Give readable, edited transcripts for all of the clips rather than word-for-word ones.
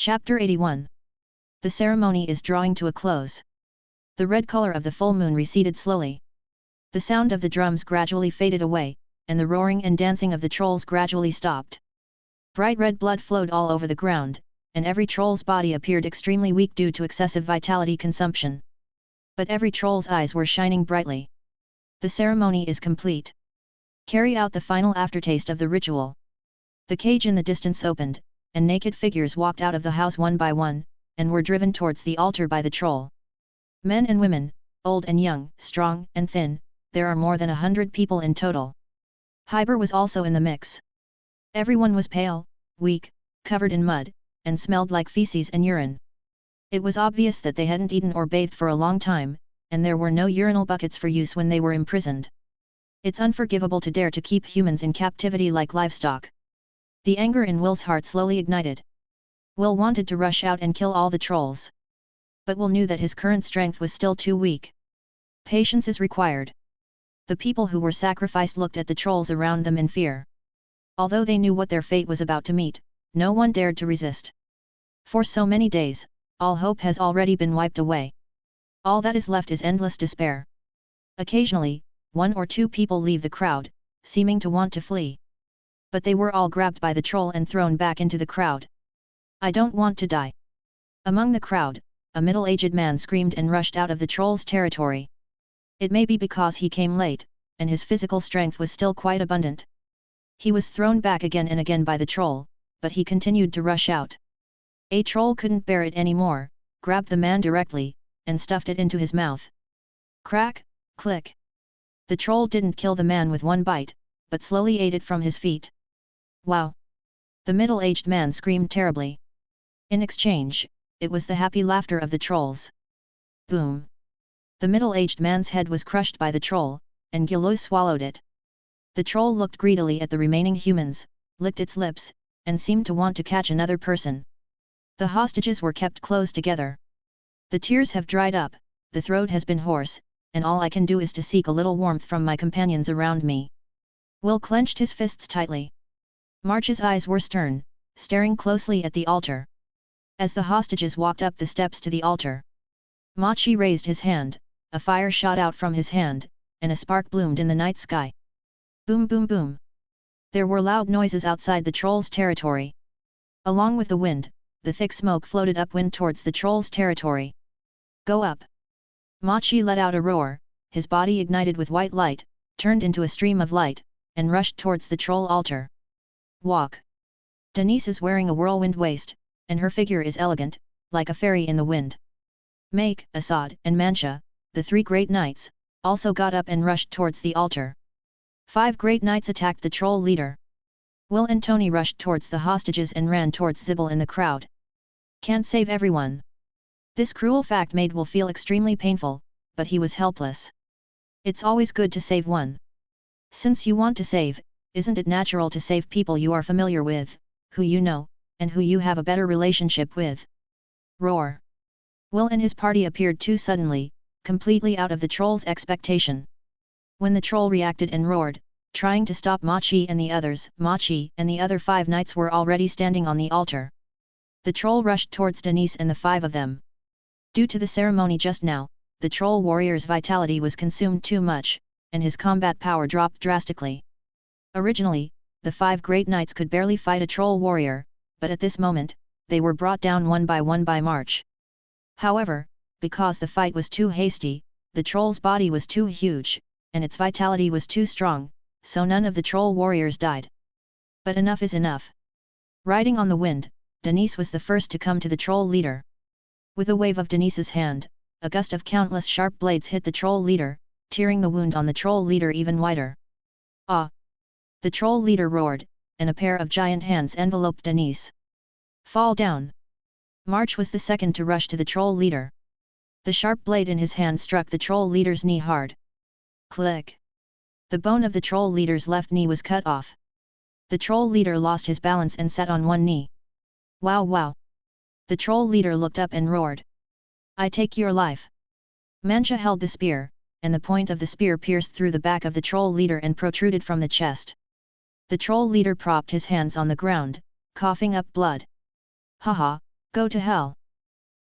Chapter 81. The ceremony is drawing to a close. The red color of the full moon receded slowly. The sound of the drums gradually faded away, and the roaring and dancing of the trolls gradually stopped. Bright red blood flowed all over the ground, and every troll's body appeared extremely weak due to excessive vitality consumption. But every troll's eyes were shining brightly. The ceremony is complete. Carry out the final aftertaste of the ritual. The cage in the distance opened, and naked figures walked out of the house one by one, and were driven towards the altar by the troll. Men and women, old and young, strong and thin, there are more than 100 people in total. Hyber was also in the mix. Everyone was pale, weak, covered in mud, and smelled like feces and urine. It was obvious that they hadn't eaten or bathed for a long time, and there were no urinal buckets for use when they were imprisoned. It's unforgivable to dare to keep humans in captivity like livestock. The anger in Will's heart slowly ignited. Will wanted to rush out and kill all the trolls. But Will knew that his current strength was still too weak. Patience is required. The people who were sacrificed looked at the trolls around them in fear. Although they knew what their fate was about to meet, no one dared to resist. For so many days, all hope has already been wiped away. All that is left is endless despair. Occasionally, one or two people leave the crowd, seeming to want to flee. But they were all grabbed by the troll and thrown back into the crowd. "I don't want to die." Among the crowd, a middle-aged man screamed and rushed out of the troll's territory. It may be because he came late, and his physical strength was still quite abundant. He was thrown back again and again by the troll, but he continued to rush out. A troll couldn't bear it anymore, grabbed the man directly, and stuffed it into his mouth. Crack, click. The troll didn't kill the man with one bite, but slowly ate it from his feet. "Wow!" The middle-aged man screamed terribly. In exchange, it was the happy laughter of the trolls. Boom! The middle-aged man's head was crushed by the troll, and Gilloy swallowed it. The troll looked greedily at the remaining humans, licked its lips, and seemed to want to catch another person. The hostages were kept close together. "The tears have dried up, the throat has been hoarse, and all I can do is to seek a little warmth from my companions around me." Will clenched his fists tightly. March's eyes were stern, staring closely at the altar. As the hostages walked up the steps to the altar, Machi raised his hand, a fire shot out from his hand, and a spark bloomed in the night sky. Boom boom boom. There were loud noises outside the troll's territory. Along with the wind, the thick smoke floated upwind towards the troll's territory. "Go up!" Machi let out a roar, his body ignited with white light, turned into a stream of light, and rushed towards the troll altar. Walk. Denise is wearing a whirlwind waist, and her figure is elegant, like a fairy in the wind. Make, Assad, and Mancha, the three great knights, also got up and rushed towards the altar. 5 great knights attacked the troll leader. Will and Tony rushed towards the hostages and ran towards Zibble in the crowd. Can't save everyone. This cruel fact made Will feel extremely painful, but he was helpless. It's always good to save one. Since you want to save, isn't it natural to save people you are familiar with, who you know, and who you have a better relationship with? Roar! Will and his party appeared too suddenly, completely out of the troll's expectation. When the troll reacted and roared, trying to stop Machi and the others, Machi and the other 5 knights were already standing on the altar. The troll rushed towards Denise and the 5 of them. Due to the ceremony just now, the troll warrior's vitality was consumed too much, and his combat power dropped drastically. Originally, the 5 great knights could barely fight a troll warrior, but at this moment, they were brought down one by March. However, because the fight was too hasty, the troll's body was too huge, and its vitality was too strong, so none of the troll warriors died. But enough is enough. Riding on the wind, Denise was the first to come to the troll leader. With a wave of Denise's hand, a gust of countless sharp blades hit the troll leader, tearing the wound on the troll leader even wider. "Ah!" The troll leader roared, and a pair of giant hands enveloped Denise. "Fall down!" March was the second to rush to the troll leader. The sharp blade in his hand struck the troll leader's knee hard. Click! The bone of the troll leader's left knee was cut off. The troll leader lost his balance and sat on one knee. "Wow wow!" The troll leader looked up and roared. "I take your life!" Mancha held the spear, and the point of the spear pierced through the back of the troll leader and protruded from the chest. The troll leader propped his hands on the ground, coughing up blood. "Haha, Go to hell!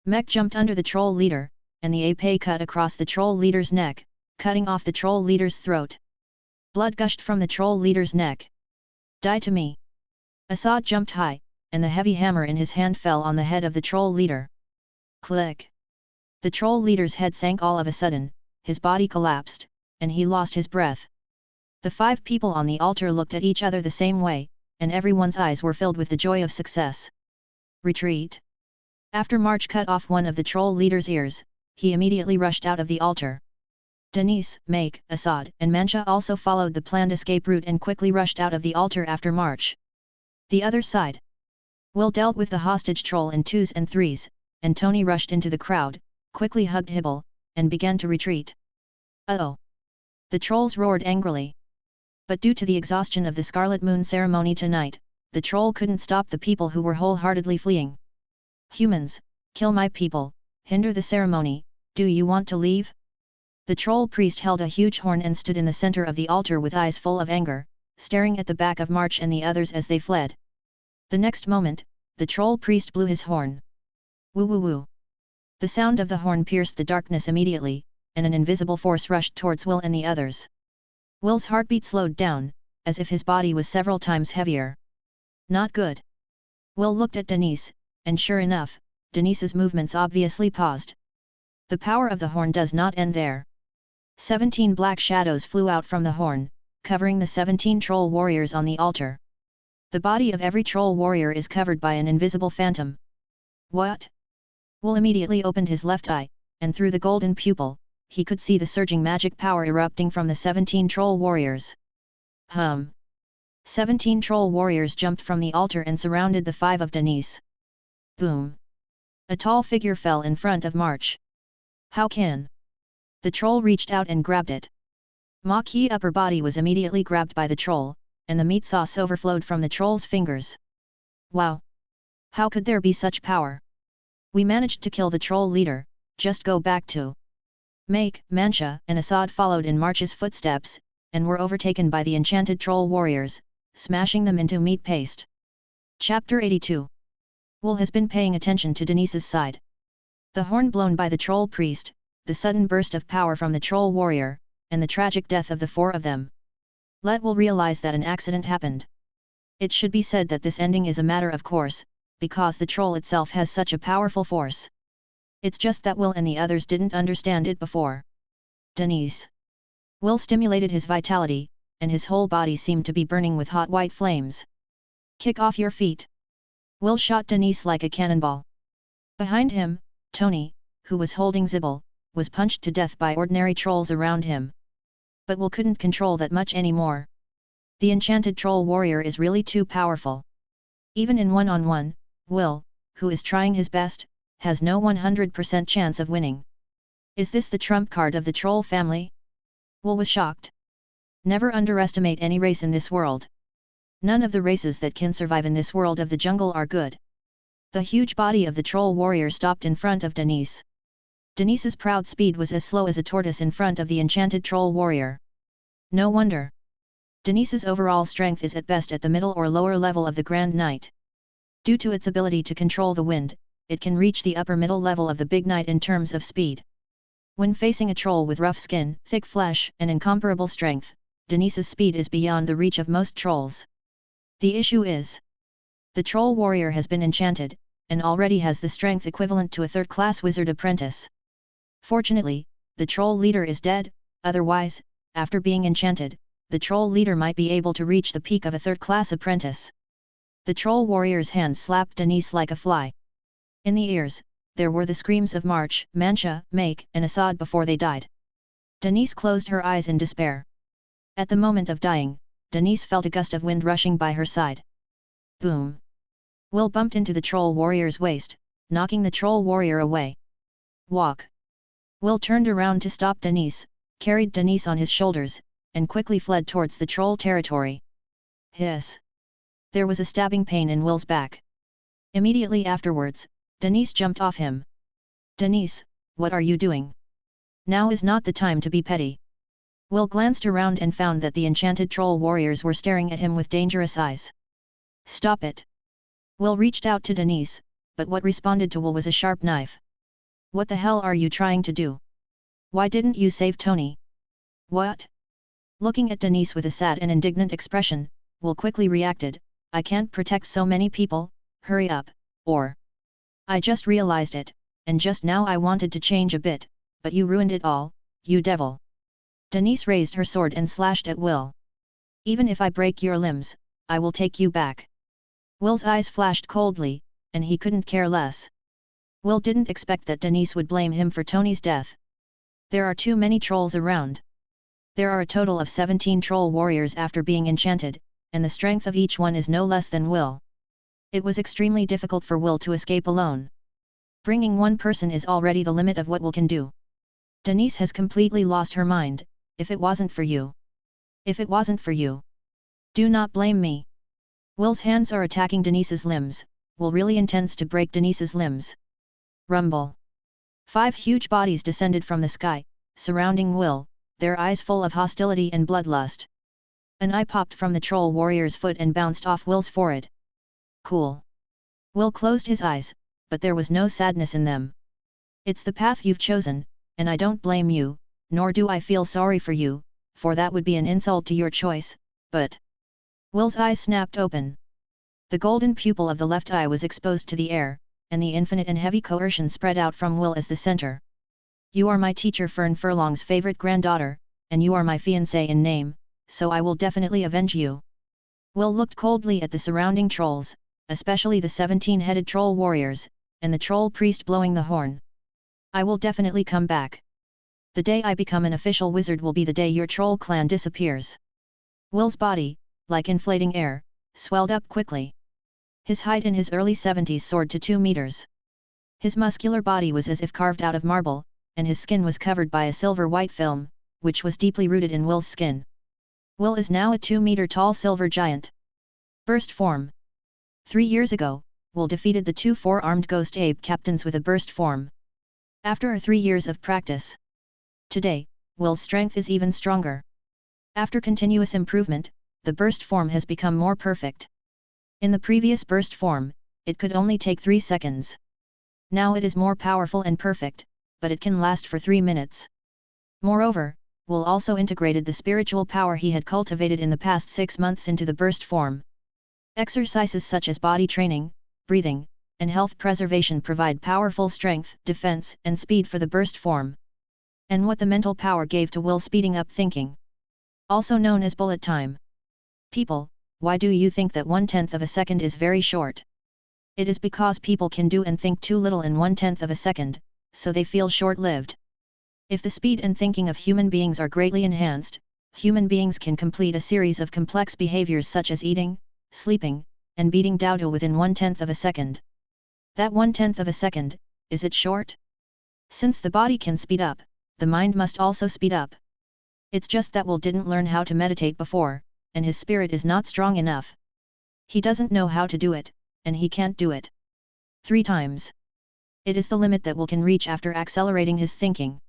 Mech jumped under the troll leader, and the épée cut across the troll leader's neck, cutting off the troll leader's throat. Blood gushed from the troll leader's neck. Die to me! Assad jumped high, and the heavy hammer in his hand fell on the head of the troll leader. Click! The troll leader's head sank all of a sudden, his body collapsed, and he lost his breath. The 5 people on the altar looked at each other the same way, and everyone's eyes were filled with the joy of success. Retreat! After March cut off one of the troll leader's ears, he immediately rushed out of the altar. Denise, Make, Assad, and Mancha also followed the planned escape route and quickly rushed out of the altar after March. The other side. Will dealt with the hostage troll in 2s and 3s, and Tony rushed into the crowd, quickly hugged Hibble, and began to retreat. Uh-oh! The trolls roared angrily. But due to the exhaustion of the Scarlet Moon ceremony tonight, the troll couldn't stop the people who were wholeheartedly fleeing. Humans, kill my people, hinder the ceremony, do you want to leave? The troll priest held a huge horn and stood in the center of the altar with eyes full of anger, staring at the back of March and the others as they fled. The next moment, the troll priest blew his horn. Woo woo woo! The sound of the horn pierced the darkness immediately, and an invisible force rushed towards Will and the others. Will's heartbeat slowed down, as if his body was several times heavier. Not good. Will looked at Denise, and sure enough, Denise's movements obviously paused. The power of the horn does not end there. 17 black shadows flew out from the horn, covering the 17 troll warriors on the altar. The body of every troll warrior is covered by an invisible phantom. What? Will immediately opened his left eye, and through the golden pupil, he could see the surging magic power erupting from the 17 troll warriors. 17 troll warriors jumped from the altar and surrounded the 5 of Denise. Boom! A tall figure fell in front of March. How can? The troll reached out and grabbed it. Ma's upper body was immediately grabbed by the troll, and the meat sauce overflowed from the troll's fingers. Wow! How could there be such power? We managed to kill the troll leader, just go back to. Make, Mancha and Assad followed in March's footsteps, and were overtaken by the enchanted troll warriors, smashing them into meat paste. Chapter 82. Will has been paying attention to Denise's side. The horn blown by the troll priest, the sudden burst of power from the troll warrior, and the tragic death of the 4 of them. Let Will realize that an accident happened. It should be said that this ending is a matter of course, because the troll itself has such a powerful force. It's just that Will and the others didn't understand it before. Denise. Will stimulated his vitality, and his whole body seemed to be burning with hot white flames. Kick off your feet. Will shot Denise like a cannonball. Behind him, Tony, who was holding Zibble, was punched to death by ordinary trolls around him. But Will couldn't control that much anymore. The enchanted troll warrior is really too powerful. Even in one-on-one, Will, who is trying his best, has no 100% chance of winning. Is this the trump card of the troll family? Will was shocked. Never underestimate any race in this world. None of the races that can survive in this world of the jungle are good. The huge body of the troll warrior stopped in front of Denise. Denise's proud speed was as slow as a tortoise in front of the enchanted troll warrior. No wonder. Denise's overall strength is at best at the middle or lower level of the Grand Knight. Due to its ability to control the wind, it can reach the upper middle level of the Big Knight in terms of speed. When facing a troll with rough skin, thick flesh, and incomparable strength, Denise's speed is beyond the reach of most trolls. The issue is, the troll warrior has been enchanted, and already has the strength equivalent to a third-class wizard apprentice. Fortunately, the troll leader is dead, otherwise, after being enchanted, the troll leader might be able to reach the peak of a third-class apprentice. The troll warrior's hands slapped Denise like a fly. In the ears, there were the screams of March, Mancha, Make, and Assad before they died. Denise closed her eyes in despair. At the moment of dying, Denise felt a gust of wind rushing by her side. Boom! Will bumped into the troll warrior's waist, knocking the troll warrior away. Walk! Will turned around to stop Denise, carried Denise on his shoulders, and quickly fled towards the troll territory. Hiss! There was a stabbing pain in Will's back. Immediately afterwards, Denise jumped off him. Denise, what are you doing? Now is not the time to be petty. Will glanced around and found that the enchanted troll warriors were staring at him with dangerous eyes. Stop it! Will reached out to Denise, but what responded to Will was a sharp knife. "What the hell are you trying to do? Why didn't you save Tony?" "What?" Looking at Denise with a sad and indignant expression, Will quickly reacted, "I can't protect so many people, hurry up, or..." "I just realized it, and just now I wanted to change a bit, but you ruined it all, you devil." Denise raised her sword and slashed at Will. "Even if I break your limbs, I will take you back." Will's eyes flashed coldly, and he couldn't care less. Will didn't expect that Denise would blame him for Tony's death. There are too many trolls around. There are a total of 17 troll warriors after being enchanted, and the strength of each one is no less than Will. It was extremely difficult for Will to escape alone. Bringing one person is already the limit of what Will can do. Denise has completely lost her mind. "If it wasn't for you. If it wasn't for you. Do not blame me." Will's hands are attacking Denise's limbs. Will really intends to break Denise's limbs. Rumble. 5 huge bodies descended from the sky, surrounding Will, their eyes full of hostility and bloodlust. An eye popped from the troll warrior's foot and bounced off Will's forehead. "Cool." Will closed his eyes, but there was no sadness in them. "It's the path you've chosen, and I don't blame you, nor do I feel sorry for you, for that would be an insult to your choice, but..." Will's eyes snapped open. The golden pupil of the left eye was exposed to the air, and the infinite and heavy coercion spread out from Will as the center. "You are my teacher Fern Furlong's favorite granddaughter, and you are my fiancée in name, so I will definitely avenge you." Will looked coldly at the surrounding trolls, especially the 17-headed troll warriors, and the troll priest blowing the horn. "I will definitely come back. The day I become an official wizard will be the day your troll clan disappears." Will's body, like inflating air, swelled up quickly. His height in his early 70s soared to 2 meters. His muscular body was as if carved out of marble, and his skin was covered by a silver-white film, which was deeply rooted in Will's skin. Will is now a 2-meter-tall silver giant. Burst form. 3 years ago, Will defeated the 2 4-armed ghost ape captains with a burst form. After 3 years of practice. Today, Will's strength is even stronger. After continuous improvement, the burst form has become more perfect. In the previous burst form, it could only take 3 seconds. Now it is more powerful and perfect, but it can last for 3 minutes. Moreover, Will also integrated the spiritual power he had cultivated in the past 6 months into the burst form. Exercises such as body training, breathing, and health preservation provide powerful strength, defense, and speed for the burst form. And what the mental power gave to Will speeding up thinking. Also known as bullet time. People, why do you think that 1/10 of a second is very short? It is because people can do and think too little in 1/10 of a second, so they feel short-lived. If the speed and thinking of human beings are greatly enhanced, human beings can complete a series of complex behaviors such as eating, sleeping, and beating Dowdo within 1/10 of a second. That 1/10 of a second, is it short? Since the body can speed up, the mind must also speed up. It's just that Will didn't learn how to meditate before, and his spirit is not strong enough. He doesn't know how to do it, and he can't do it 3 times. It is the limit that Will can reach after accelerating his thinking.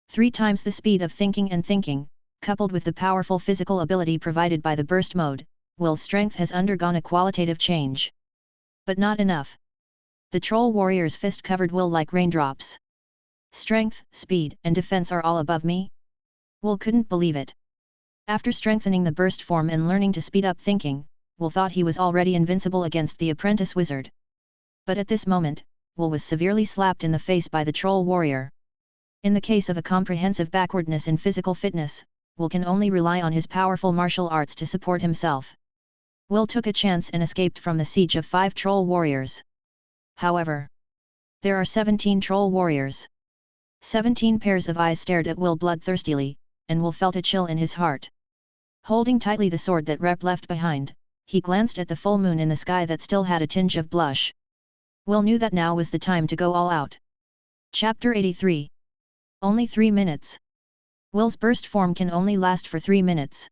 3 times the speed of thinking and thinking, coupled with the powerful physical ability provided by the burst mode, Will's strength has undergone a qualitative change. But not enough. The troll warrior's fist covered Will like raindrops. Strength, speed, and defense are all above me? Will couldn't believe it. After strengthening the burst form and learning to speed up thinking, Will thought he was already invincible against the apprentice wizard. But at this moment, Will was severely slapped in the face by the troll warrior. In the case of a comprehensive backwardness in physical fitness, Will can only rely on his powerful martial arts to support himself. Will took a chance and escaped from the siege of 5 troll warriors. However, there are 17 troll warriors. 17 pairs of eyes stared at Will bloodthirstily, and Will felt a chill in his heart. Holding tightly the sword that Rep left behind, he glanced at the full moon in the sky that still had a tinge of blush. Will knew that now was the time to go all out. Chapter 83. Only 3 minutes. Will's burst form can only last for 3 minutes.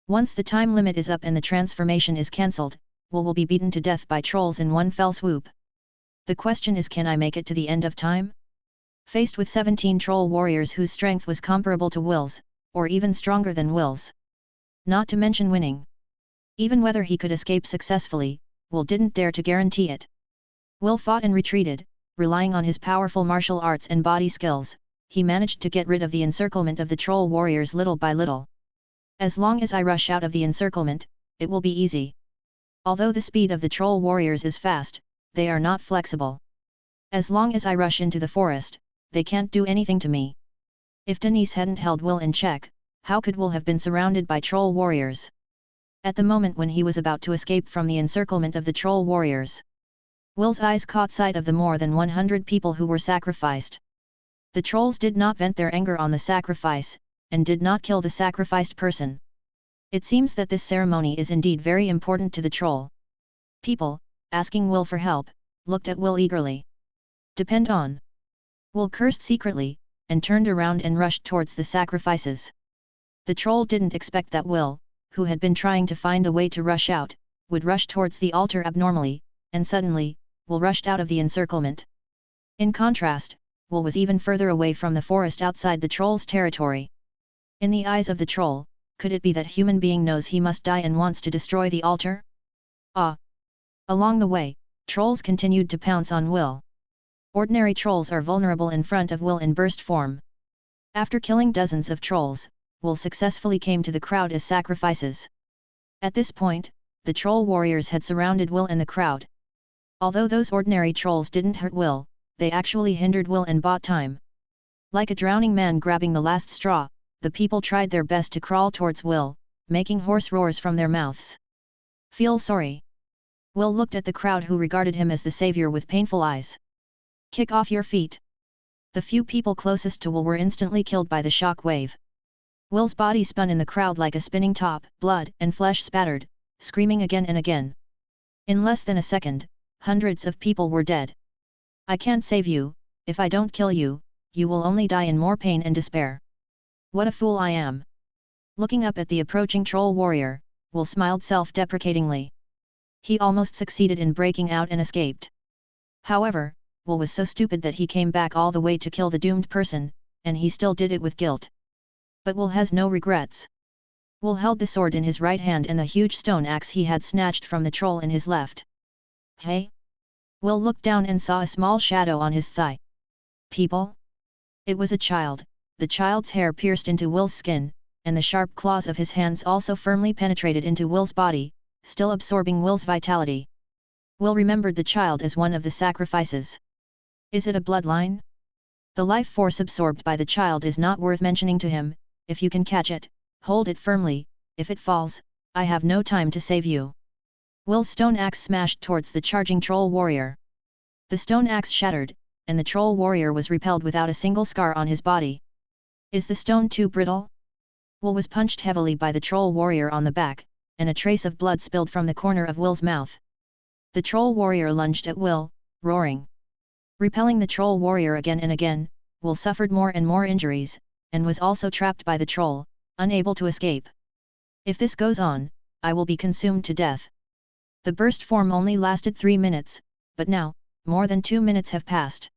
Once the time limit is up and the transformation is cancelled, Will be beaten to death by trolls in one fell swoop. The question is, can I make it to the end of time? Faced with 17 troll warriors whose strength was comparable to Will's, or even stronger than Will's. Not to mention winning. Even whether he could escape successfully, Will didn't dare to guarantee it. Will fought and retreated, relying on his powerful martial arts and body skills. He managed to get rid of the encirclement of the troll warriors little by little. As long as I rush out of the encirclement, it will be easy. Although the speed of the troll warriors is fast, they are not flexible. As long as I rush into the forest, they can't do anything to me. If Denise hadn't held Will in check, how could Will have been surrounded by troll warriors? At the moment when he was about to escape from the encirclement of the troll warriors, Will's eyes caught sight of the more than 100 people who were sacrificed. The trolls did not vent their anger on the sacrifice, and did not kill the sacrificed person. It seems that this ceremony is indeed very important to the troll. People, asking Will for help, looked at Will eagerly. Depend on. Will cursed secretly, and turned around and rushed towards the sacrifices. The troll didn't expect that Will, who had been trying to find a way to rush out, would rush towards the altar abnormally, and suddenly, Will rushed out of the encirclement. In contrast, Will was even further away from the forest outside the troll's territory. In the eyes of the troll, could it be that human being knows he must die and wants to destroy the altar? Ah! Along the way, trolls continued to pounce on Will. Ordinary trolls are vulnerable in front of Will in burst form. After killing dozens of trolls, Will successfully came to the crowd as sacrifices. At this point, the troll warriors had surrounded Will and the crowd. Although those ordinary trolls didn't hurt Will, they actually hindered Will and bought time. Like a drowning man grabbing the last straw, the people tried their best to crawl towards Will, making hoarse roars from their mouths. Feel sorry. Will looked at the crowd who regarded him as the savior with painful eyes. Kick off your feet. The few people closest to Will were instantly killed by the shock wave. Will's body spun in the crowd like a spinning top, blood and flesh spattered, screaming again and again. In less than a second, hundreds of people were dead. I can't save you. If I don't kill you, you will only die in more pain and despair. What a fool I am. Looking up at the approaching troll warrior, Will smiled self-deprecatingly. He almost succeeded in breaking out and escaped. However, Will was so stupid that he came back all the way to kill the doomed person, and he still did it with guilt. But Will has no regrets. Will held the sword in his right hand and the huge stone axe he had snatched from the troll in his left. Hey? Will looked down and saw a small shadow on his thigh. People? It was a child. The child's hair pierced into Will's skin, and the sharp claws of his hands also firmly penetrated into Will's body, still absorbing Will's vitality. Will remembered the child as one of the sacrifices. Is it a bloodline? The life force absorbed by the child is not worth mentioning to him. If you can catch it, hold it firmly. If it falls, I have no time to save you. Will's stone axe smashed towards the charging troll warrior. The stone axe shattered, and the troll warrior was repelled without a single scar on his body. Is the stone too brittle? Will was punched heavily by the troll warrior on the back, and a trace of blood spilled from the corner of Will's mouth. The troll warrior lunged at Will, roaring. Repelling the troll warrior again and again, Will suffered more and more injuries, and was also trapped by the troll, unable to escape. If this goes on, I will be consumed to death. The burst form only lasted 3 minutes, but now, more than 2 minutes have passed.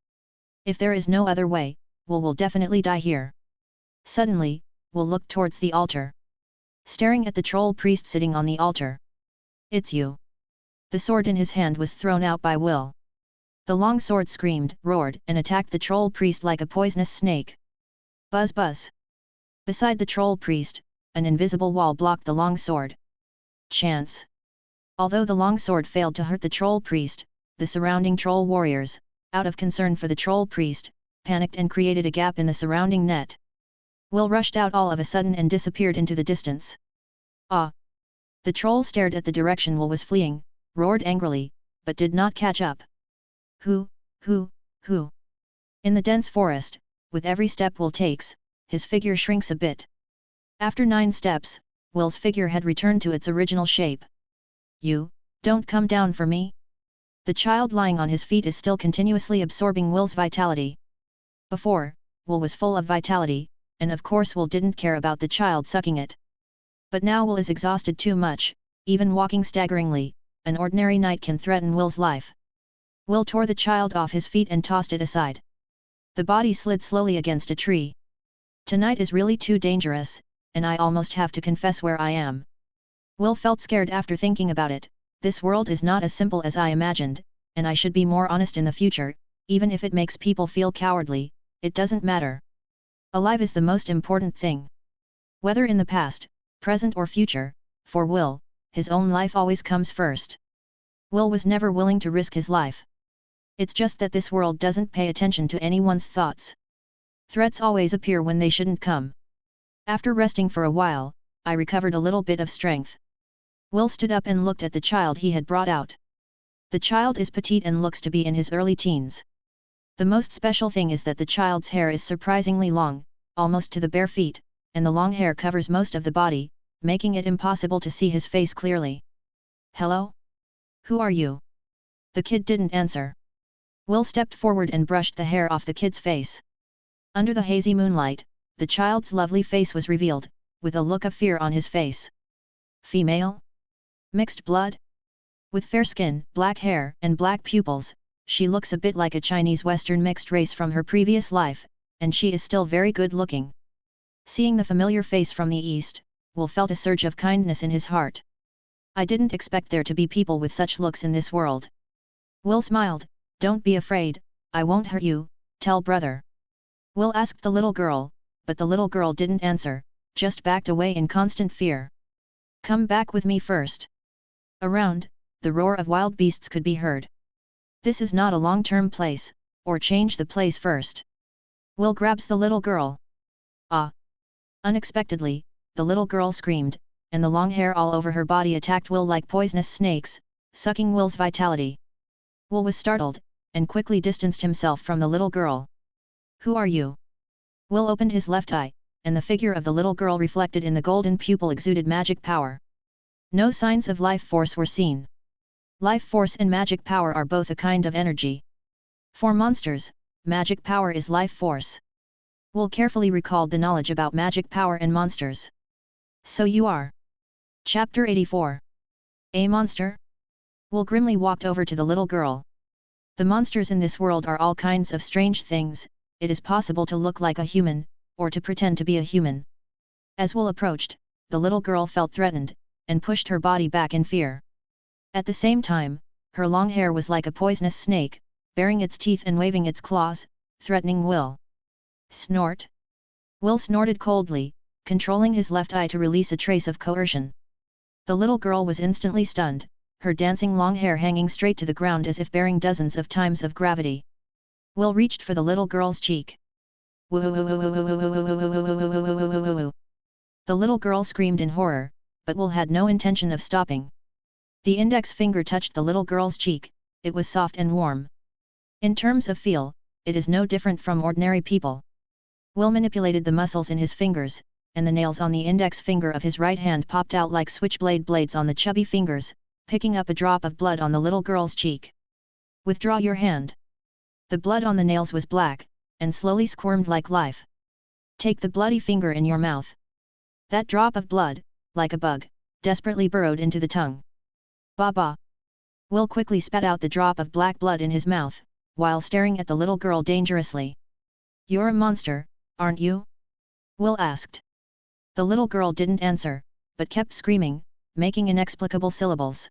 If there is no other way, Will definitely die here. Suddenly, Will looked towards the altar. Staring at the troll priest sitting on the altar. It's you. The sword in his hand was thrown out by Will. The long sword screamed, roared, and attacked the troll priest like a poisonous snake. Buzz buzz. Beside the troll priest, an invisible wall blocked the long sword. Chance. Although the long sword failed to hurt the troll priest, the surrounding troll warriors, out of concern for the troll priest, panicked and created a gap in the surrounding net. Will rushed out all of a sudden and disappeared into the distance. Ah! The troll stared at the direction Will was fleeing, roared angrily, but did not catch up. Who? In the dense forest, with every step Will takes, his figure shrinks a bit. After 9 steps, Will's figure had returned to its original shape. You, don't come down for me? The child lying on his feet is still continuously absorbing Will's vitality. Before, Will was full of vitality, and of course Will didn't care about the child sucking it. But now Will is exhausted too much, even walking staggeringly, an ordinary night can threaten Will's life. Will tore the child off his feet and tossed it aside. The body slid slowly against a tree. Tonight is really too dangerous, and I almost have to confess where I am. Will felt scared after thinking about it. This world is not as simple as I imagined, and I should be more honest in the future, even if it makes people feel cowardly, it doesn't matter. Alive is the most important thing. Whether in the past, present or future, for Will, his own life always comes first. Will was never willing to risk his life. It's just that this world doesn't pay attention to anyone's thoughts. Threats always appear when they shouldn't come. After resting for a while, I recovered a little bit of strength. Will stood up and looked at the child he had brought out. The child is petite and looks to be in his early teens. The most special thing is that the child's hair is surprisingly long, almost to the bare feet, and the long hair covers most of the body, making it impossible to see his face clearly. Hello? Who are you? The kid didn't answer. Will stepped forward and brushed the hair off the kid's face. Under the hazy moonlight, the child's lovely face was revealed, with a look of fear on his face. Female? Mixed blood? With fair skin, black hair, and black pupils, she looks a bit like a Chinese Western mixed race from her previous life, and she is still very good looking. Seeing the familiar face from the east, Will felt a surge of kindness in his heart. I didn't expect there to be people with such looks in this world. Will smiled. Don't be afraid, I won't hurt you, tell brother. Will asked the little girl, but the little girl didn't answer, just backed away in constant fear. Come back with me first. Around, the roar of wild beasts could be heard. This is not a long-term place, or change the place first. Will grabs the little girl. Ah! Unexpectedly, the little girl screamed, and the long hair all over her body attacked Will like poisonous snakes, sucking Will's vitality. Will was startled, and quickly distanced himself from the little girl. Who are you? Will opened his left eye, and the figure of the little girl reflected in the golden pupil exuded magic power. No signs of life force were seen. Life force and magic power are both a kind of energy. For monsters, magic power is life force. Will carefully recalled the knowledge about magic power and monsters. So you are. Chapter 84. A monster? Will grimly walked over to the little girl. The monsters in this world are all kinds of strange things. It is possible to look like a human, or to pretend to be a human. As Will approached, the little girl felt threatened, and pushed her body back in fear. At the same time, her long hair was like a poisonous snake, baring its teeth and waving its claws, threatening Will. Snort! Will snorted coldly, controlling his left eye to release a trace of coercion. The little girl was instantly stunned, her dancing long hair hanging straight to the ground as if bearing dozens of times of gravity. Will reached for the little girl's cheek. The little girl screamed in horror, but Will had no intention of stopping. The index finger touched the little girl's cheek, it was soft and warm. In terms of feel, it is no different from ordinary people. Will manipulated the muscles in his fingers, and the nails on the index finger of his right hand popped out like switchblade blades on the chubby fingers, picking up a drop of blood on the little girl's cheek. Withdraw your hand. The blood on the nails was black, and slowly squirmed like life. Take the bloody finger in your mouth. That drop of blood, like a bug, desperately burrowed into the tongue. Ba-ba! Will quickly spat out the drop of black blood in his mouth, while staring at the little girl dangerously. You're a monster, aren't you? Will asked. The little girl didn't answer, but kept screaming, making inexplicable syllables.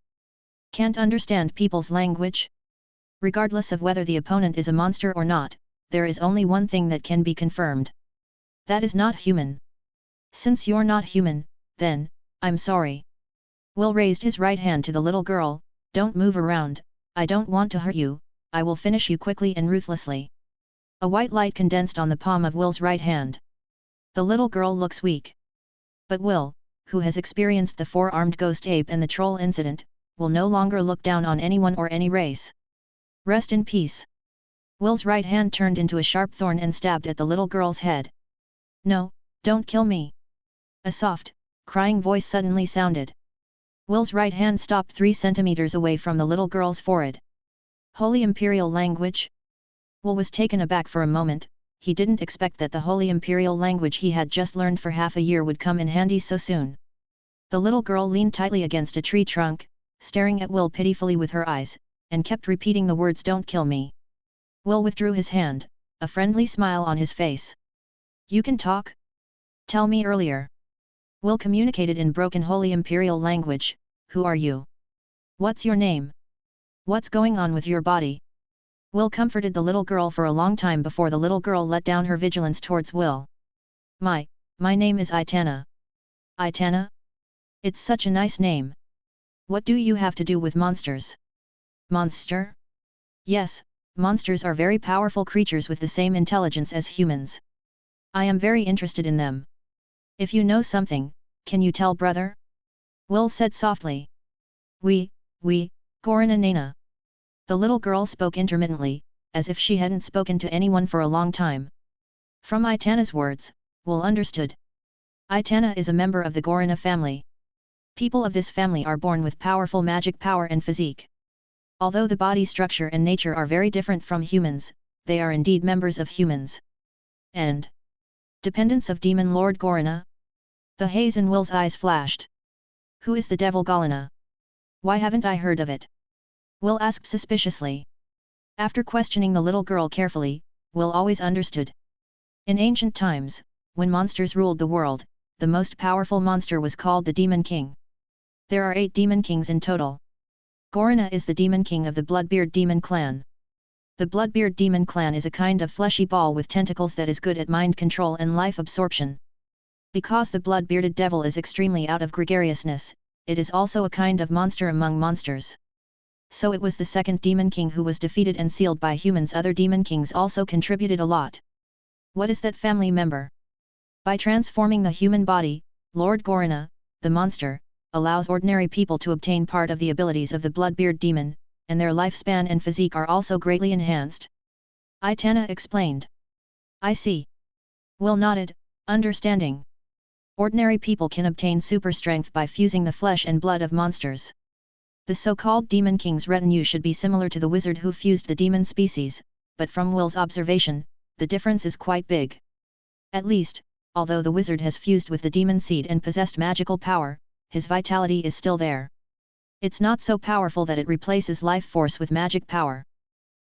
Can't understand people's language? Regardless of whether the opponent is a monster or not, there is only one thing that can be confirmed. That is not human. Since you're not human, then, I'm sorry. Will raised his right hand to the little girl. Don't move around, I don't want to hurt you, I will finish you quickly and ruthlessly. A white light condensed on the palm of Will's right hand. The little girl looks weak. But Will, who has experienced the four-armed ghost ape and the troll incident, will no longer look down on anyone or any race. Rest in peace. Will's right hand turned into a sharp thorn and stabbed at the little girl's head. No, don't kill me. A soft, crying voice suddenly sounded. Will's right hand stopped 3 centimeters away from the little girl's forehead. Holy Imperial language? Will was taken aback for a moment. He didn't expect that the Holy Imperial language he had just learned for half a year would come in handy so soon. The little girl leaned tightly against a tree trunk, staring at Will pitifully with her eyes, and kept repeating the words "Don't kill me." Will withdrew his hand, a friendly smile on his face. You can talk? Tell me earlier. Will communicated in broken Holy Imperial language. Who are you? What's your name? What's going on with your body? Will comforted the little girl for a long time before the little girl let down her vigilance towards Will. My name is Itana. Itana? It's such a nice name. What do you have to do with monsters? Monster? Yes, monsters are very powerful creatures with the same intelligence as humans. I am very interested in them. If you know something, can you tell, brother? Will said softly. We, Gorina Nana. The little girl spoke intermittently, as if she hadn't spoken to anyone for a long time. From Itana's words, Will understood. Itana is a member of the Gorina family. People of this family are born with powerful magic power and physique. Although the body structure and nature are very different from humans, they are indeed members of humans. And dependents of Demon Lord Gorina? The haze in Will's eyes flashed. Who is the devil Galina? Why haven't I heard of it? Will asked suspiciously. After questioning the little girl carefully, Will always understood. In ancient times, when monsters ruled the world, the most powerful monster was called the Demon King. There are 8 Demon Kings in total. Gorina is the Demon King of the Bloodbeard Demon Clan. The Bloodbeard Demon Clan is a kind of fleshy ball with tentacles that is good at mind control and life absorption. Because the blood-bearded devil is extremely out of gregariousness, it is also a kind of monster among monsters. So it was the second Demon King who was defeated and sealed by humans. Other Demon Kings also contributed a lot. What is that family member? By transforming the human body, Lord Gorina, the monster, allows ordinary people to obtain part of the abilities of the Bloodbeard demon, and their lifespan and physique are also greatly enhanced. Itana explained. I see. Will nodded, understanding. Ordinary people can obtain super strength by fusing the flesh and blood of monsters. The so-called Demon King's retinue should be similar to the wizard who fused the demon species, but from Will's observation, the difference is quite big. At least, although the wizard has fused with the demon seed and possessed magical power, his vitality is still there. It's not so powerful that it replaces life force with magic power.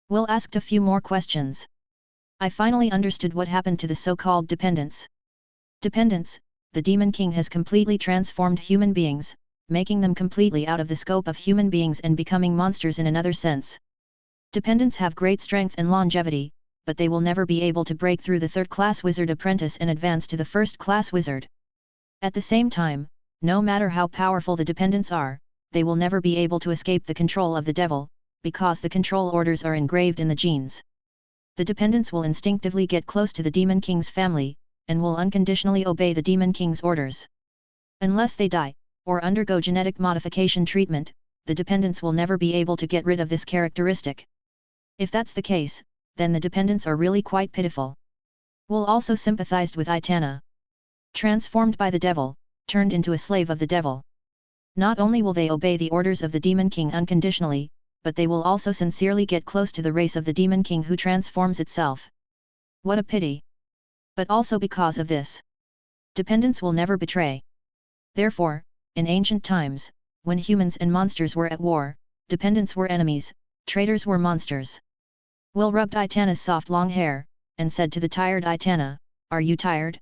Will asked a few more questions. I finally understood what happened to the so-called dependents. Dependents, the Demon King has completely transformed human beings, making them completely out of the scope of human beings and becoming monsters in another sense. Dependents have great strength and longevity, but they will never be able to break through the third-class wizard apprentice and advance to the first-class wizard. At the same time, no matter how powerful the dependents are, they will never be able to escape the control of the devil, because the control orders are engraved in the genes. The dependents will instinctively get close to the Demon King's family, and will unconditionally obey the Demon King's orders. Unless they die, or undergo genetic modification treatment, the dependents will never be able to get rid of this characteristic. If that's the case, then the dependents are really quite pitiful. Will also sympathized with Itana. Transformed by the devil, turned into a slave of the devil. Not only will they obey the orders of the Demon King unconditionally, but they will also sincerely get close to the race of the Demon King who transforms itself. What a pity! But also because of this, dependents will never betray. Therefore, in ancient times, when humans and monsters were at war, dependents were enemies, traitors were monsters. Will rubbed Itana's soft long hair, and said to the tired Itana, "Are you tired?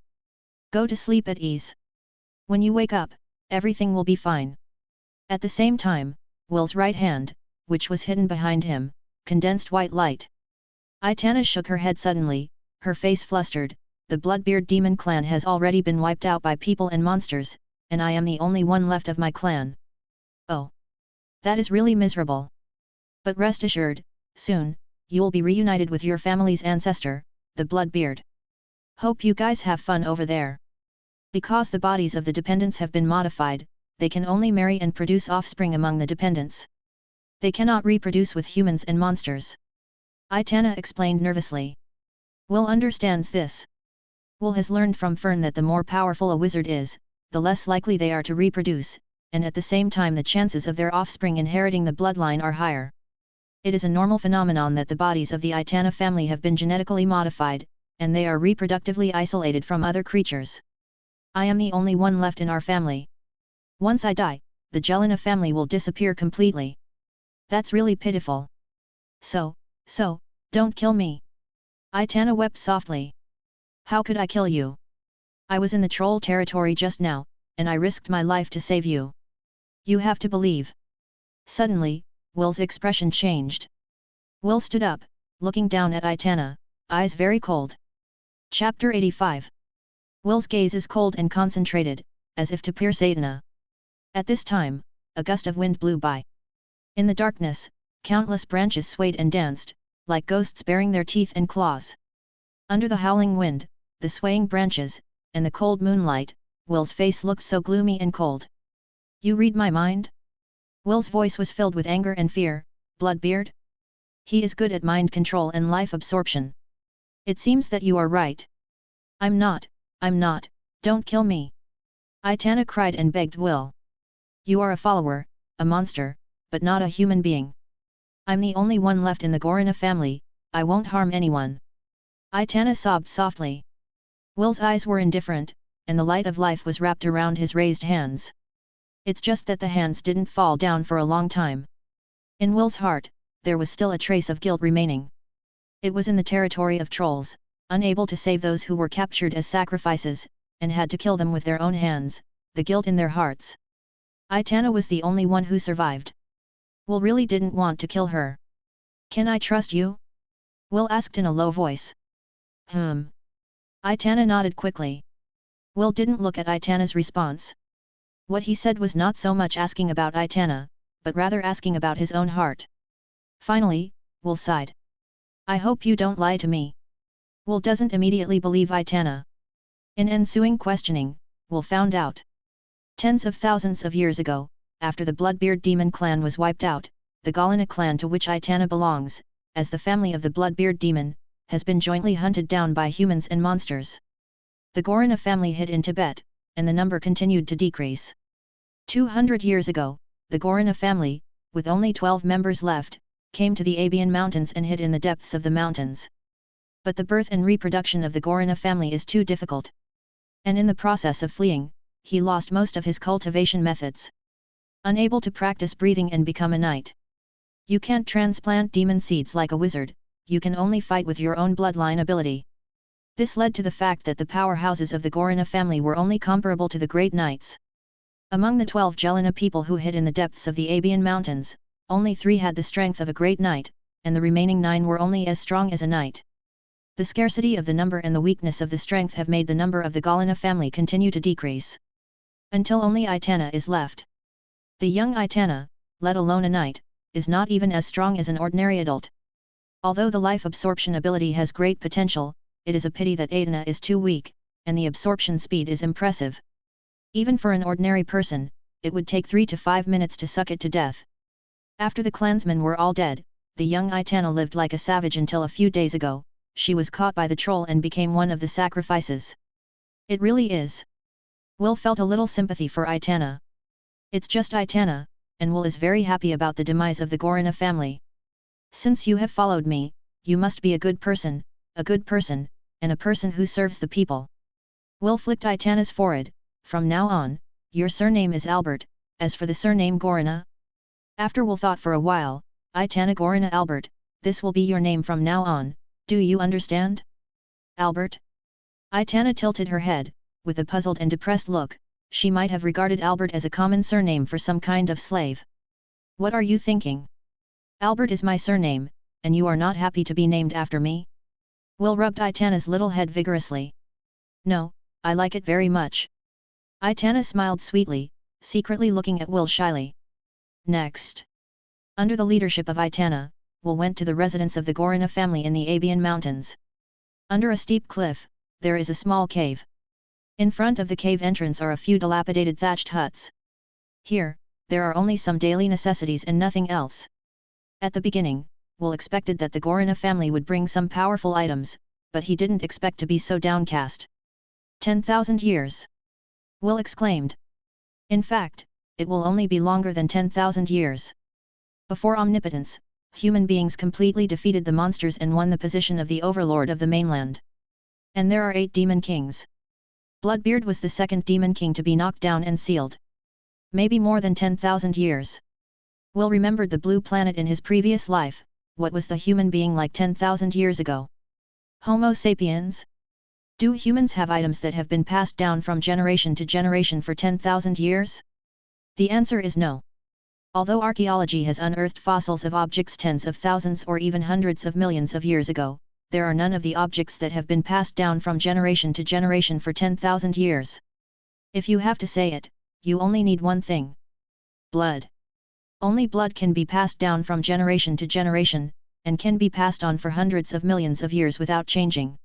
Go to sleep at ease. When you wake up, everything will be fine." At the same time, Will's right hand, which was hidden behind him, condensed white light. Itana shook her head suddenly, her face flustered. The Bloodbeard Demon Clan has already been wiped out by people and monsters, and I am the only one left of my clan. Oh! That is really miserable. But rest assured, soon, you'll be reunited with your family's ancestor, the Bloodbeard. Hope you guys have fun over there. Because the bodies of the dependents have been modified, they can only marry and produce offspring among the dependents. They cannot reproduce with humans and monsters. Itana explained nervously. Will understands this. Will has learned from Fern that the more powerful a wizard is, the less likely they are to reproduce, and at the same time the chances of their offspring inheriting the bloodline are higher. It is a normal phenomenon that the bodies of the Itana family have been genetically modified, and they are reproductively isolated from other creatures. I am the only one left in our family. Once I die, the Jelena family will disappear completely. That's really pitiful. So, don't kill me. Itana wept softly. How could I kill you? I was in the troll territory just now, and I risked my life to save you. You have to believe. Suddenly, Will's expression changed. Will stood up, looking down at Aitana, eyes very cold. Chapter 85. Will's gaze is cold and concentrated, as if to pierce Aitana. At this time, a gust of wind blew by. In the darkness, countless branches swayed and danced, like ghosts baring their teeth and claws. Under the howling wind, the swaying branches, and the cold moonlight, Will's face looked so gloomy and cold. You read my mind? Will's voice was filled with anger and fear. Bloodbeard? He is good at mind control and life absorption. It seems that you are right. I'm not, don't kill me. Aitana cried and begged Will. You are a follower, a monster, but not a human being. I'm the only one left in the Gorina family, I won't harm anyone. Aitana sobbed softly. Will's eyes were indifferent, and the light of life was wrapped around his raised hands. It's just that the hands didn't fall down for a long time. In Will's heart, there was still a trace of guilt remaining. It was in the territory of trolls, unable to save those who were captured as sacrifices, and had to kill them with their own hands, the guilt in their hearts. Aitana was the only one who survived. Will really didn't want to kill her. Can I trust you? Will asked in a low voice. Aitana nodded quickly. Will didn't look at Aitana's response. What he said was not so much asking about Aitana, but rather asking about his own heart. Finally, Will sighed. I hope you don't lie to me. Will doesn't immediately believe Aitana. In ensuing questioning, Will found out. Tens of thousands of years ago, after the Bloodbeard demon clan was wiped out, the Galina clan to which Aitana belongs, as the family of the Bloodbeard demon, has been jointly hunted down by humans and monsters. The Gorina family hid in Tibet, and the number continued to decrease. 200 years ago, the Gorina family, with only 12 members left, came to the Abian Mountains and hid in the depths of the mountains. But the birth and reproduction of the Gorina family is too difficult. And in the process of fleeing, he lost most of his cultivation methods. Unable to practice breathing and become a knight. You can't transplant demon seeds like a wizard, you can only fight with your own bloodline ability. This led to the fact that the powerhouses of the Gorina family were only comparable to the great knights. Among the 12 Gelina people who hid in the depths of the Abian Mountains, only 3 had the strength of a great knight, and the remaining 9 were only as strong as a knight. The scarcity of the number and the weakness of the strength have made the number of the Galina family continue to decrease. Until only Aitana is left. The young Aitana, let alone a knight, is not even as strong as an ordinary adult. Although the life absorption ability has great potential, it is a pity that Aitana is too weak, and the absorption speed is impressive. Even for an ordinary person, it would take 3 to 5 minutes to suck it to death. After the clansmen were all dead, the young Aitana lived like a savage until a few days ago, she was caught by the troll and became one of the sacrifices. It really is. Will felt a little sympathy for Aitana. It's just Aitana, and Will is very happy about the demise of the Gorina family. Since you have followed me, you must be a good person, and a person who serves the people. Will flicked Aitana's forehead. From now on, your surname is Albert, as for the surname Gorina. After Will thought for a while, Aitana Gorina Albert, this will be your name from now on, do you understand? Albert? Aitana tilted her head, with a puzzled and depressed look, she might have regarded Albert as a common surname for some kind of slave. What are you thinking? Albert is my surname, and you are not happy to be named after me? Will rubbed Aitana's little head vigorously. No, I like it very much. Aitana smiled sweetly, secretly looking at Will shyly. Next. Under the leadership of Aitana, Will went to the residence of the Gorina family in the Abian Mountains. Under a steep cliff, there is a small cave. In front of the cave entrance are a few dilapidated thatched huts. Here, there are only some daily necessities and nothing else. At the beginning, Will expected that the Gorina family would bring some powerful items, but he didn't expect to be so downcast. 10,000 years! Will exclaimed. In fact, it will only be longer than 10,000 years. Before omnipotence, human beings completely defeated the monsters and won the position of the overlord of the mainland. And there are 8 demon kings. Bloodbeard was the second demon king to be knocked down and sealed. Maybe more than 10,000 years. Will remembered the blue planet in his previous life. What was the human being like 10,000 years ago? Homo sapiens? Do humans have items that have been passed down from generation to generation for 10,000 years? The answer is no. Although archaeology has unearthed fossils of objects tens of thousands or even hundreds of millions of years ago, there are none of the objects that have been passed down from generation to generation for 10,000 years. If you have to say it, you only need one thing. Blood. Only blood can be passed down from generation to generation, and can be passed on for hundreds of millions of years without changing.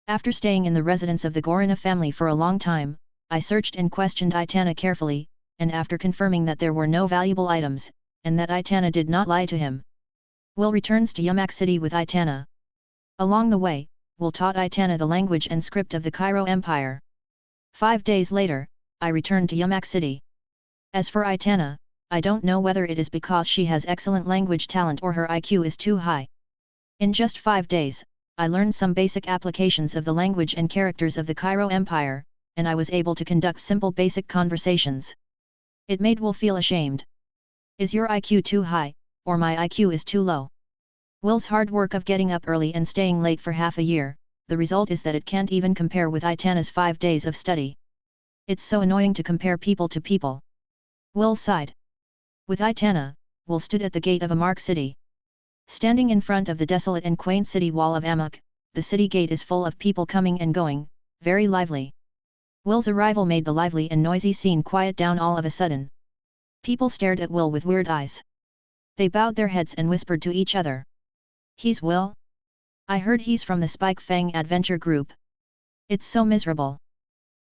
After staying in the residence of the Gorina family for a long time, I searched and questioned Itana carefully, and after confirming that there were no valuable items, and that Itana did not lie to him, Will returns to Yamak City with Itana. Along the way, Will taught Itana the language and script of the Cairo Empire. 5 days later, I returned to Yamak City. As for Itana, I don't know whether it is because she has excellent language talent or her IQ is too high. In just 5 days, I learned some basic applications of the language and characters of the Cairo Empire, and I was able to conduct simple basic conversations. It made Will feel ashamed. Is your IQ too high, or my IQ is too low? Will's hard work of getting up early and staying late for half a year, the result is that it can't even compare with Itana's 5 days of study. It's so annoying to compare people to people. Will sighed. With Itana, Will stood at the gate of Amark city. Standing in front of the desolate and quaint city wall of Amak, the city gate is full of people coming and going, very lively. Will's arrival made the lively and noisy scene quiet down all of a sudden. People stared at Will with weird eyes. They bowed their heads and whispered to each other. He's Will? I heard he's from the Spike Fang Adventure Group. It's so miserable.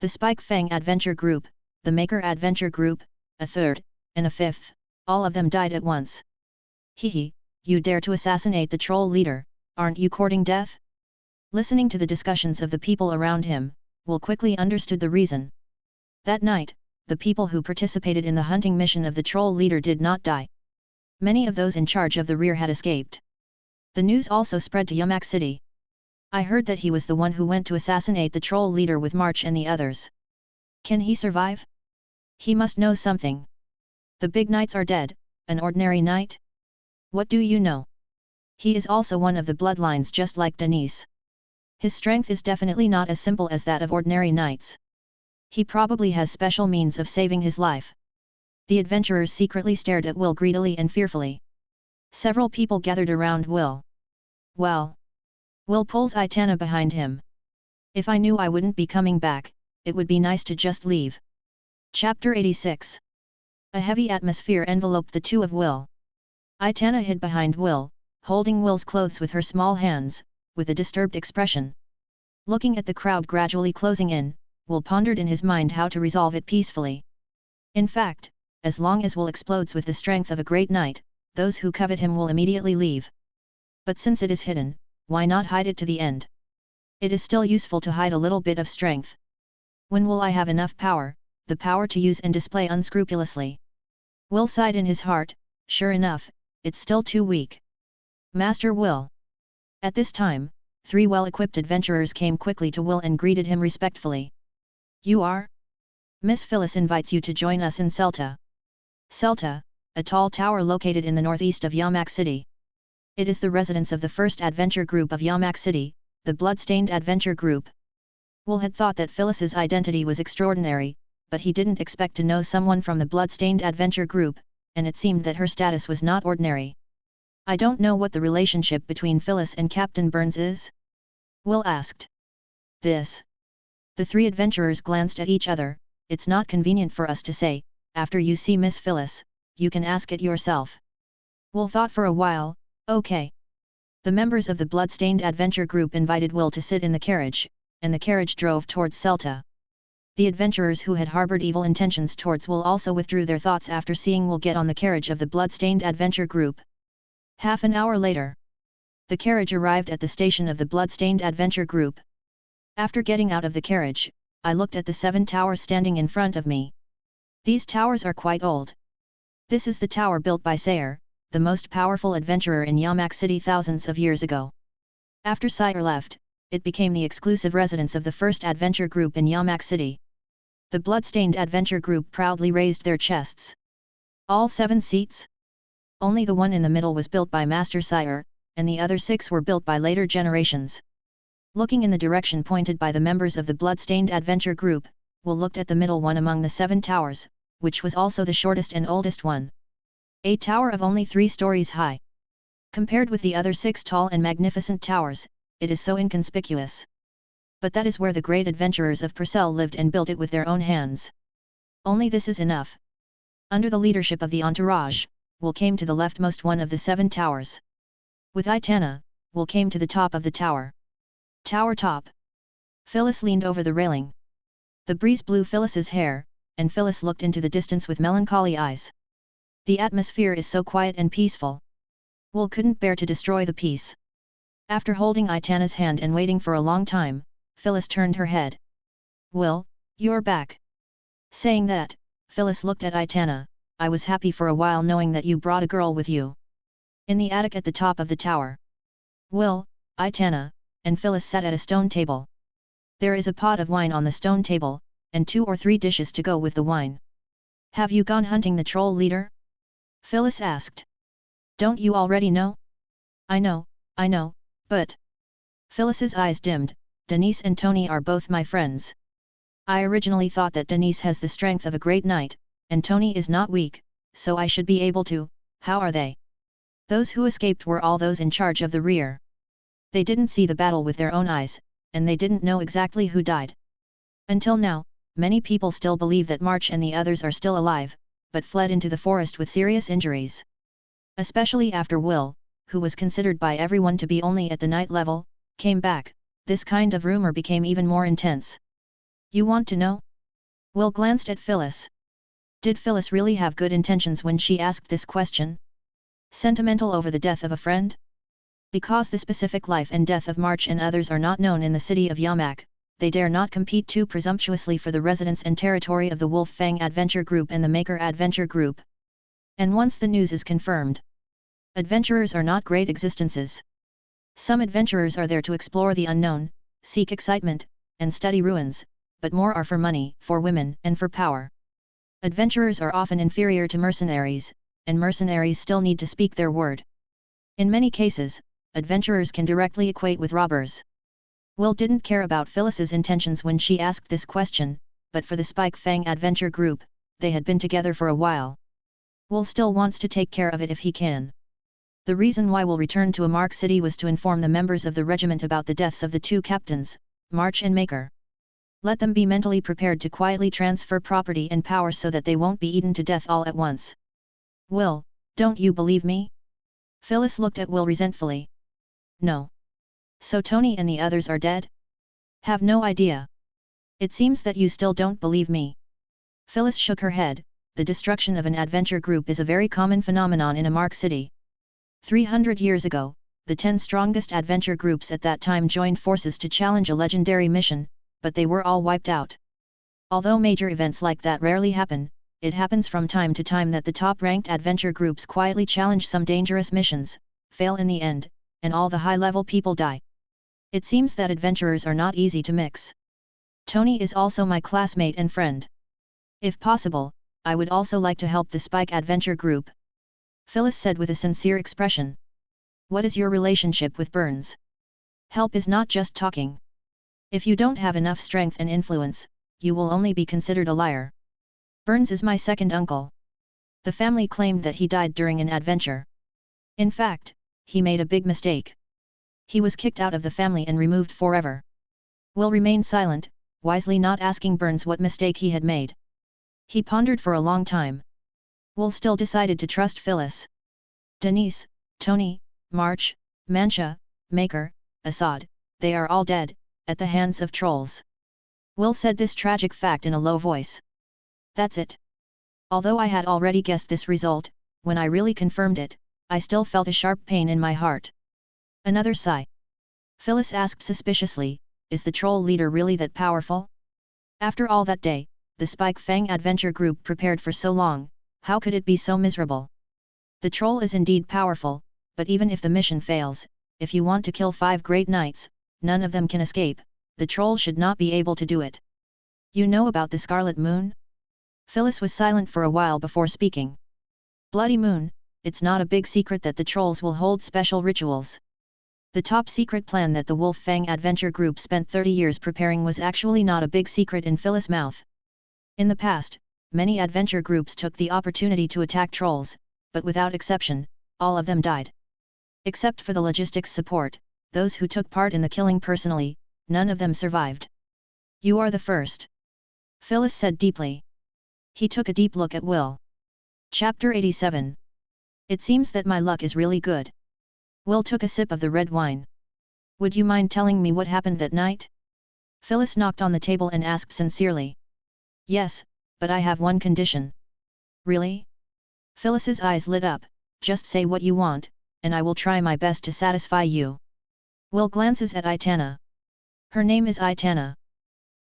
The Spike Fang Adventure Group, the Maker Adventure Group, a third, and a fifth, all of them died at once. Hee, you dare to assassinate the troll leader, aren't you courting death? Listening to the discussions of the people around him, Will quickly understood the reason. That night, the people who participated in the hunting mission of the troll leader did not die. Many of those in charge of the rear had escaped. The news also spread to Yamak City. I heard that he was the one who went to assassinate the troll leader with March and the others. Can he survive? He must know something. The big knights are dead, an ordinary knight? What do you know? He is also one of the bloodlines just like Denise. His strength is definitely not as simple as that of ordinary knights. He probably has special means of saving his life. The adventurers secretly stared at Will greedily and fearfully. Several people gathered around Will. Well. Will pulls Itana behind him. If I knew I wouldn't be coming back, it would be nice to just leave. Chapter 86. A heavy atmosphere enveloped the two of Will. Itana hid behind Will, holding Will's clothes with her small hands, with a disturbed expression. Looking at the crowd gradually closing in, Will pondered in his mind how to resolve it peacefully. In fact, as long as Will explodes with the strength of a great knight, those who covet him will immediately leave. But since it is hidden, why not hide it to the end? It is still useful to hide a little bit of strength. When will I have enough power, the power to use and display unscrupulously? Will sighed in his heart, sure enough, it's still too weak. Master Will. At this time, 3 well-equipped adventurers came quickly to Will and greeted him respectfully. You are? Miss Phyllis invites you to join us in Celta. Celta, a tall tower located in the northeast of Yamak City. It is the residence of the first adventure group of Yamak City, the Bloodstained Adventure Group. Will had thought that Phyllis's identity was extraordinary, but he didn't expect to know someone from the Bloodstained Adventure Group, and it seemed that her status was not ordinary. I don't know what the relationship between Phyllis and Captain Burns is? Will asked. This. The 3 adventurers glanced at each other. It's not convenient for us to say. After you see Miss Phyllis, you can ask it yourself. Will thought for a while. Okay. The members of the Bloodstained Adventure Group invited Will to sit in the carriage, and the carriage drove towards Celta. The adventurers who had harbored evil intentions towards Will also withdrew their thoughts after seeing Will get on the carriage of the Bloodstained Adventure Group. Half an hour later, the carriage arrived at the station of the Bloodstained Adventure Group. After getting out of the carriage, I looked at the 7 towers standing in front of me. These towers are quite old. This is the tower built by Sayer, the most powerful adventurer in Yamak City thousands of years ago. After Sayer left, it became the exclusive residence of the first adventure group in Yamak City. The Bloodstained Adventure Group proudly raised their chests. All 7 seats? Only the one in the middle was built by Master Sayer, and the other 6 were built by later generations. Looking in the direction pointed by the members of the Bloodstained Adventure Group, Will looked at the middle one among the 7 towers, which was also the shortest and oldest one. A tower of only 3 stories high. Compared with the other 6 tall and magnificent towers, it is so inconspicuous. But that is where the great adventurers of Purcell lived and built it with their own hands. Only this is enough. Under the leadership of the entourage, Will came to the leftmost one of the 7 towers. With Itana, Will came to the top of the tower. Tower top. Phyllis leaned over the railing. The breeze blew Phyllis's hair, and Phyllis looked into the distance with melancholy eyes. The atmosphere is so quiet and peaceful. Will couldn't bear to destroy the peace. After holding Itana's hand and waiting for a long time, Phyllis turned her head. Will, you're back. Saying that, Phyllis looked at Itana. I was happy for a while knowing that you brought a girl with you. In the attic at the top of the tower. Will, Itana, and Phyllis sat at a stone table. There is a pot of wine on the stone table, and 2 or 3 dishes to go with the wine. Have you gone hunting the troll leader? Phyllis asked. Don't you already know? I know, but... Phyllis's eyes dimmed. Denise and Tony are both my friends. I originally thought that Denise has the strength of a great knight, and Tony is not weak, so I should be able to. How are they? Those who escaped were all those in charge of the rear. They didn't see the battle with their own eyes, and they didn't know exactly who died. Until now, many people still believe that March and the others are still alive, but fled into the forest with serious injuries. Especially after Will, who was considered by everyone to be only at the knight level, came back, this kind of rumor became even more intense. You want to know? Will glanced at Phyllis. Did Phyllis really have good intentions when she asked this question? Sentimental over the death of a friend? Because the specific life and death of March and others are not known in the city of Yamak, they dare not compete too presumptuously for the residence and territory of the Wolf Fang Adventure Group and the Maker Adventure Group. And once the news is confirmed, adventurers are not great existences. Some adventurers are there to explore the unknown, seek excitement, and study ruins, but more are for money, for women, and for power. Adventurers are often inferior to mercenaries, and mercenaries still need to speak their word. In many cases, adventurers can directly equate with robbers. Will didn't care about Phyllis's intentions when she asked this question, but for the Spike Fang Adventure Group, they had been together for a while. Will still wants to take care of it if he can. The reason why Will returned to Amark City was to inform the members of the regiment about the deaths of the 2 captains, March and Maker. Let them be mentally prepared to quietly transfer property and power so that they won't be eaten to death all at once. Will, don't you believe me? Phyllis looked at Will resentfully. No. So Tony and the others are dead? Have no idea. It seems that you still don't believe me. Phyllis shook her head. The destruction of an adventure group is a very common phenomenon in Amark City. 300 years ago, the 10 strongest adventure groups at that time joined forces to challenge a legendary mission, but they were all wiped out. Although major events like that rarely happen, it happens from time to time that the top-ranked adventure groups quietly challenge some dangerous missions, fail in the end, and all the high-level people die. It seems that adventurers are not easy to mix. Tony is also my classmate and friend. If possible, I would also like to help the Spike Adventure Group. Phyllis said with a sincere expression. What is your relationship with Burns? Help is not just talking. If you don't have enough strength and influence, you will only be considered a liar. Burns is my second uncle. The family claimed that he died during an adventure. In fact, he made a big mistake. He was kicked out of the family and removed forever. Will remained silent, wisely not asking Burns what mistake he had made. He pondered for a long time. Will still decided to trust Phyllis. Denise, Tony, March, Mancha, Maker, Assad, they are all dead, at the hands of trolls. Will said this tragic fact in a low voice. That's it. Although I had already guessed this result, when I really confirmed it, I still felt a sharp pain in my heart. Another sigh. Phyllis asked suspiciously, is the troll leader really that powerful? After all that day, the Spike Fang Adventure Group prepared for so long, how could it be so miserable? The troll is indeed powerful, but even if the mission fails, if you want to kill 5 great knights, none of them can escape, the troll should not be able to do it. You know about the Scarlet Moon? Phyllis was silent for a while before speaking. Bloody Moon, it's not a big secret that the trolls will hold special rituals. The top secret plan that the Wolf Fang Adventure Group spent 30 years preparing was actually not a big secret in Phyllis' mouth. In the past, many adventure groups took the opportunity to attack trolls, but without exception, all of them died. Except for the logistics support, those who took part in the killing personally, none of them survived. You are the first. Phyllis said deeply. He took a deep look at Will. Chapter 87. It seems that my luck is really good. Will took a sip of the red wine. Would you mind telling me what happened that night? Phyllis knocked on the table and asked sincerely. Yes, but I have one condition. Really? Phyllis's eyes lit up. Just say what you want, and I will try my best to satisfy you. Will glances at Aitana. Her name is Aitana.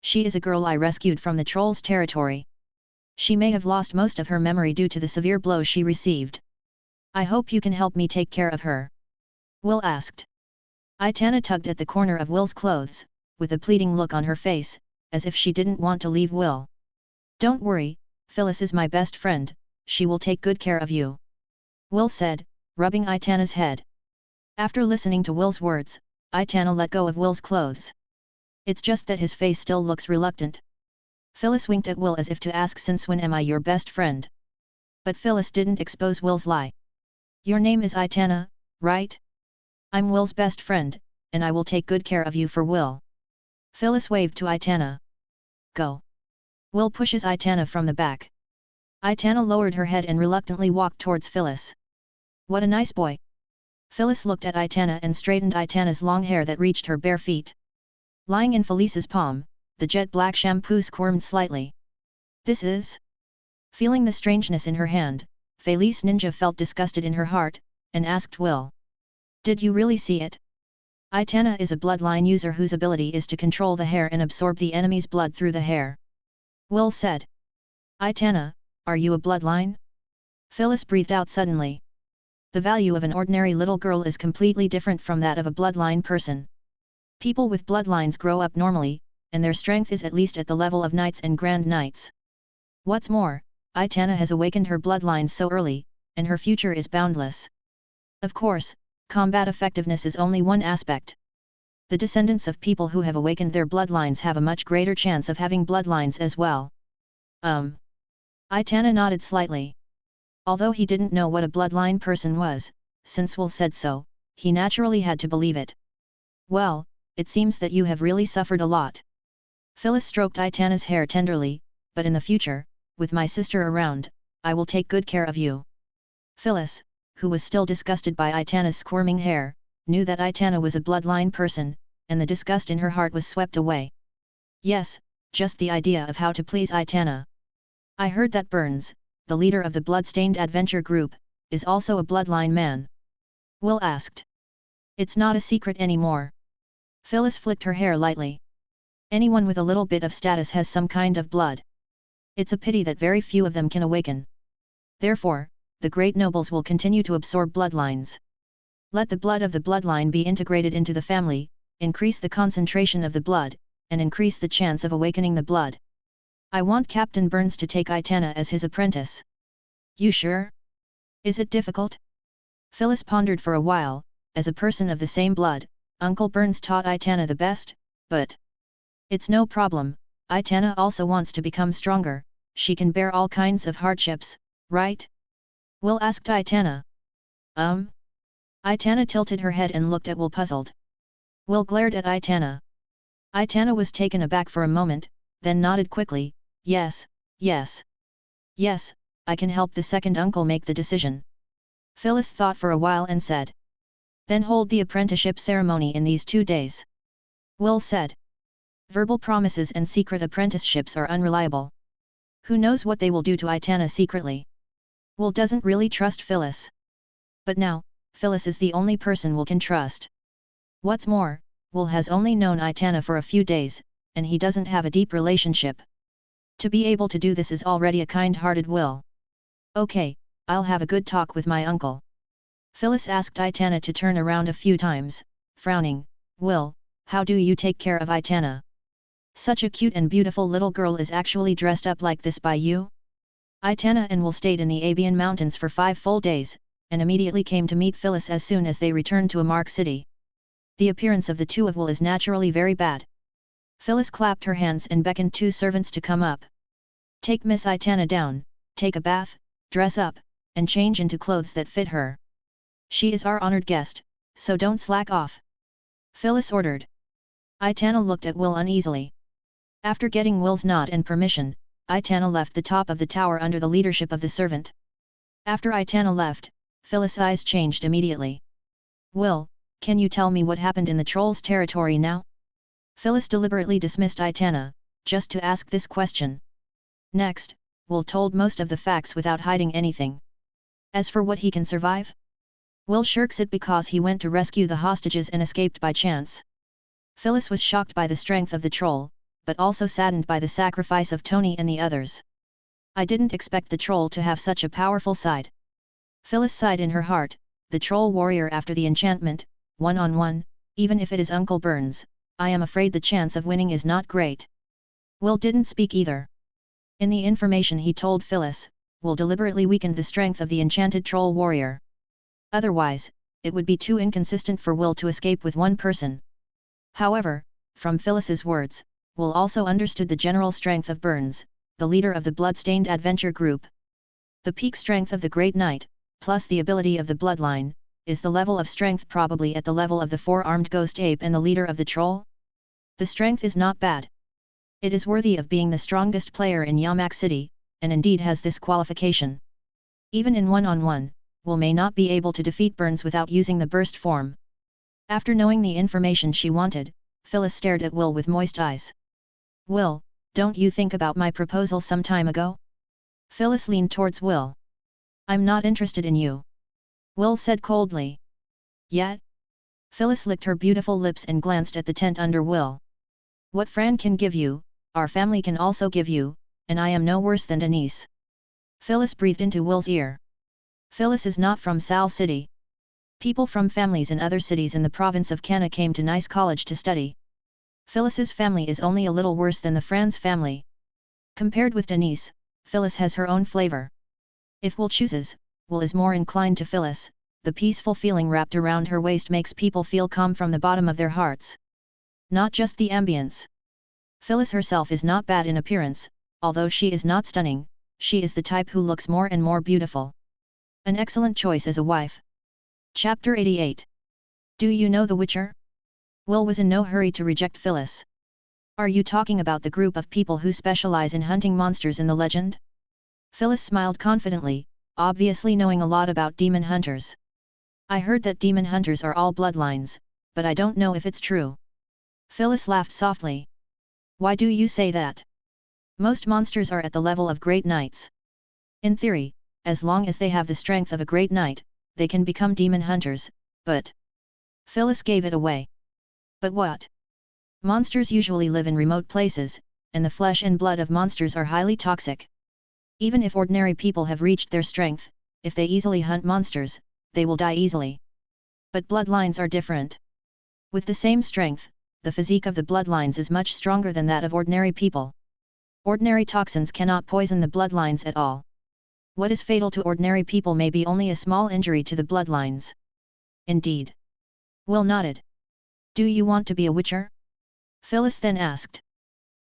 She is a girl I rescued from the trolls' territory. She may have lost most of her memory due to the severe blows she received. I hope you can help me take care of her. Will asked. Aitana tugged at the corner of Will's clothes, with a pleading look on her face, as if she didn't want to leave Will. Don't worry, Phyllis is my best friend, she will take good care of you. Will said, rubbing Aitana's head. After listening to Will's words, Aitana let go of Will's clothes. It's just that his face still looks reluctant. Phyllis winked at Will as if to ask, since when am I your best friend? But Phyllis didn't expose Will's lie. Your name is Aitana, right? I'm Will's best friend, and I will take good care of you for Will. Phyllis waved to Aitana. Go. Will pushes Aitana from the back. Aitana lowered her head and reluctantly walked towards Phyllis. What a nice boy. Phyllis looked at Aitana and straightened Aitana's long hair that reached her bare feet. Lying in Felice's palm, the jet black shampoo squirmed slightly. This is? Feeling the strangeness in her hand, Felice Ninja felt disgusted in her heart, and asked Will. Did you really see it? Aitana is a bloodline user whose ability is to control the hair and absorb the enemy's blood through the hair. Will said. Aitana, are you a bloodline? Phyllis breathed out suddenly. The value of an ordinary little girl is completely different from that of a bloodline person. People with bloodlines grow up normally, and their strength is at least at the level of knights and grand knights. What's more, Aitana has awakened her bloodlines so early, and her future is boundless. Of course, combat effectiveness is only one aspect. The descendants of people who have awakened their bloodlines have a much greater chance of having bloodlines as well. Aitana nodded slightly. Although he didn't know what a bloodline person was, since Will said so, he naturally had to believe it. Well, it seems that you have really suffered a lot. Phyllis stroked Aitana's hair tenderly, but in the future, with my sister around, I will take good care of you. Phyllis, who was still disgusted by Aitana's squirming hair, knew that Aitana was a bloodline person, and the disgust in her heart was swept away. Yes, just the idea of how to please Aitana. I heard that Burns, the leader of the Bloodstained Adventure Group, is also a bloodline man. Will asked. It's not a secret anymore. Phyllis flicked her hair lightly. Anyone with a little bit of status has some kind of blood. It's a pity that very few of them can awaken. Therefore, the great nobles will continue to absorb bloodlines. Let the blood of the bloodline be integrated into the family, increase the concentration of the blood, and increase the chance of awakening the blood. I want Captain Burns to take Aitana as his apprentice. You sure? Is it difficult? Phyllis pondered for a while. As a person of the same blood, Uncle Burns taught Aitana the best, but it's no problem. Aitana also wants to become stronger, she can bear all kinds of hardships, right? Will asked Aitana. Aitana tilted her head and looked at Will puzzled. Will glared at Aitana. Aitana was taken aback for a moment, then nodded quickly, yes, yes. Yes, I can help the second uncle make the decision. Phyllis thought for a while and said. Then hold the apprenticeship ceremony in these 2 days. Will said. Verbal promises and secret apprenticeships are unreliable. Who knows what they will do to Aitana secretly? Will doesn't really trust Phyllis. But now, Phyllis is the only person Will can trust. What's more, Will has only known Aitana for a few days, and he doesn't have a deep relationship. To be able to do this is already a kind-hearted Will. Okay, I'll have a good talk with my uncle. Phyllis asked Aitana to turn around a few times, frowning. Will, how do you take care of Aitana? Such a cute and beautiful little girl is actually dressed up like this by you? Aitana and Will stayed in the Abian Mountains for 5 full days, and immediately came to meet Phyllis as soon as they returned to Amark City. The appearance of the two of Will is naturally very bad. Phyllis clapped her hands and beckoned 2 servants to come up. Take Miss Aitana down, take a bath, dress up, and change into clothes that fit her. She is our honored guest, so don't slack off. Phyllis ordered. Aitana looked at Will uneasily. After getting Will's nod and permission, Aitana left the top of the tower under the leadership of the servant. After Aitana left, Phyllis' eyes changed immediately. Will, can you tell me what happened in the troll's territory now? Phyllis deliberately dismissed Aitana, just to ask this question. Next, Will told most of the facts without hiding anything. As for what he can survive? Will shirks it because he went to rescue the hostages and escaped by chance. Phyllis was shocked by the strength of the troll, but also saddened by the sacrifice of Tony and the others. I didn't expect the troll to have such a powerful side. Phyllis sighed in her heart, the troll warrior after the enchantment, one-on-one, even if it is Uncle Burns, I am afraid the chance of winning is not great. Will didn't speak either. In the information he told Phyllis, Will deliberately weakened the strength of the enchanted troll warrior. Otherwise, it would be too inconsistent for Will to escape with one person. However, from Phyllis's words, Will also understood the general strength of Burns, the leader of the blood-stained adventure group. The peak strength of the Great Knight, plus the ability of the bloodline, is the level of strength probably at the level of the four-armed ghost ape and the leader of the troll? The strength is not bad. It is worthy of being the strongest player in Yamak City, and indeed has this qualification. Even in one-on-one, Will may not be able to defeat Burns without using the burst form. After knowing the information she wanted, Phyllis stared at Will with moist eyes. Will, don't you think about my proposal some time ago? Phyllis leaned towards Will. I'm not interested in you. Will said coldly. Yet? Phyllis licked her beautiful lips and glanced at the tent under Will. What Fran can give you, our family can also give you, and I am no worse than Denise. Phyllis breathed into Will's ear. Phyllis is not from Sal City. People from families in other cities in the province of Canna came to Nice College to study. Phyllis's family is only a little worse than the Franz family. Compared with Denise, Phyllis has her own flavor. If Will chooses, Will is more inclined to Phyllis, the peaceful feeling wrapped around her waist makes people feel calm from the bottom of their hearts. Not just the ambience. Phyllis herself is not bad in appearance, although she is not stunning, she is the type who looks more and more beautiful. An excellent choice as a wife. Chapter 88. Do you know the Witcher? Will was in no hurry to reject Phyllis. Are you talking about the group of people who specialize in hunting monsters in the legend? Phyllis smiled confidently, obviously knowing a lot about demon hunters. I heard that demon hunters are all bloodlines, but I don't know if it's true. Phyllis laughed softly. Why do you say that? Most monsters are at the level of great knights. In theory, as long as they have the strength of a great knight, they can become demon hunters, but... Phyllis gave it away. But what? Monsters usually live in remote places, and the flesh and blood of monsters are highly toxic. Even if ordinary people have reached their strength, if they easily hunt monsters, they will die easily. But bloodlines are different. With the same strength, the physique of the bloodlines is much stronger than that of ordinary people. Ordinary toxins cannot poison the bloodlines at all. What is fatal to ordinary people may be only a small injury to the bloodlines. Indeed. Will nodded. Do you want to be a witcher? Phyllis then asked.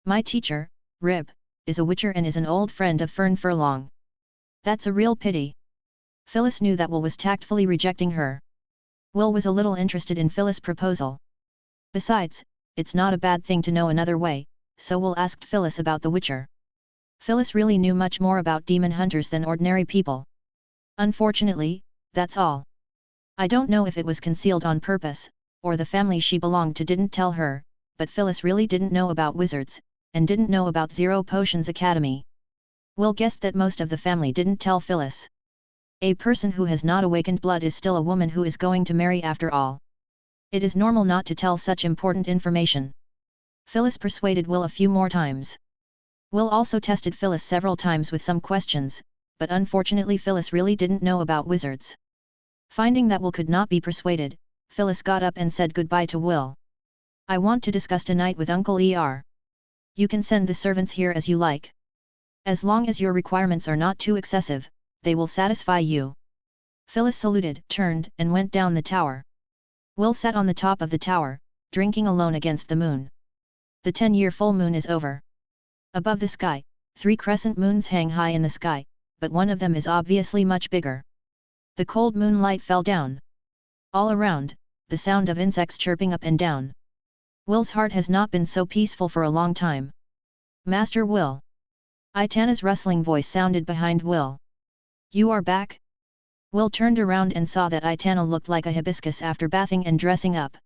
My teacher, Rib, is a witcher and is an old friend of Fern Furlong. That's a real pity. Phyllis knew that Will was tactfully rejecting her. Will was a little interested in Phyllis' proposal. Besides, it's not a bad thing to know another way, so Will asked Phyllis about the Witcher. Phyllis really knew much more about demon hunters than ordinary people. Unfortunately, that's all. I don't know if it was concealed on purpose, or the family she belonged to didn't tell her, but Phyllis really didn't know about wizards, and didn't know about Zero Potions Academy. Will guessed that most of the family didn't tell Phyllis. A person who has not awakened blood is still a woman who is going to marry after all. It is normal not to tell such important information. Phyllis persuaded Will a few more times. Will also tested Phyllis several times with some questions, but unfortunately Phyllis really didn't know about wizards. Finding that Will could not be persuaded, Phyllis got up and said goodbye to Will. I want to discuss tonight with Uncle Er. You can send the servants here as you like. As long as your requirements are not too excessive, they will satisfy you. Phyllis saluted, turned, and went down the tower. Will sat on the top of the tower, drinking alone against the moon. The 10-year full moon is over. Above the sky, 3 crescent moons hang high in the sky, but one of them is obviously much bigger. The cold moonlight fell down. All around, the sound of insects chirping up and down. Will's heart has not been so peaceful for a long time. Master Will. Aitana's rustling voice sounded behind Will. You are back? Will turned around and saw that Aitana looked like a hibiscus after bathing and dressing up.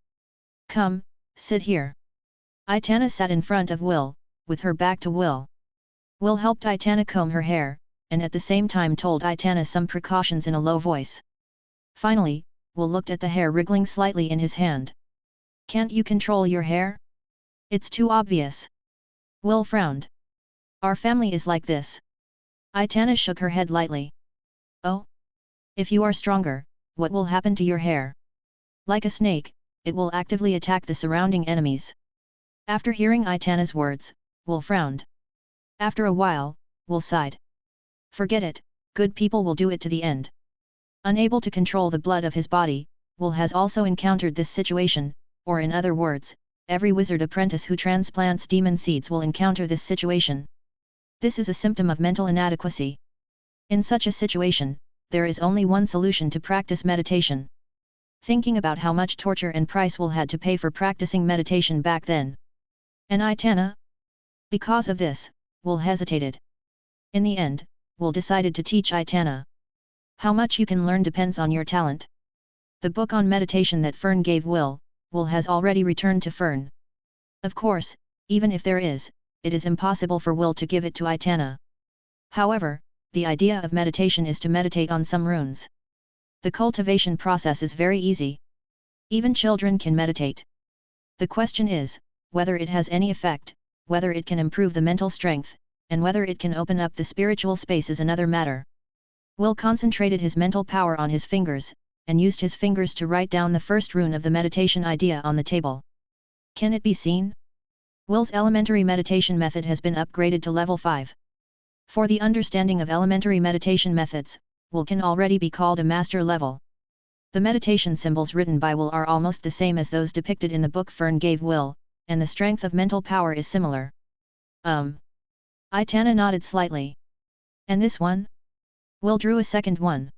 Come, sit here. Aitana sat in front of Will, with her back to Will. Will helped Aitana comb her hair, and at the same time told Aitana some precautions in a low voice. Finally, Will looked at the hair wriggling slightly in his hand. Can't you control your hair? It's too obvious. Will frowned. Our family is like this. Aitana shook her head lightly. Oh? If you are stronger, what will happen to your hair? Like a snake, it will actively attack the surrounding enemies. After hearing Aitana's words, Will frowned. After a while, Will sighed. Forget it, good people will do it to the end. Unable to control the blood of his body, Will has also encountered this situation, or in other words, every wizard apprentice who transplants demon seeds will encounter this situation. This is a symptom of mental inadequacy. In such a situation, there is only one solution to practice meditation. Thinking about how much torture and price Will had to pay for practicing meditation back then. And Aitana? Because of this, Will hesitated. In the end, Will decided to teach Aitana. How much you can learn depends on your talent. The book on meditation that Fern gave Will has already returned to Fern. Of course, even if there is, it is impossible for Will to give it to Aitana. However, the idea of meditation is to meditate on some runes. The cultivation process is very easy. Even children can meditate. The question is, whether it has any effect, whether it can improve the mental strength, and whether it can open up the spiritual space is another matter. Will concentrated his mental power on his fingers, and used his fingers to write down the first rune of the meditation idea on the table. Can it be seen? Will's elementary meditation method has been upgraded to level 5. For the understanding of elementary meditation methods, Will can already be called a master level. The meditation symbols written by Will are almost the same as those depicted in the book Fern gave Will, and the strength of mental power is similar. Aitana nodded slightly. And this one? Will drew a second one.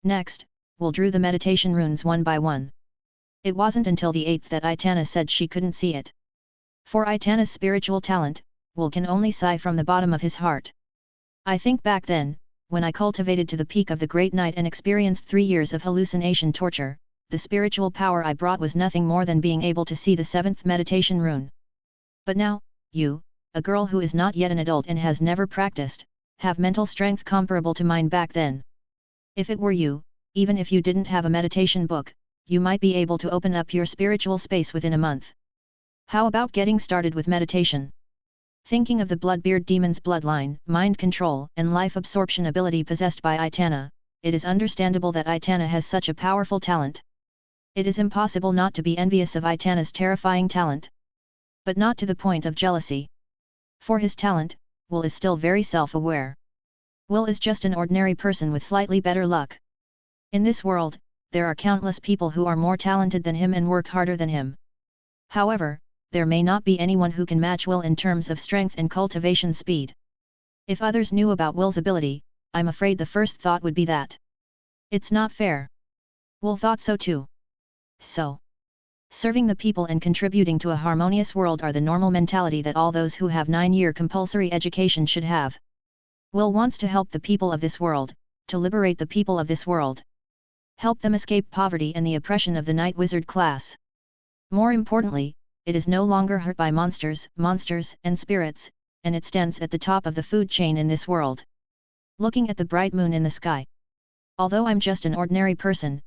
Next, Will drew the meditation runes one by one. It wasn't until the 8th that Aitana said she couldn't see it. For Aitana's spiritual talent, Will can only sigh from the bottom of his heart. I think back then, when I cultivated to the peak of the Great Night and experienced 3 years of hallucination torture, the spiritual power I brought was nothing more than being able to see the 7th meditation rune. But now, you, a girl who is not yet an adult and has never practiced, have mental strength comparable to mine back then. If it were you, even if you didn't have a meditation book, you might be able to open up your spiritual space within a month. How about getting started with meditation? Thinking of the Bloodbeard demon's bloodline, mind control, and life absorption ability possessed by Aitana, it is understandable that Aitana has such a powerful talent. It is impossible not to be envious of Aitana's terrifying talent. But not to the point of jealousy. For his talent, Will is still very self-aware. Will is just an ordinary person with slightly better luck. In this world, there are countless people who are more talented than him and work harder than him. However, there may not be anyone who can match Will in terms of strength and cultivation speed. If others knew about Will's ability, I'm afraid the first thought would be that it's not fair. Will thought so too. So, serving the people and contributing to a harmonious world are the normal mentality that all those who have 9-year compulsory education should have. Will wants to help the people of this world, to liberate the people of this world. Help them escape poverty and the oppression of the night wizard class. More importantly, it is no longer hurt by monsters, and spirits, and it stands at the top of the food chain in this world. Looking at the bright moon in the sky. Although I'm just an ordinary person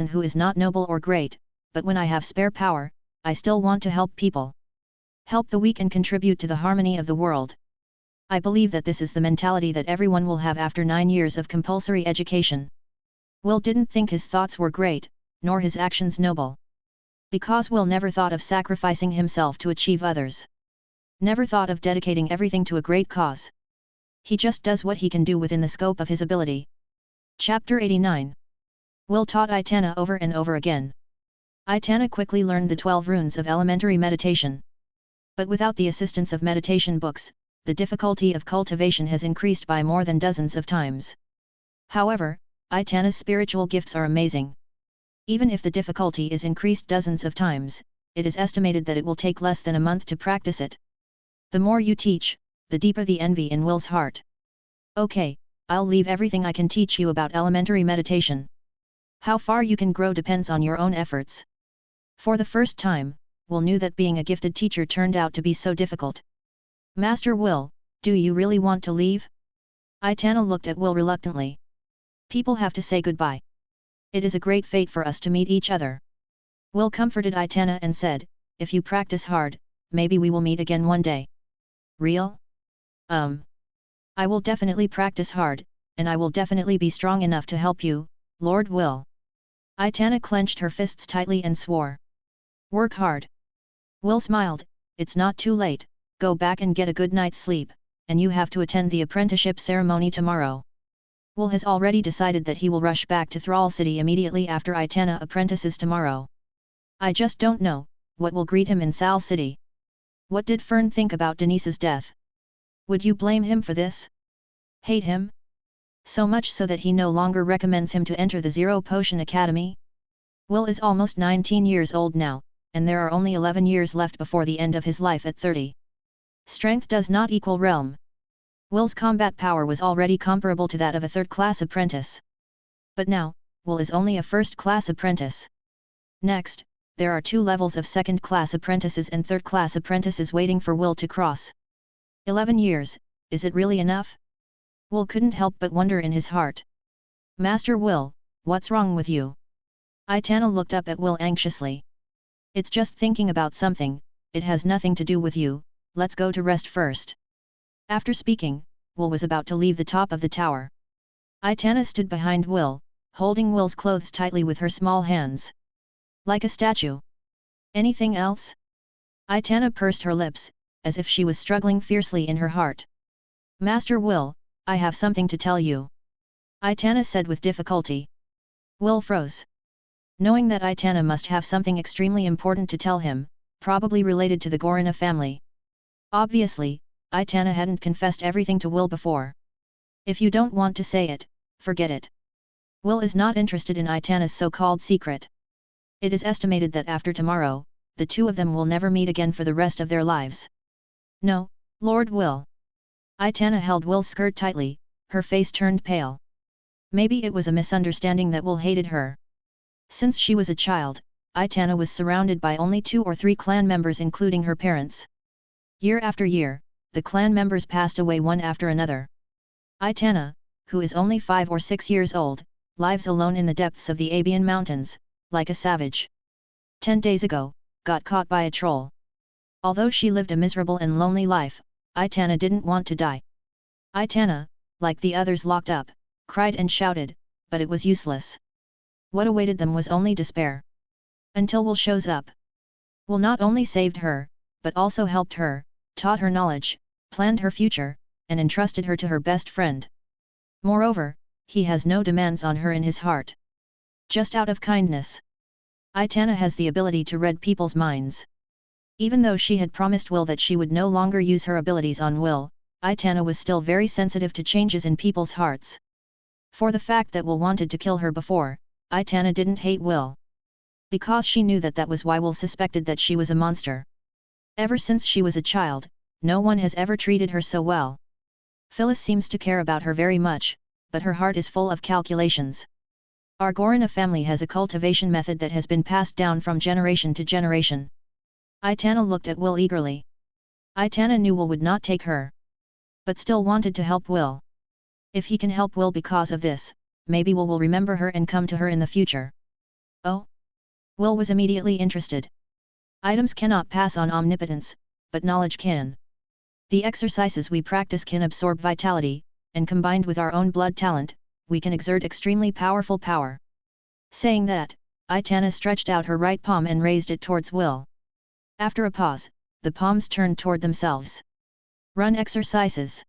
who is not noble or great, but when I have spare power, I still want to help people. Help the weak and contribute to the harmony of the world. I believe that this is the mentality that everyone will have after 9 years of compulsory education. Will didn't think his thoughts were great, nor his actions noble. Because Will never thought of sacrificing himself to achieve others. Never thought of dedicating everything to a great cause. He just does what he can do within the scope of his ability. Chapter 89. Will taught Aitana over and over again. Aitana quickly learned the 12 runes of elementary meditation. But without the assistance of meditation books, the difficulty of cultivation has increased by more than dozens of times. However, Aitana's spiritual gifts are amazing. Even if the difficulty is increased dozens of times, it is estimated that it will take less than a month to practice it. The more you teach, the deeper the envy in Will's heart. Okay, I'll leave everything I can teach you about elementary meditation. How far you can grow depends on your own efforts. For the first time, Will knew that being a gifted teacher turned out to be so difficult. Master Will, do you really want to leave? Aitana looked at Will reluctantly. People have to say goodbye. It is a great fate for us to meet each other. Will comforted Aitana and said, if you practice hard, maybe we will meet again one day. Real? I will definitely practice hard, and I will definitely be strong enough to help you, Lord Will. Aitana clenched her fists tightly and swore. Work hard. Will smiled, it's not too late, go back and get a good night's sleep, and you have to attend the apprenticeship ceremony tomorrow. Will has already decided that he will rush back to Thrall City immediately after Aitana apprentices tomorrow. I just don't know, what will greet him in Sal City. What did Fern think about Denise's death? Would you blame him for this? Hate him? So much so that he no longer recommends him to enter the Zero Potion Academy? Will is almost 19 years old now, and there are only 11 years left before the end of his life at 30. Strength does not equal realm. Will's combat power was already comparable to that of a third-class apprentice. But now, Will is only a first-class apprentice. Next, there are 2 levels of second-class apprentices and third-class apprentices waiting for Will to cross. 11 years, is it really enough? Will couldn't help but wonder in his heart. Master Will, what's wrong with you? Aitana looked up at Will anxiously. It's just thinking about something, it has nothing to do with you, let's go to rest first. After speaking, Will was about to leave the top of the tower. Aitana stood behind Will, holding Will's clothes tightly with her small hands. Like a statue. Anything else? Aitana pursed her lips, as if she was struggling fiercely in her heart. Master Will, I have something to tell you. Aitana said with difficulty. Will froze. Knowing that Aitana must have something extremely important to tell him, probably related to the Gorina family. Obviously, Aitana hadn't confessed everything to Will before. If you don't want to say it, forget it. Will is not interested in Aitana's so-called secret. It is estimated that after tomorrow, the 2 of them will never meet again for the rest of their lives. No, Lord Will. Aitana held Will's skirt tightly, her face turned pale. Maybe it was a misunderstanding that Will hated her. Since she was a child, Aitana was surrounded by only 2 or 3 clan members including her parents. Year after year, the clan members passed away one after another. Aitana, who is only 5 or 6 years old, lives alone in the depths of the Abian Mountains, like a savage. 10 days ago, got caught by a troll. Although she lived a miserable and lonely life, Aitana didn't want to die. Aitana, like the others locked up, cried and shouted, but it was useless. What awaited them was only despair. Until Will shows up. Will not only saved her, but also helped her, taught her knowledge, planned her future, and entrusted her to her best friend. Moreover, he has no demands on her in his heart. Just out of kindness. Aitana has the ability to read people's minds. Even though she had promised Will that she would no longer use her abilities on Will, Aitana was still very sensitive to changes in people's hearts. For the fact that Will wanted to kill her before, Aitana didn't hate Will. Because she knew that that was why Will suspected that she was a monster. Ever since she was a child, no one has ever treated her so well. Phyllis seems to care about her very much, but her heart is full of calculations. Our Gorina family has a cultivation method that has been passed down from generation to generation. Aitana looked at Will eagerly. Aitana knew Will would not take her. But still wanted to help Will. If he can help Will because of this, maybe Will will remember her and come to her in the future. Oh? Will was immediately interested. Items cannot pass on omnipotence, but knowledge can. The exercises we practice can absorb vitality, and combined with our own blood talent, we can exert extremely powerful power. Saying that, Aitana stretched out her right palm and raised it towards Will. After a pause, the palms turned toward themselves. Run exercises.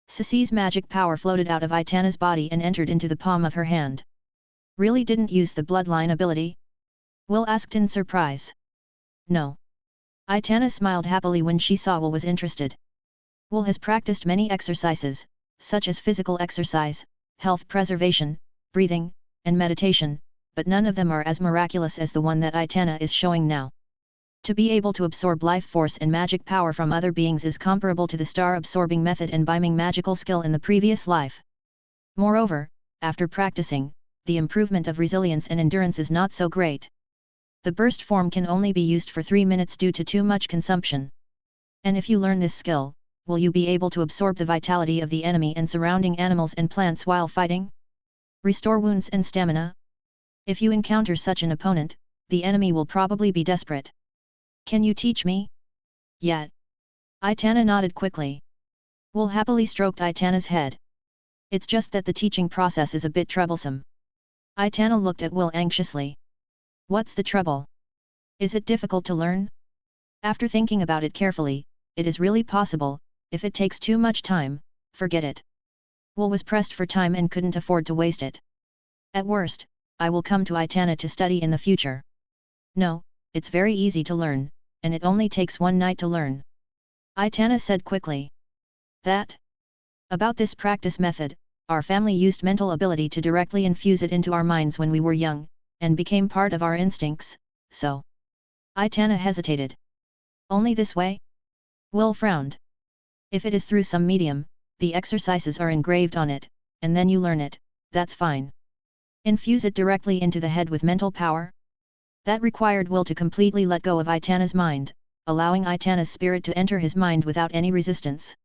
Sissy's magic power floated out of Aitana's body and entered into the palm of her hand. Really didn't use the bloodline ability? Will asked in surprise. No. Aitana smiled happily when she saw Will was interested. Will has practiced many exercises, such as physical exercise, health preservation, breathing, and meditation, but none of them are as miraculous as the one that Aitana is showing now. To be able to absorb life force and magic power from other beings is comparable to the star-absorbing method and Biming magical skill in the previous life. Moreover, after practicing, the improvement of resilience and endurance is not so great. The burst form can only be used for 3 minutes due to too much consumption. And if you learn this skill, will you be able to absorb the vitality of the enemy and surrounding animals and plants while fighting? Restore wounds and stamina? If you encounter such an opponent, the enemy will probably be desperate. Can you teach me? Yet. Aitana nodded quickly. Will happily stroked Aitana's head. It's just that the teaching process is a bit troublesome. Aitana looked at Will anxiously. What's the trouble? Is it difficult to learn? After thinking about it carefully, it is really possible. If it takes too much time, forget it. Will was pressed for time and couldn't afford to waste it. At worst, I will come to Aitana to study in the future. No, it's very easy to learn, and it only takes one night to learn. Aitana said quickly. That? About this practice method, our family used mental ability to directly infuse it into our minds when we were young, and became part of our instincts, so. Aitana hesitated. Only this way? Will frowned. If it is through some medium, the exercises are engraved on it, and then you learn it, that's fine. Infuse it directly into the head with mental power? That required Will to completely let go of Aitana's mind, allowing Aitana's spirit to enter his mind without any resistance.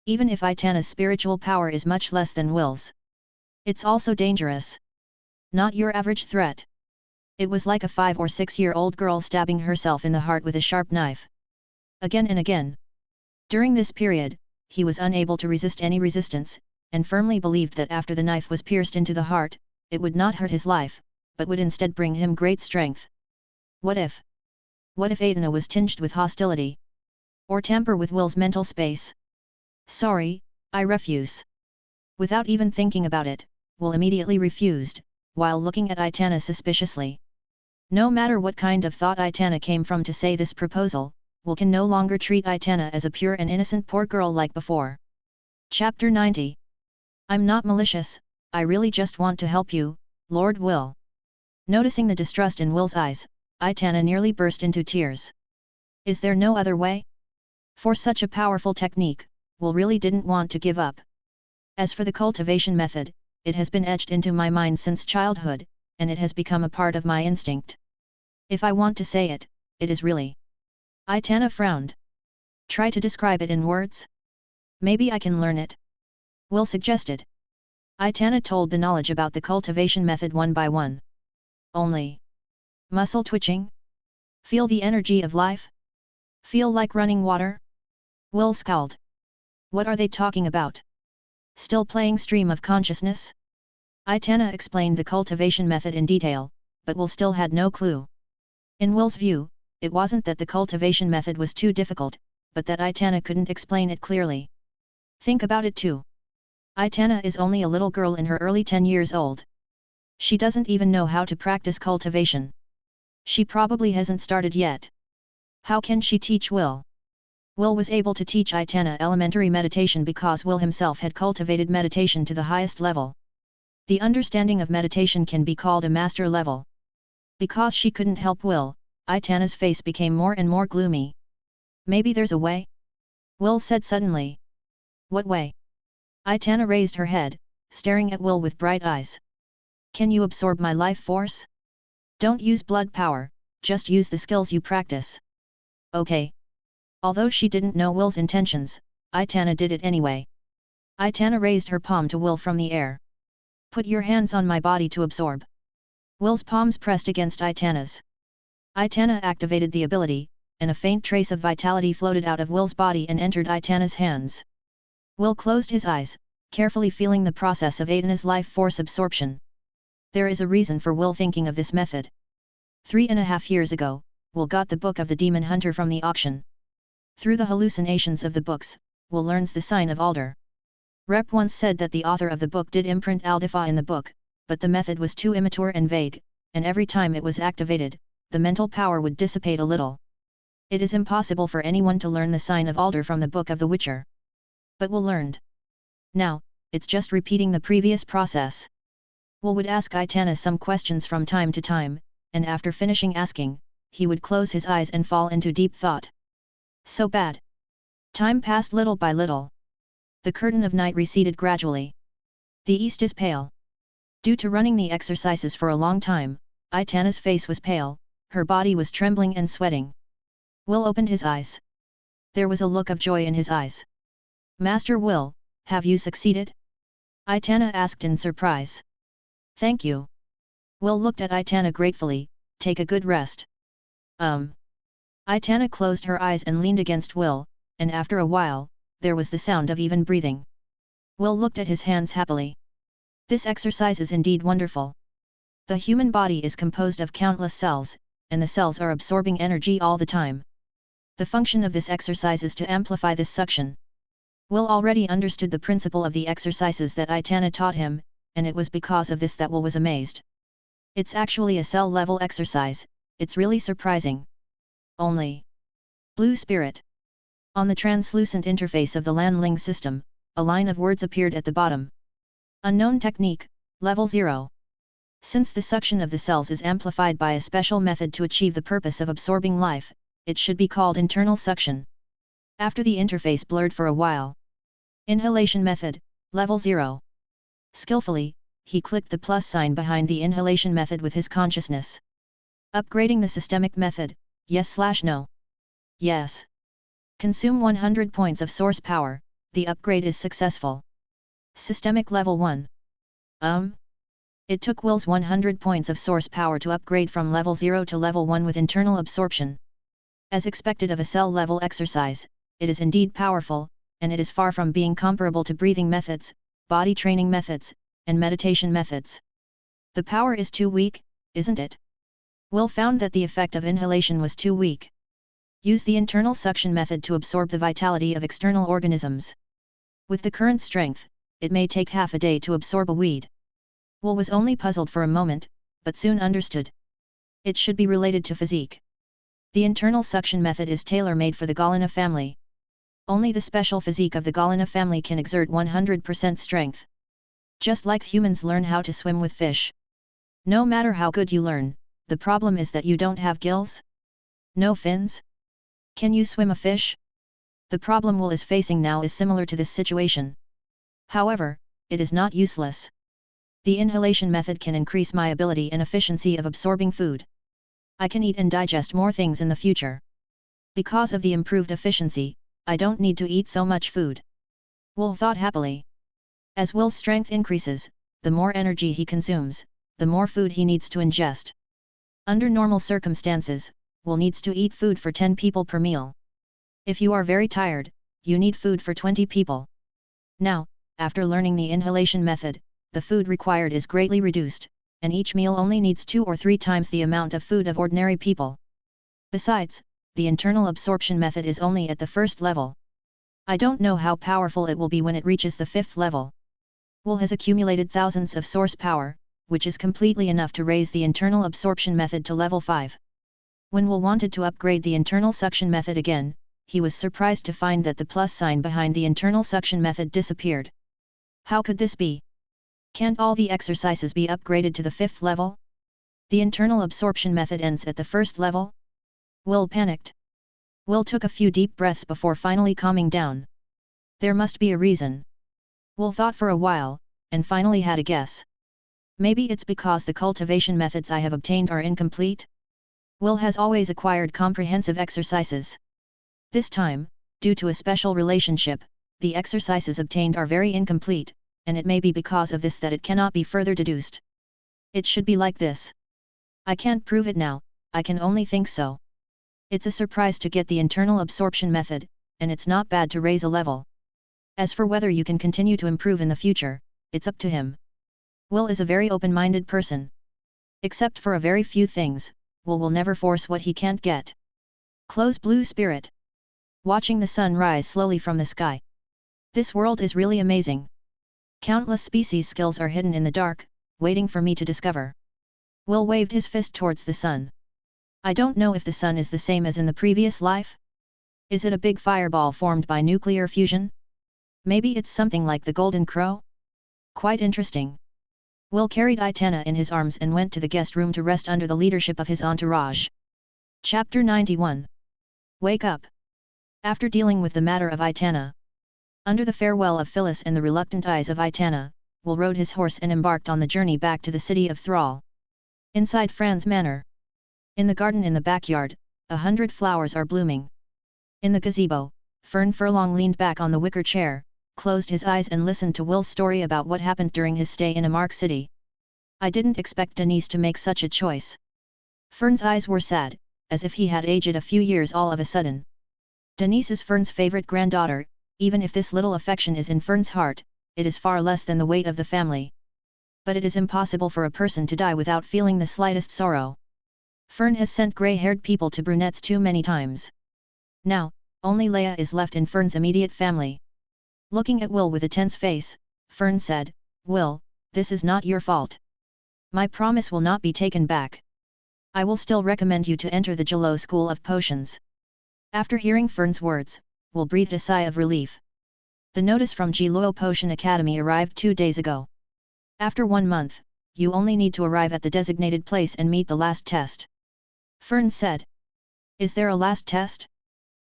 Even if Aitana's spiritual power is much less than Will's. It's also dangerous. Not your average threat. It was like a 5 or 6-year-old girl stabbing herself in the heart with a sharp knife. Again and again. During this period, he was unable to resist any resistance, and firmly believed that after the knife was pierced into the heart, it would not hurt his life, but would instead bring him great strength. What if? What if Aitana was tinged with hostility? Or tamper with Will's mental space? Sorry, I refuse. Without even thinking about it, Will immediately refused, while looking at Aitana suspiciously. No matter what kind of thought Aitana came from to say this proposal, Will can no longer treat Aitana as a pure and innocent poor girl like before. Chapter 90. I'm not malicious, I really just want to help you, Lord Will. Noticing the distrust in Will's eyes, Aitana nearly burst into tears. Is there no other way? For such a powerful technique, Will really didn't want to give up. As for the cultivation method, it has been etched into my mind since childhood, and it has become a part of my instinct. If I want to say it, it is really. Aitana frowned. Try to describe it in words? Maybe I can learn it. Will suggested. Aitana told the knowledge about the cultivation method one by one. Only. Muscle twitching? Feel the energy of life? Feel like running water? Will scowled. What are they talking about? Still playing stream of consciousness? Aitana explained the cultivation method in detail, but Will still had no clue. In Will's view, it wasn't that the cultivation method was too difficult, but that Aitana couldn't explain it clearly. Think about it too. Aitana is only a little girl in her early 10 years old. She doesn't even know how to practice cultivation. She probably hasn't started yet. How can she teach Will? Will was able to teach Aitana elementary meditation because Will himself had cultivated meditation to the highest level. The understanding of meditation can be called a master level. Because she couldn't help Will, Aitana's face became more and more gloomy. Maybe there's a way? Will said suddenly. What way? Aitana raised her head, staring at Will with bright eyes. Can you absorb my life force? Don't use blood power, just use the skills you practice. Okay. Although she didn't know Will's intentions, Aitana did it anyway. Aitana raised her palm to Will from the air. Put your hands on my body to absorb. Will's palms pressed against Aitana's. Aitana activated the ability, and a faint trace of vitality floated out of Will's body and entered Aitana's hands. Will closed his eyes, carefully feeling the process of Aitana's life force absorption. There is a reason for Will thinking of this method. 3.5 years ago, Will got the book of the Demon Hunter from the auction. Through the hallucinations of the books, Will learns the sign of Alder. Rep once said that the author of the book did imprint Aldifa in the book, but the method was too immature and vague, and every time it was activated, the mental power would dissipate a little. It is impossible for anyone to learn the sign of Alder from the Book of the Witcher. But Will learned. Now, it's just repeating the previous process. Will would ask Aitana some questions from time to time, and after finishing asking, he would close his eyes and fall into deep thought. So bad. Time passed little by little. The curtain of night receded gradually. The east is pale. Due to running the exercises for a long time, Aitana's face was pale, her body was trembling and sweating. Will opened his eyes. There was a look of joy in his eyes. Master Will, have you succeeded? Aitana asked in surprise. Thank you. Will looked at Aitana gratefully, take a good rest. Aitana closed her eyes and leaned against Will, and after a while, there was the sound of even breathing. Will looked at his hands happily. This exercise is indeed wonderful. The human body is composed of countless cells, and the cells are absorbing energy all the time. The function of this exercise is to amplify this suction. Will already understood the principle of the exercises that Aitana taught him, and it was because of this that Will was amazed. It's actually a cell-level exercise, it's really surprising. Only. Blue Spirit. On the translucent interface of the Lanling system, a line of words appeared at the bottom. Unknown technique, level 0. Since the suction of the cells is amplified by a special method to achieve the purpose of absorbing life, it should be called internal suction. After the interface blurred for a while. Inhalation method, level 0. Skillfully, he clicked the plus sign behind the inhalation method with his consciousness. Upgrading the systemic method, yes/no. Yes. Consume 100 points of source power, the upgrade is successful. Systemic level 1. It took Will's 100 points of source power to upgrade from level 0 to level 1 with internal absorption. As expected of a cell-level exercise, it is indeed powerful, and it is far from being comparable to breathing methods, body training methods, and meditation methods. The power is too weak, isn't it? Will found that the effect of inhalation was too weak. Use the internal suction method to absorb the vitality of external organisms. With the current strength, it may take half a day to absorb a weed. Will was only puzzled for a moment, but soon understood. It should be related to physique. The internal suction method is tailor-made for the Galena family. Only the special physique of the Galena family can exert 100% strength. Just like humans learn how to swim with fish. No matter how good you learn, the problem is that you don't have gills? No fins? Can you swim a fish? The problem Will is facing now is similar to this situation. However, it is not useless. The inhalation method can increase my ability and efficiency of absorbing food. I can eat and digest more things in the future. Because of the improved efficiency, I don't need to eat so much food. Will thought happily. As Will's strength increases, the more energy he consumes, the more food he needs to ingest. Under normal circumstances, Will needs to eat food for 10 people per meal. If you are very tired, you need food for 20 people. Now, after learning the inhalation method, the food required is greatly reduced, and each meal only needs 2 or 3 times the amount of food of ordinary people. Besides, the internal absorption method is only at the first level. I don't know how powerful it will be when it reaches the 5th level. Will has accumulated thousands of source power, which is completely enough to raise the internal absorption method to level 5. When Will wanted to upgrade the internal suction method again, he was surprised to find that the plus sign behind the internal suction method disappeared. How could this be? Can't all the exercises be upgraded to the 5th level? The internal absorption method ends at the 1st level? Will panicked. Will took a few deep breaths before finally calming down. There must be a reason. Will thought for a while, and finally had a guess. Maybe it's because the cultivation methods I have obtained are incomplete? Will has always acquired comprehensive exercises. This time, due to a special relationship, the exercises obtained are very incomplete, and it may be because of this that it cannot be further deduced. It should be like this. I can't prove it now, I can only think so. It's a surprise to get the internal absorption method, and it's not bad to raise a level. As for whether you can continue to improve in the future, it's up to him. Will is a very open-minded person. Except for a very few things, Will never force what he can't get. Close Blue Spirit. Watching the sun rise slowly from the sky. This world is really amazing. Countless species skills are hidden in the dark, waiting for me to discover. Will waved his fist towards the sun. I don't know if the sun is the same as in the previous life? Is it a big fireball formed by nuclear fusion? Maybe it's something like the Golden Crow? Quite interesting. Will carried Itana in his arms and went to the guest room to rest under the leadership of his entourage. Chapter 91. Wake up. After dealing with the matter of Itana, under the farewell of Phyllis and the reluctant eyes of Itana, Will rode his horse and embarked on the journey back to the city of Thrall. Inside Fran's manor. In the garden in the backyard, 100 flowers are blooming. In the gazebo, Fern Furlong leaned back on the wicker chair, closed his eyes and listened to Will's story about what happened during his stay in Amark City. I didn't expect Denise to make such a choice. Fern's eyes were sad, as if he had aged a few years all of a sudden. Denise is Fern's favorite granddaughter. Even if this little affection is in Fern's heart, it is far less than the weight of the family. But it is impossible for a person to die without feeling the slightest sorrow. Fern has sent grey-haired people to brunettes too many times. Now, only Leia is left in Fern's immediate family. Looking at Will with a tense face, Fern said, "Will, this is not your fault. My promise will not be taken back. I will still recommend you to enter the Jalo School of Potions." After hearing Fern's words, Will breathed a sigh of relief. The notice from Jalo Potion Academy arrived 2 days ago. After 1 month, you only need to arrive at the designated place and meet the last test. Fern said. Is there a last test?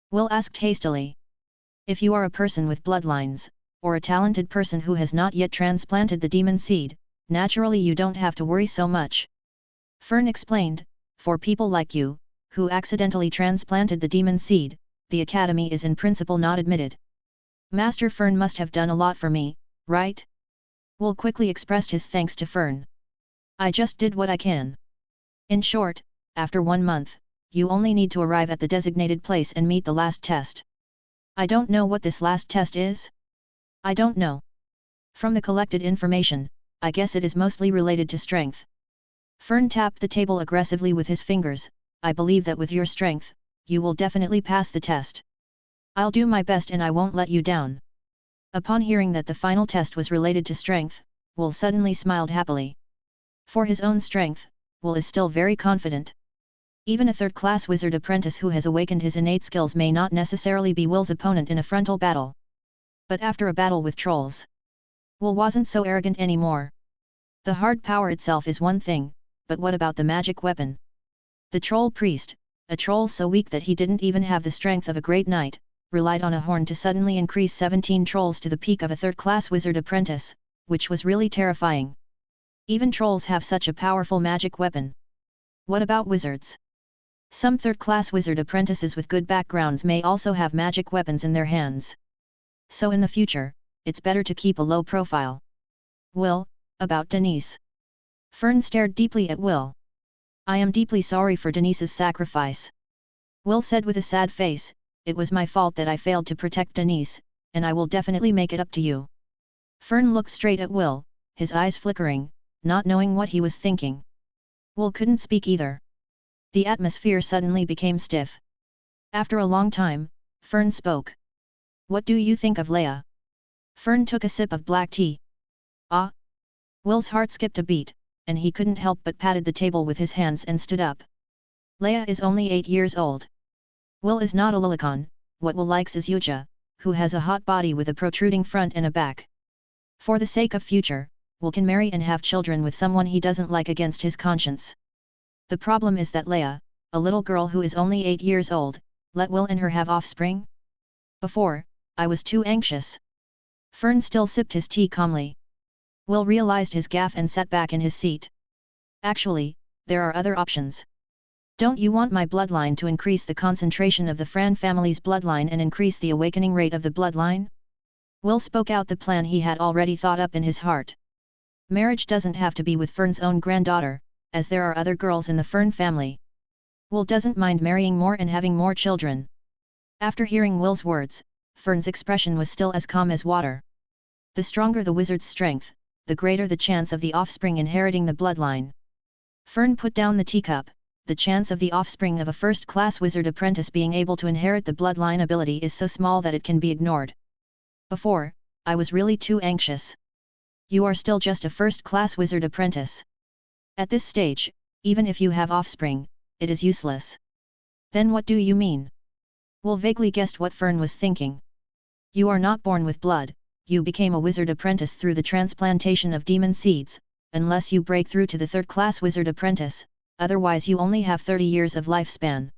Will asked hastily. If you are a person with bloodlines, or a talented person who has not yet transplanted the demon seed, naturally you don't have to worry so much. Fern explained, for people like you, who accidentally transplanted the demon seed, the academy is in principle not admitted. Master Fern must have done a lot for me, right? Will quickly expressed his thanks to Fern. I just did what I can. In short, after 1 month, you only need to arrive at the designated place and meet the last test. I don't know what this last test is? I don't know. From the collected information, I guess it is mostly related to strength. Fern tapped the table aggressively with his fingers. I believe that with your strength, you will definitely pass the test. I'll do my best and I won't let you down. Upon hearing that the final test was related to strength, Will suddenly smiled happily. For his own strength, Will is still very confident. Even a third-class wizard apprentice who has awakened his innate skills may not necessarily be Will's opponent in a frontal battle. But after a battle with trolls, Will wasn't so arrogant anymore. The hard power itself is one thing, but what about the magic weapon? The troll priest, a troll so weak that he didn't even have the strength of a great knight, relied on a horn to suddenly increase 17 trolls to the peak of a third-class wizard apprentice, which was really terrifying. Even trolls have such a powerful magic weapon. What about wizards? Some third-class wizard apprentices with good backgrounds may also have magic weapons in their hands. So in the future, it's better to keep a low profile. Will, about Denise. Fern stared deeply at Will. I am deeply sorry for Denise's sacrifice. Will said with a sad face, it was my fault that I failed to protect Denise, and I will definitely make it up to you. Fern looked straight at Will, his eyes flickering, not knowing what he was thinking. Will couldn't speak either. The atmosphere suddenly became stiff. After a long time, Fern spoke. What do you think of Leia? Fern took a sip of black tea. Ah! Will's heart skipped a beat, and he couldn't help but patted the table with his hands and stood up. Leia is only 8 years old. Will is not a Lilicon. What Will likes is Yuja, who has a hot body with a protruding front and a back. For the sake of future, Will can marry and have children with someone he doesn't like against his conscience. The problem is that Leia, a little girl who is only 8 years old, let Will and her have offspring? Before, I was too anxious. Fern still sipped his tea calmly. Will realized his gaffe and sat back in his seat. Actually, there are other options. Don't you want my bloodline to increase the concentration of the Fran family's bloodline and increase the awakening rate of the bloodline? Will spoke out the plan he had already thought up in his heart. Marriage doesn't have to be with Fern's own granddaughter, as there are other girls in the Fern family. Will doesn't mind marrying more and having more children. After hearing Will's words, Fern's expression was still as calm as water. The stronger the wizard's strength, the greater the chance of the offspring inheriting the bloodline. Fern put down the teacup. The chance of the offspring of a first-class wizard apprentice being able to inherit the bloodline ability is so small that it can be ignored. Before, I was really too anxious. You are still just a first-class wizard apprentice. At this stage, even if you have offspring, it is useless. Then what do you mean? Will vaguely guessed what Fern was thinking. You are not born with blood, you became a wizard apprentice through the transplantation of demon seeds, unless you break through to the third-class wizard apprentice, otherwise you only have 30 years of lifespan.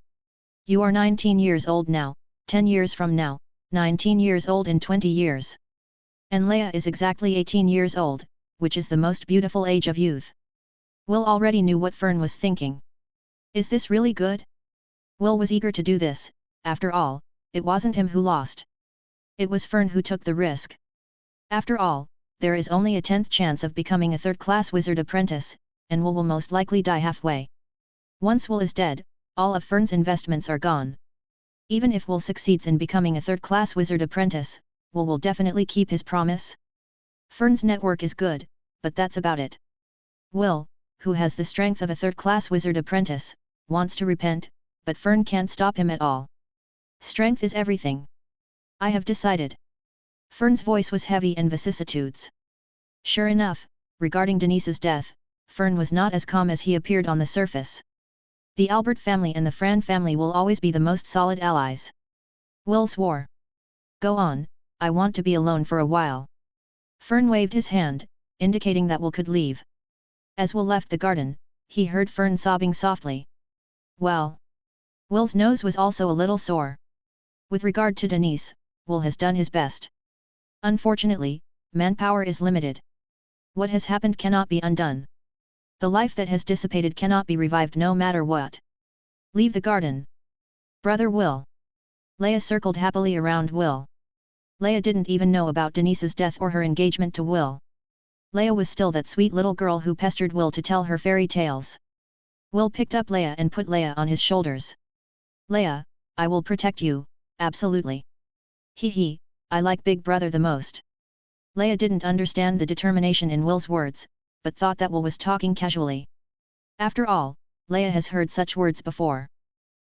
You are 19 years old now, 10 years from now, 19 years old in 20 years. And Leia is exactly 18 years old, which is the most beautiful age of youth. Will already knew what Fern was thinking. Is this really good? Will was eager to do this, after all, it wasn't him who lost. It was Fern who took the risk. After all, there is only a 10th chance of becoming a third-class wizard apprentice, and Will most likely die halfway. Once Will is dead, all of Fern's investments are gone. Even if Will succeeds in becoming a third-class wizard apprentice, Will definitely keep his promise. Fern's network is good, but that's about it. Will, who has the strength of a third-class wizard apprentice, wants to repent, but Fern can't stop him at all. Strength is everything. I have decided. Fern's voice was heavy in vicissitudes. Sure enough, regarding Denise's death, Fern was not as calm as he appeared on the surface. The Albert family and the Fran family will always be the most solid allies. Will swore. Go on, I want to be alone for a while. Fern waved his hand, indicating that Will could leave. As Will left the garden, he heard Fern sobbing softly. Well. Will's nose was also a little sore. With regard to Denise, Will has done his best. Unfortunately, manpower is limited. What has happened cannot be undone. The life that has dissipated cannot be revived no matter what. Leave the garden. Brother Will. Leia circled happily around Will. Leia didn't even know about Denise's death or her engagement to Will. Leia was still that sweet little girl who pestered Will to tell her fairy tales. Will picked up Leia and put Leia on his shoulders. Leia, I will protect you, absolutely. Hee, I like Big Brother the most. Leia didn't understand the determination in Will's words, but thought that Will was talking casually. After all, Leia has heard such words before.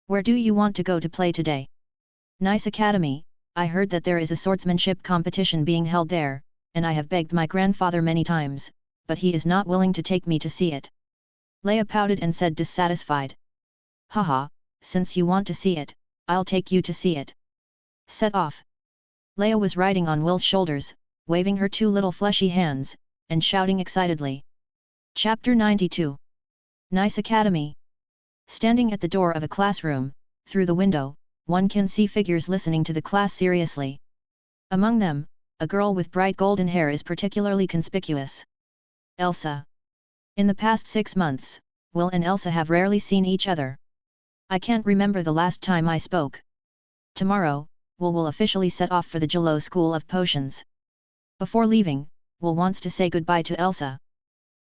Where do you want to go to play today? Nice academy, I heard that there is a swordsmanship competition being held there, and I have begged my grandfather many times, but he is not willing to take me to see it. Leia pouted and said dissatisfied. Haha, since you want to see it, I'll take you to see it. Set off. Leia was riding on Will's shoulders, waving her two little fleshy hands, and shouting excitedly. Chapter 92. Nice Academy. Standing at the door of a classroom, through the window, one can see figures listening to the class seriously. Among them, a girl with bright golden hair is particularly conspicuous. Elsa. In the past 6 months, Will and Elsa have rarely seen each other. I can't remember the last time I spoke. Tomorrow, Will officially set off for the Jello School of Potions. Before leaving, Will wants to say goodbye to Elsa.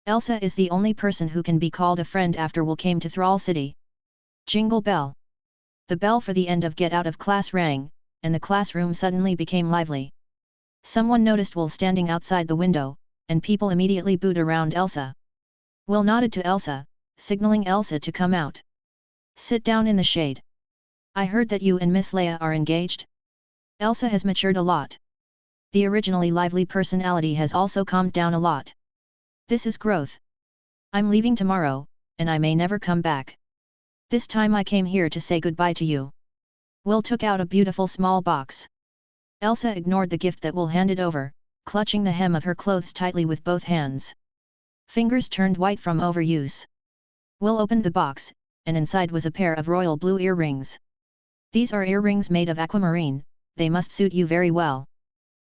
Elsa is the only person who can be called a friend after Will came to Thrall City. Jingle bell. The bell for the end of get out of class rang, and the classroom suddenly became lively. Someone noticed Will standing outside the window, and people immediately booed around Elsa. Will nodded to Elsa, signaling Elsa to come out. Sit down in the shade. I heard that you and Miss Leia are engaged? Elsa has matured a lot. The originally lively personality has also calmed down a lot. This is growth. I'm leaving tomorrow, and I may never come back. This time I came here to say goodbye to you. Will took out a beautiful small box. Elsa ignored the gift that Will handed over, clutching the hem of her clothes tightly with both hands. Fingers turned white from overuse. Will opened the box, and inside was a pair of royal blue earrings. These are earrings made of aquamarine, they must suit you very well.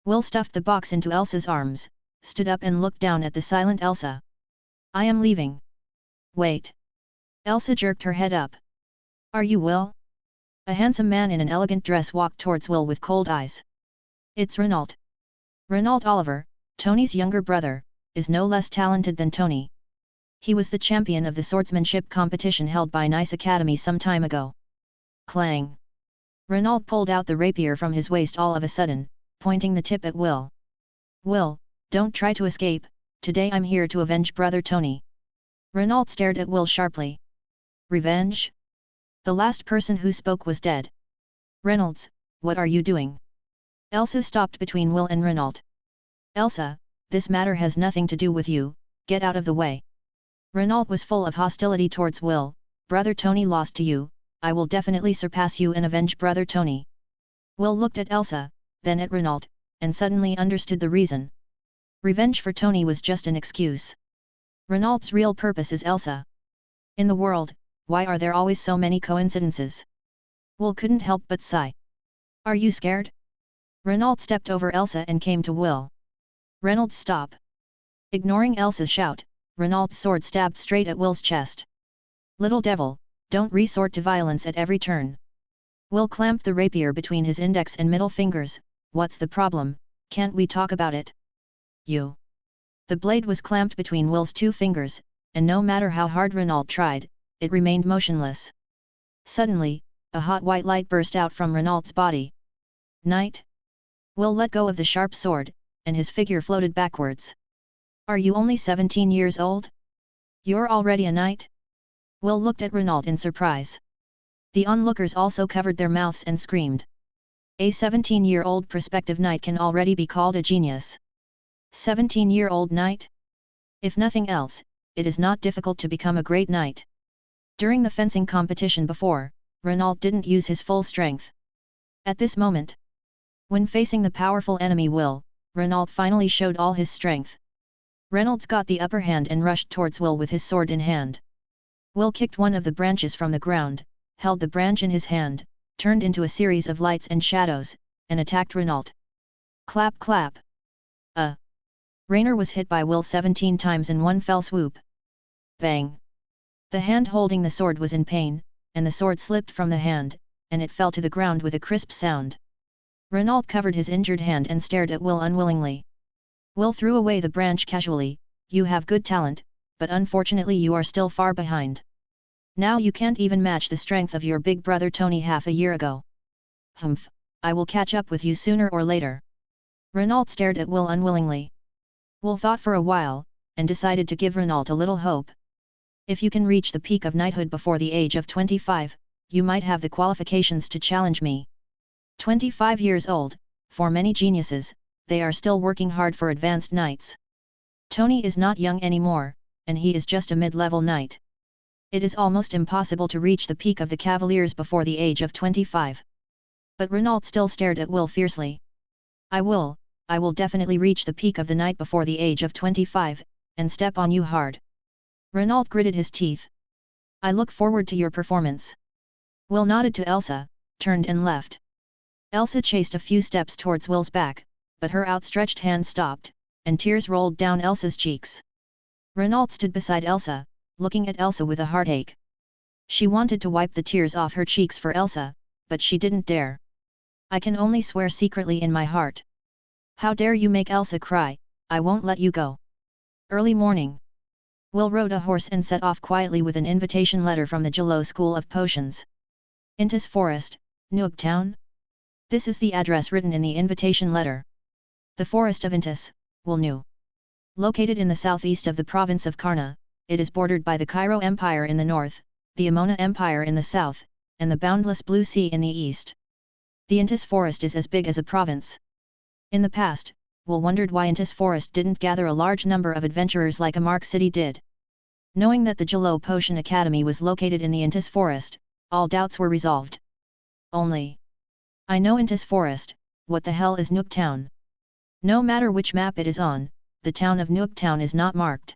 Will stuffed the box into Elsa's arms, stood up and looked down at the silent Elsa. I am leaving. Wait. Elsa jerked her head up. Are you Will? A handsome man in an elegant dress walked towards Will with cold eyes. It's Renault. Renault Oliver, Tony's younger brother, is no less talented than Tony. He was the champion of the swordsmanship competition held by Nice Academy some time ago. Clang. Renault pulled out the rapier from his waist all of a sudden, pointing the tip at Will. Will, don't try to escape, today I'm here to avenge brother Tony. Renault stared at Will sharply. Revenge? The last person who spoke was dead. Reynolds, what are you doing? Elsa stopped between Will and Renault. Elsa, this matter has nothing to do with you, get out of the way. Renault was full of hostility towards Will. Brother Tony lost to you, I will definitely surpass you and avenge brother Tony. Will looked at Elsa, then at Renault, and suddenly understood the reason. Revenge for Tony was just an excuse. Renault's real purpose is Elsa. In the world, why are there always so many coincidences? Will couldn't help but sigh. Are you scared? Renault stepped over Elsa and came to Will. Reynolds, stop. Ignoring Elsa's shout, Renault's sword stabbed straight at Will's chest. Little devil, don't resort to violence at every turn. Will clamped the rapier between his index and middle fingers. What's the problem, can't we talk about it? You. The blade was clamped between Will's two fingers, and no matter how hard Renault tried, it remained motionless. Suddenly, a hot white light burst out from Renault's body. Knight? Will let go of the sharp sword, and his figure floated backwards. Are you only 17 years old? You're already a knight? Will looked at Renault in surprise. The onlookers also covered their mouths and screamed. A 17-year-old prospective knight can already be called a genius. 17-year-old knight? If nothing else, it is not difficult to become a great knight. During the fencing competition before, Renault didn't use his full strength. At this moment, when facing the powerful enemy Will, Renault finally showed all his strength. Reynolds got the upper hand and rushed towards Will with his sword in hand. Will kicked one of the branches from the ground, held the branch in his hand, turned into a series of lights and shadows, and attacked Renault. Clap clap. Rainer was hit by Will 17 times in one fell swoop. Bang! The hand holding the sword was in pain, and the sword slipped from the hand, and it fell to the ground with a crisp sound. Renault covered his injured hand and stared at Will unwillingly. Will threw away the branch casually. You have good talent, but unfortunately you are still far behind. Now you can't even match the strength of your big brother Tony half a year ago. Humph, I will catch up with you sooner or later. Renault stared at Will unwillingly. Will thought for a while, and decided to give Renault a little hope. If you can reach the peak of knighthood before the age of 25, you might have the qualifications to challenge me. 25 years old, for many geniuses, they are still working hard for advanced knights. Tony is not young anymore, and he is just a mid-level knight. It is almost impossible to reach the peak of the cavaliers before the age of 25. But Renault still stared at Will fiercely. I will definitely reach the peak of the knight before the age of 25, and step on you hard. Renault gritted his teeth. I look forward to your performance. Will nodded to Elsa, turned and left. Elsa chased a few steps towards Will's back, but her outstretched hand stopped, and tears rolled down Elsa's cheeks. Renault stood beside Elsa, looking at Elsa with a heartache. She wanted to wipe the tears off her cheeks for Elsa, but she didn't dare. I can only swear secretly in my heart. How dare you make Elsa cry, I won't let you go. Early morning. Will rode a horse and set off quietly with an invitation letter from the Jalo School of Potions. Intis Forest, Noog Town? This is the address written in the invitation letter. The Forest of Intis, Will knew. Located in the southeast of the province of Karna, it is bordered by the Cairo Empire in the north, the Amona Empire in the south, and the boundless Blue Sea in the east. The Intis Forest is as big as a province. In the past, Will wondered why Intis Forest didn't gather a large number of adventurers like Amark City did. Knowing that the Jalo Potion Academy was located in the Intis Forest, all doubts were resolved. Only. I know Intis Forest, what the hell is Nook Town? No matter which map it is on, the town of Nook Town is not marked.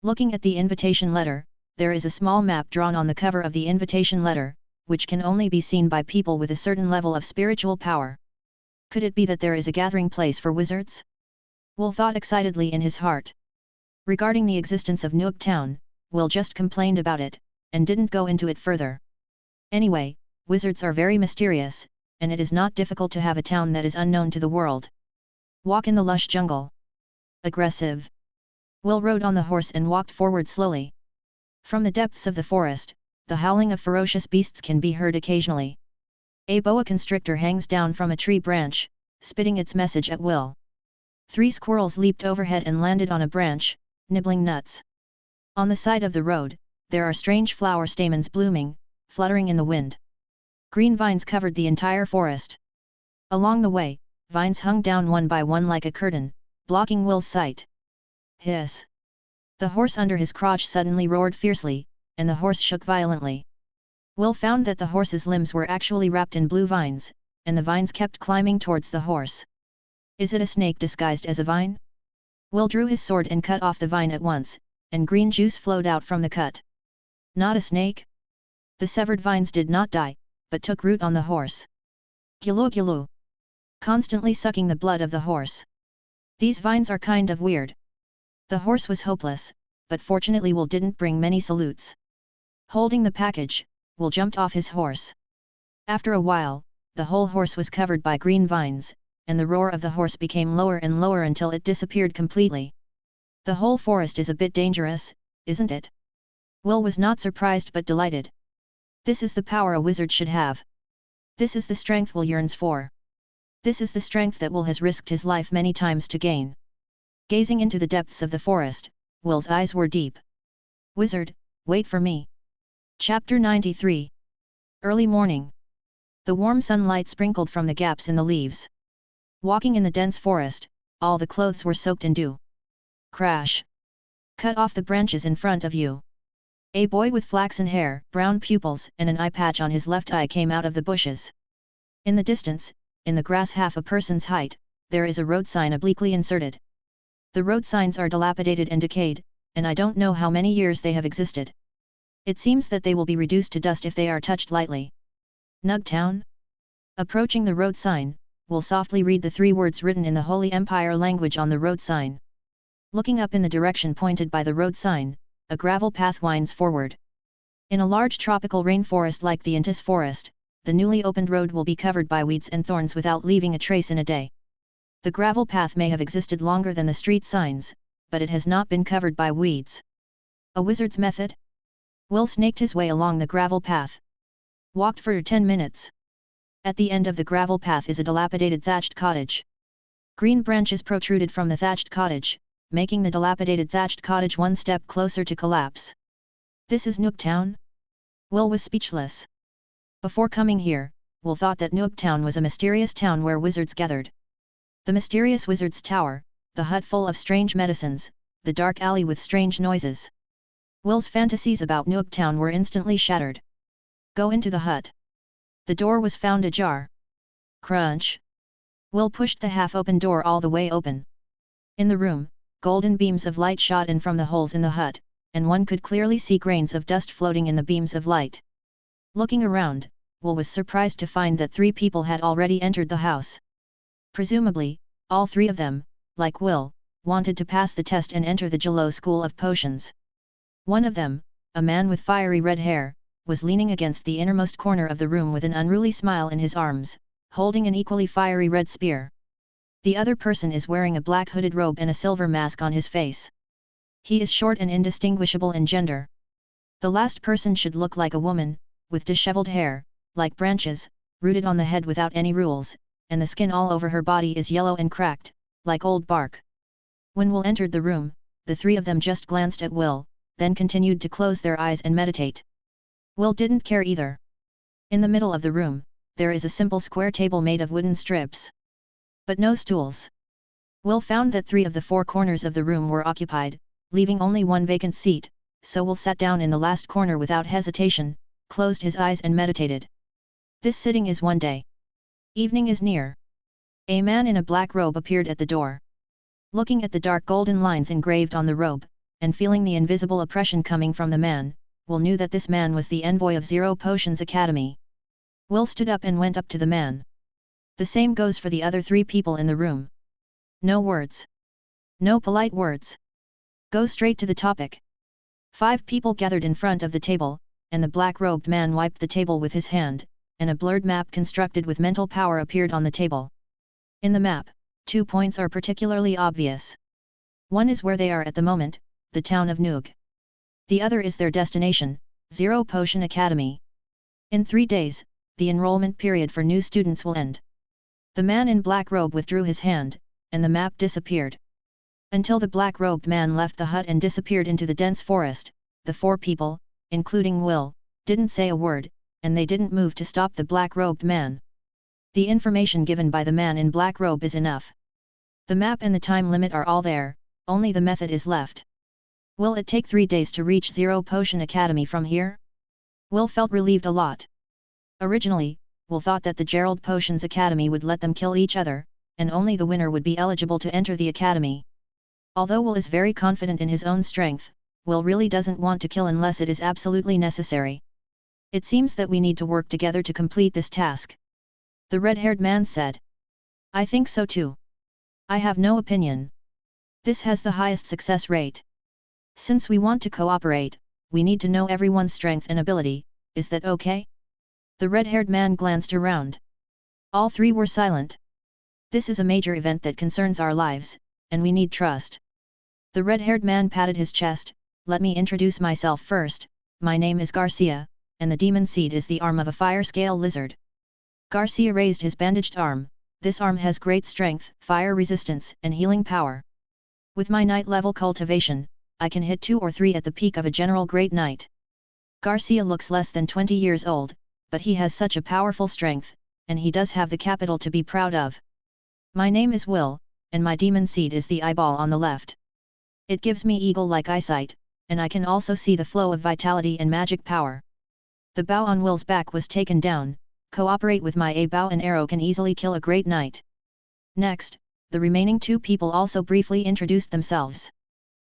Looking at the invitation letter, there is a small map drawn on the cover of the invitation letter, which can only be seen by people with a certain level of spiritual power. Could it be that there is a gathering place for wizards? Will thought excitedly in his heart. Regarding the existence of Nook Town, Will just complained about it, and didn't go into it further. Anyway, wizards are very mysterious, and it is not difficult to have a town that is unknown to the world. Walk in the lush jungle. Aggressive. Will rode on the horse and walked forward slowly. From the depths of the forest, the howling of ferocious beasts can be heard occasionally. A boa constrictor hangs down from a tree branch, spitting its message at Will. 3 squirrels leaped overhead and landed on a branch, nibbling nuts. On the side of the road, there are strange flower stamens blooming, fluttering in the wind. Green vines covered the entire forest. Along the way, vines hung down one by one like a curtain, blocking Will's sight. Hiss! The horse under his crotch suddenly roared fiercely, and the horse shook violently. Will found that the horse's limbs were actually wrapped in blue vines, and the vines kept climbing towards the horse. Is it a snake disguised as a vine? Will drew his sword and cut off the vine at once, and green juice flowed out from the cut. Not a snake? The severed vines did not die, but took root on the horse. Gilu gilu. Constantly sucking the blood of the horse. These vines are kind of weird. The horse was hopeless, but fortunately Will didn't bring many salutes. Holding the package, Will jumped off his horse. After a while, the whole horse was covered by green vines, and the roar of the horse became lower and lower until it disappeared completely. The whole forest is a bit dangerous, isn't it? Will was not surprised but delighted. This is the power a wizard should have. This is the strength Will yearns for. This is the strength that Will has risked his life many times to gain. Gazing into the depths of the forest, Will's eyes were deep. Wizard, wait for me. Chapter 93. Early morning. The warm sunlight sprinkled from the gaps in the leaves. Walking in the dense forest, all the clothes were soaked in dew. Crash! Cut off the branches in front of you. A boy with flaxen hair, brown pupils and an eye patch on his left eye came out of the bushes. In the distance, in the grass half a person's height, there is a road sign obliquely inserted. The road signs are dilapidated and decayed, and I don't know how many years they have existed. It seems that they will be reduced to dust if they are touched lightly. Nugtown? Approaching the road sign, Will softly read the 3 words written in the Holy Empire language on the road sign. Looking up in the direction pointed by the road sign, a gravel path winds forward. In a large tropical rainforest like the Intis forest, the newly opened road will be covered by weeds and thorns without leaving a trace in a day. The gravel path may have existed longer than the street signs, but it has not been covered by weeds. A wizard's method? Will snaked his way along the gravel path. Walked for 10 minutes. At the end of the gravel path is a dilapidated thatched cottage. Green branches protruded from the thatched cottage, making the dilapidated thatched cottage one step closer to collapse. This is Nooktown? Will was speechless. Before coming here, Will thought that Nooktown was a mysterious town where wizards gathered. The mysterious wizard's tower, the hut full of strange medicines, the dark alley with strange noises. Will's fantasies about Nooktown were instantly shattered. Go into the hut. The door was found ajar. Crunch! Will pushed the half-open door all the way open. In the room, golden beams of light shot in from the holes in the hut, and one could clearly see grains of dust floating in the beams of light. Looking around, Will was surprised to find that 3 people had already entered the house. Presumably, all 3 of them, like Will, wanted to pass the test and enter the Jello School of Potions. One of them, a man with fiery red hair, was leaning against the innermost corner of the room with an unruly smile in his arms, holding an equally fiery red spear. The other person is wearing a black hooded robe and a silver mask on his face. He is short and indistinguishable in gender. The last person should look like a woman, with disheveled hair, like branches, rooted on the head without any rules, and the skin all over her body is yellow and cracked, like old bark. When Will entered the room, the 3 of them just glanced at Will, then continued to close their eyes and meditate. Will didn't care either. In the middle of the room, there is a simple square table made of wooden strips. But no stools. Will found that 3 of the 4 corners of the room were occupied, leaving only one vacant seat, so Will sat down in the last corner without hesitation, closed his eyes and meditated. This sitting is one day. Evening is near. A man in a black robe appeared at the door. Looking at the dark golden lines engraved on the robe, and feeling the invisible oppression coming from the man, Will knew that this man was the envoy of Zero Potions Academy. Will stood up and went up to the man. The same goes for the other 3 people in the room. No words. No polite words. Go straight to the topic. 5 people gathered in front of the table, and the black-robed man wiped the table with his hand, and a blurred map constructed with mental power appeared on the table. In the map, 2 points are particularly obvious. One is where they are at the moment, the town of Noog. The other is their destination, Zero Potion Academy. In 3 days, the enrollment period for new students will end. The man in black robe withdrew his hand, and the map disappeared. Until the black-robed man left the hut and disappeared into the dense forest, the 4 people, including Will, didn't say a word, and they didn't move to stop the black-robed man. The information given by the man in black robe is enough. The map and the time limit are all there, only the method is left. Will it take 3 days to reach Zero Potion Academy from here? Will felt relieved a lot. Originally, Will thought that the Gerald Potions Academy would let them kill each other, and only the winner would be eligible to enter the academy. Although Will is very confident in his own strength, Will really doesn't want to kill unless it is absolutely necessary. It seems that we need to work together to complete this task. The red-haired man said. I think so too. I have no opinion. This has the highest success rate. Since we want to cooperate, we need to know everyone's strength and ability, is that okay? The red-haired man glanced around. All three were silent. This is a major event that concerns our lives, and we need trust. The red-haired man patted his chest. Let me introduce myself first. My name is Garcia, and the demon seed is the arm of a fire-scale lizard. Garcia raised his bandaged arm. This arm has great strength, fire resistance, and healing power. With my night-level cultivation, I can hit 2 or 3 at the peak of a general great knight. Garcia looks less than 20 years old, but he has such a powerful strength, and he does have the capital to be proud of. My name is Will, and my demon seed is the eyeball on the left. It gives me eagle-like eyesight, and I can also see the flow of vitality and magic power. The bow on Will's back was taken down. Cooperate with my bow and arrow can easily kill a great knight. Next, the remaining 2 people also briefly introduced themselves.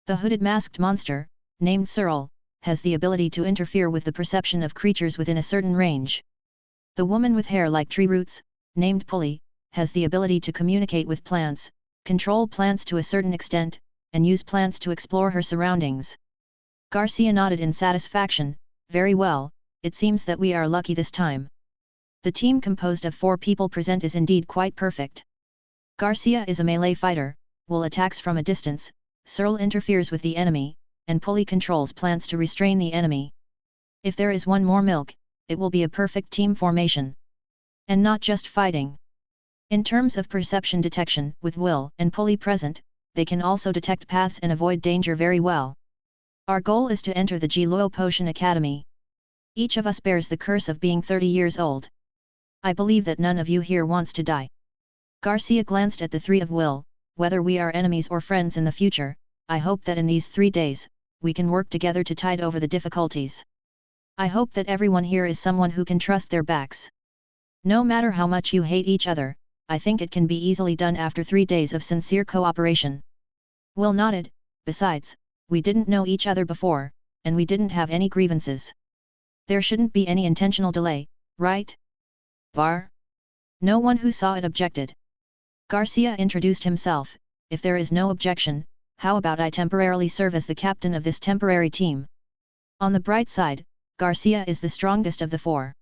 The hooded masked monster, named Cyril, has the ability to interfere with the perception of creatures within a certain range. The woman with hair like tree roots, named Pulley, has the ability to communicate with plants, control plants to a certain extent, and use plants to explore her surroundings. Garcia nodded in satisfaction. Very well, it seems that we are lucky this time. The team composed of 4 people present is indeed quite perfect. Garcia is a melee fighter, Will attacks from a distance, Cyril interferes with the enemy, and Pulley controls plants to restrain the enemy. If there is one more milk, it will be a perfect team formation. And not just fighting. In terms of perception detection, with Will and Pulley present, they can also detect paths and avoid danger very well. Our goal is to enter the Luo Potion Academy. Each of us bears the curse of being 30 years old. I believe that none of you here wants to die. Garcia glanced at the 3 of Will. Whether we are enemies or friends in the future, I hope that in these 3 days, we can work together to tide over the difficulties. I hope that everyone here is someone who can trust their backs. No matter how much you hate each other, I think it can be easily done after 3 days of sincere cooperation. Will nodded. Besides, we didn't know each other before, and we didn't have any grievances. There shouldn't be any intentional delay, right? Var? No one who saw it objected. Garcia introduced himself. If there is no objection, how about I temporarily serve as the captain of this temporary team? On the bright side, Garcia is the strongest of the 4.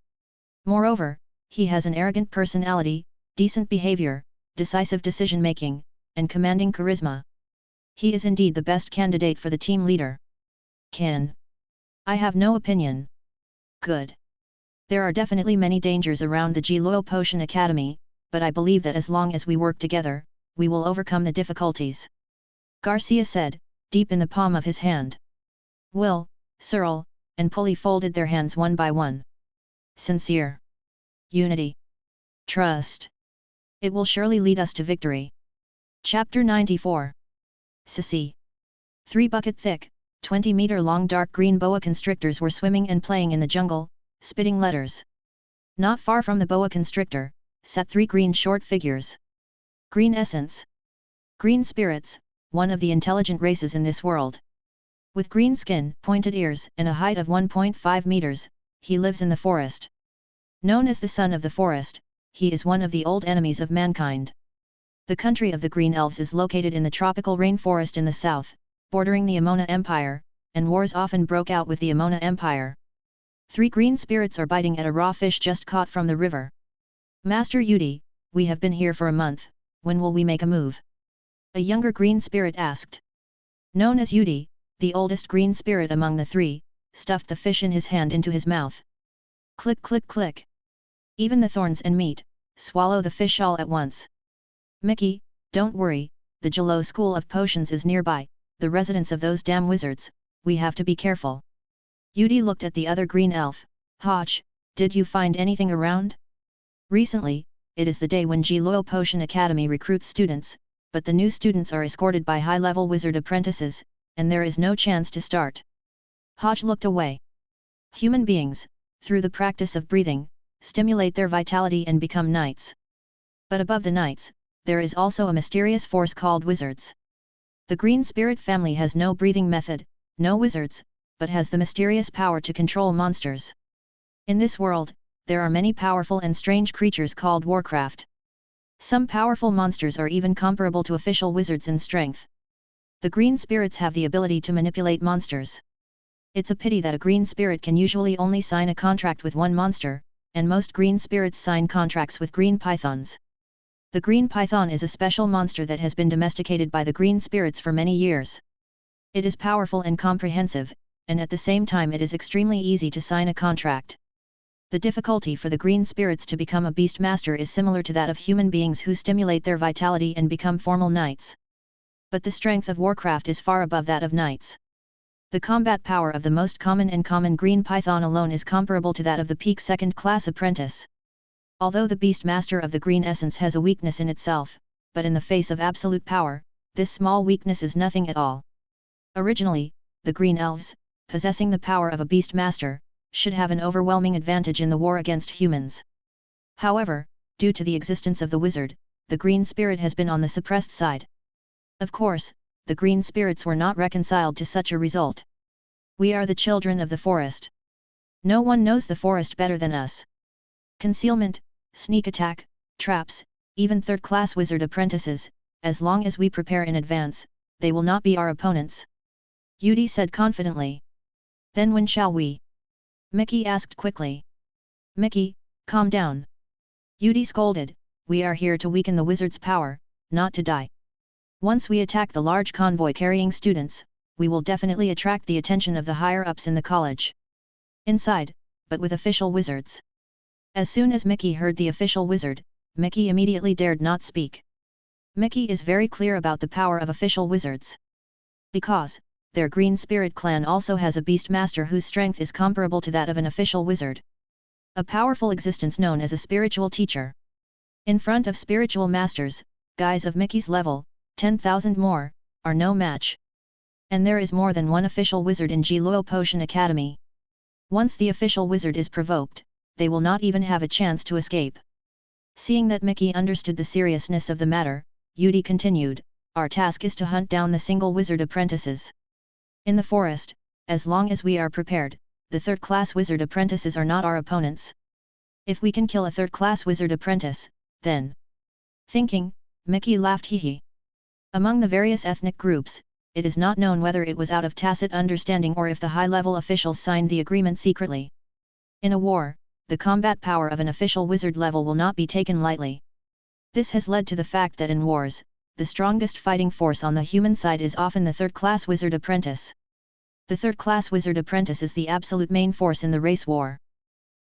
Moreover, he has an arrogant personality, decent behavior, decisive decision-making, and commanding charisma. He is indeed the best candidate for the team leader. I have no opinion. Good. There are definitely many dangers around the Luo Potion Academy, but I believe that as long as we work together, we will overcome the difficulties. Garcia said, deep in the palm of his hand. Will, Cyril, and Pulley folded their hands one by one. Sincere. Unity. Trust. It will surely lead us to victory. Chapter 94. Sissy. 3 bucket-thick, 20-meter-long dark green boa constrictors were swimming and playing in the jungle, spitting letters. Not far from the boa constrictor, sat 3 green short figures. Green essence. Green spirits, one of the intelligent races in this world. With green skin, pointed ears, and a height of 1.5 meters, he lives in the forest. Known as the Son of the Forest, he is one of the old enemies of mankind. The country of the Green Elves is located in the tropical rainforest in the south, bordering the Amona Empire, and wars often broke out with the Amona Empire. 3 green spirits are biting at a raw fish just caught from the river. Master Yudi, we have been here for a month, when will we make a move? A younger green spirit asked. Known as Yudi, the oldest green spirit among the 3, stuffed the fish in his hand into his mouth. Click click click. Even the thorns and meat, swallow the fish all at once. Mickey, don't worry, the Luo School of Potions is nearby, the residence of those damn wizards, we have to be careful. Yudi looked at the other green elf. Hotch, did you find anything around? Recently, it is the day when Luo Potion Academy recruits students, but the new students are escorted by high-level wizard apprentices, and there is no chance to start. Hotch looked away. Human beings, through the practice of breathing, stimulate their vitality and become knights. But above the knights, there is also a mysterious force called wizards. The green spirit family has no breathing method, no wizards, but has the mysterious power to control monsters. In this world, there are many powerful and strange creatures called warcraft. Some powerful monsters are even comparable to official wizards in strength. The green spirits have the ability to manipulate monsters. It's a pity that a green spirit can usually only sign a contract with one monster, and most green spirits sign contracts with green pythons. The green python is a special monster that has been domesticated by the green spirits for many years. It is powerful and comprehensive, and at the same time it is extremely easy to sign a contract. The difficulty for the green spirits to become a beast master is similar to that of human beings who stimulate their vitality and become formal knights. But the strength of warcraft is far above that of knights. The combat power of the most common green python alone is comparable to that of the peak second-class apprentice. Although the beast master of the green essence has a weakness in itself, but in the face of absolute power, this small weakness is nothing at all. Originally, the green elves, possessing the power of a beast master, should have an overwhelming advantage in the war against humans. However, due to the existence of the wizard, the green spirit has been on the suppressed side. Of course, the green spirits were not reconciled to such a result. We are the children of the forest. No one knows the forest better than us. Concealment, sneak attack, traps, even third-class wizard apprentices, as long as we prepare in advance, they will not be our opponents. Yudi said confidently. Then when shall we? Mickey asked quickly. Mickey, calm down. Yudi scolded, we are here to weaken the wizard's power, not to die. Once we attack the large convoy carrying students, we will definitely attract the attention of the higher-ups in the college. Inside, but with official wizards. As soon as Mickey heard the official wizard, Mickey immediately dared not speak. Mickey is very clear about the power of official wizards. Because, their green spirit clan also has a beast master whose strength is comparable to that of an official wizard. A powerful existence known as a spiritual teacher. In front of spiritual masters, guys of Mickey's level, 10,000 more, are no match. And there is more than one official wizard in Jiluo Potion Academy. Once the official wizard is provoked, they will not even have a chance to escape. Seeing that Mickey understood the seriousness of the matter, Yudi continued, our task is to hunt down the single wizard apprentices. In the forest, as long as we are prepared, the third-class wizard apprentices are not our opponents. If we can kill a third-class wizard apprentice, then... Thinking, Mickey laughed hee. Among the various ethnic groups, it is not known whether it was out of tacit understanding or if the high-level officials signed the agreement secretly. In a war, the combat power of an official wizard level will not be taken lightly. This has led to the fact that in wars, the strongest fighting force on the human side is often the third-class wizard apprentice. The third-class wizard apprentice is the absolute main force in the race war.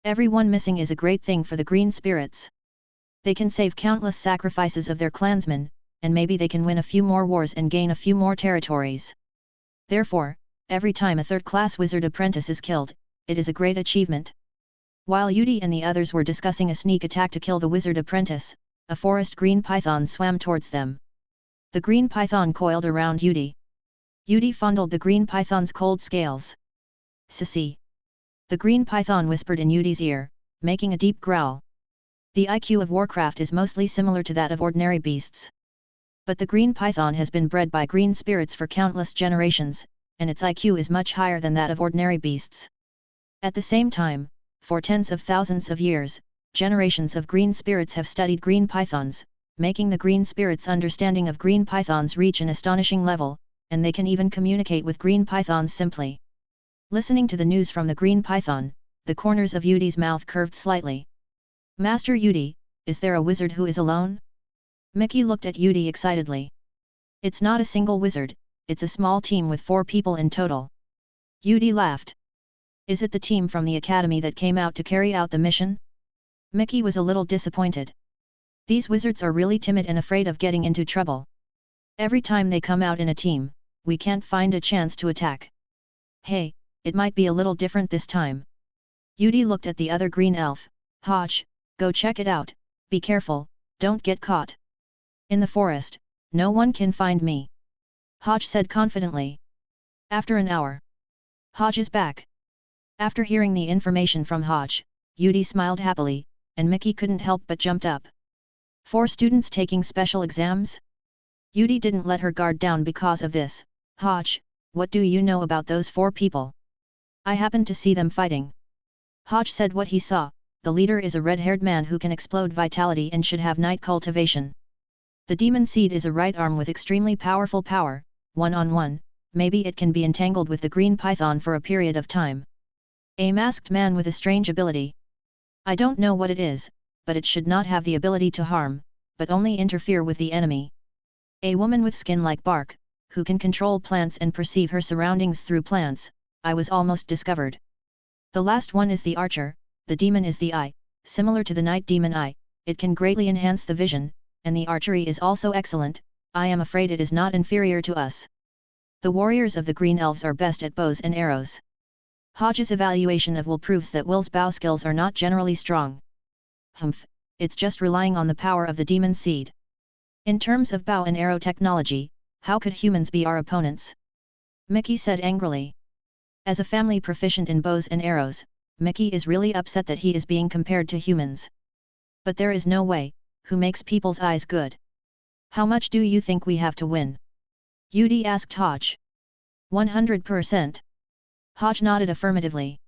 Everyone missing is a great thing for the green spirits. They can save countless sacrifices of their clansmen, and maybe they can win a few more wars and gain a few more territories. Therefore, every time a third-class wizard apprentice is killed, it is a great achievement. While Yudi and the others were discussing a sneak attack to kill the wizard apprentice, a forest green python swam towards them. The green python coiled around Yudi. Yudi fondled the green python's cold scales. Sissy. The green python whispered in Yudi's ear, making a deep growl. The IQ of Warcraft is mostly similar to that of ordinary beasts. But the green python has been bred by green spirits for countless generations, and its IQ is much higher than that of ordinary beasts. At the same time, for tens of thousands of years, generations of green spirits have studied green pythons, making the green spirits' understanding of green pythons reach an astonishing level, and they can even communicate with green pythons simply. Listening to the news from the green python, the corners of Yudi's mouth curved slightly. Master Yudi, is there a wizard who is alone? Mickey looked at Yudi excitedly. It's not a single wizard, it's a small team with 4 people in total. Yudi laughed. Is it the team from the academy that came out to carry out the mission? Mickey was a little disappointed. These wizards are really timid and afraid of getting into trouble. Every time they come out in a team, we can't find a chance to attack. Hey, it might be a little different this time. Yudi looked at the other green elf. Hodge, go check it out, be careful, don't get caught. In the forest, no one can find me. Hodge said confidently. After an hour. Hodge is back. After hearing the information from Hodge, Yudi smiled happily, and Mickey couldn't help but jumped up. 4 students taking special exams? Yudi didn't let her guard down because of this. Hodge, what do you know about those 4 people? I happened to see them fighting. Hodge said what he saw. The leader is a red-haired man who can explode vitality and should have night cultivation. The demon seed is a right arm with extremely powerful power, one-on-one, maybe it can be entangled with the green python for a period of time. A masked man with a strange ability. I don't know what it is, but it should not have the ability to harm, but only interfere with the enemy. A woman with skin like bark, who can control plants and perceive her surroundings through plants. I was almost discovered. The last one is the archer. The demon is the eye, similar to the night demon eye, it can greatly enhance the vision, and the archery is also excellent. I am afraid it is not inferior to us. The warriors of the green elves are best at bows and arrows. Hodge's evaluation of Will proves that Will's bow skills are not generally strong. Humph, it's just relying on the power of the demon seed. In terms of bow and arrow technology, how could humans be our opponents? Mickey said angrily. As a family proficient in bows and arrows, Mickey is really upset that he is being compared to humans. But there is no way. Who makes people's eyes good? How much do you think we have to win? Yudi asked Hodge. 100%. Hodge nodded affirmatively.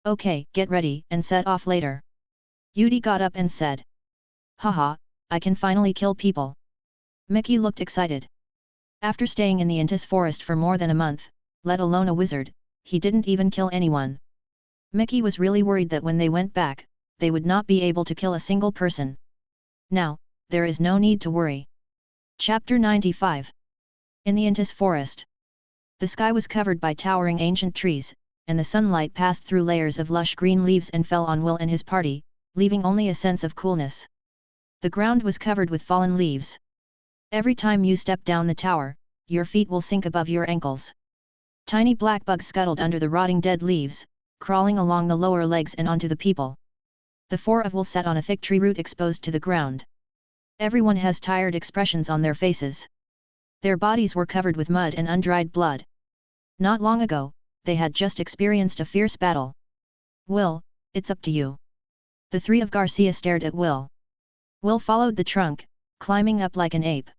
Okay, get ready and set off later. Yudi got up and said. Haha, I can finally kill people. Mickey looked excited. After staying in the Intis forest for more than a month, let alone a wizard, he didn't even kill anyone. Mickey was really worried that when they went back, they would not be able to kill a single person. Now, there is no need to worry. Chapter 95. In the Intis forest. The sky was covered by towering ancient trees, and the sunlight passed through layers of lush green leaves and fell on Will and his party, leaving only a sense of coolness. The ground was covered with fallen leaves. Every time you step down the tower, your feet will sink above your ankles. Tiny black bugs scuttled under the rotting dead leaves, crawling along the lower legs and onto the people. The 4 of Will sat on a thick tree root exposed to the ground. Everyone has tired expressions on their faces. Their bodies were covered with mud and undried blood. Not long ago, they had just experienced a fierce battle. Will, it's up to you. The 3 of Garcia stared at Will. Will followed the trunk, climbing up like an ape.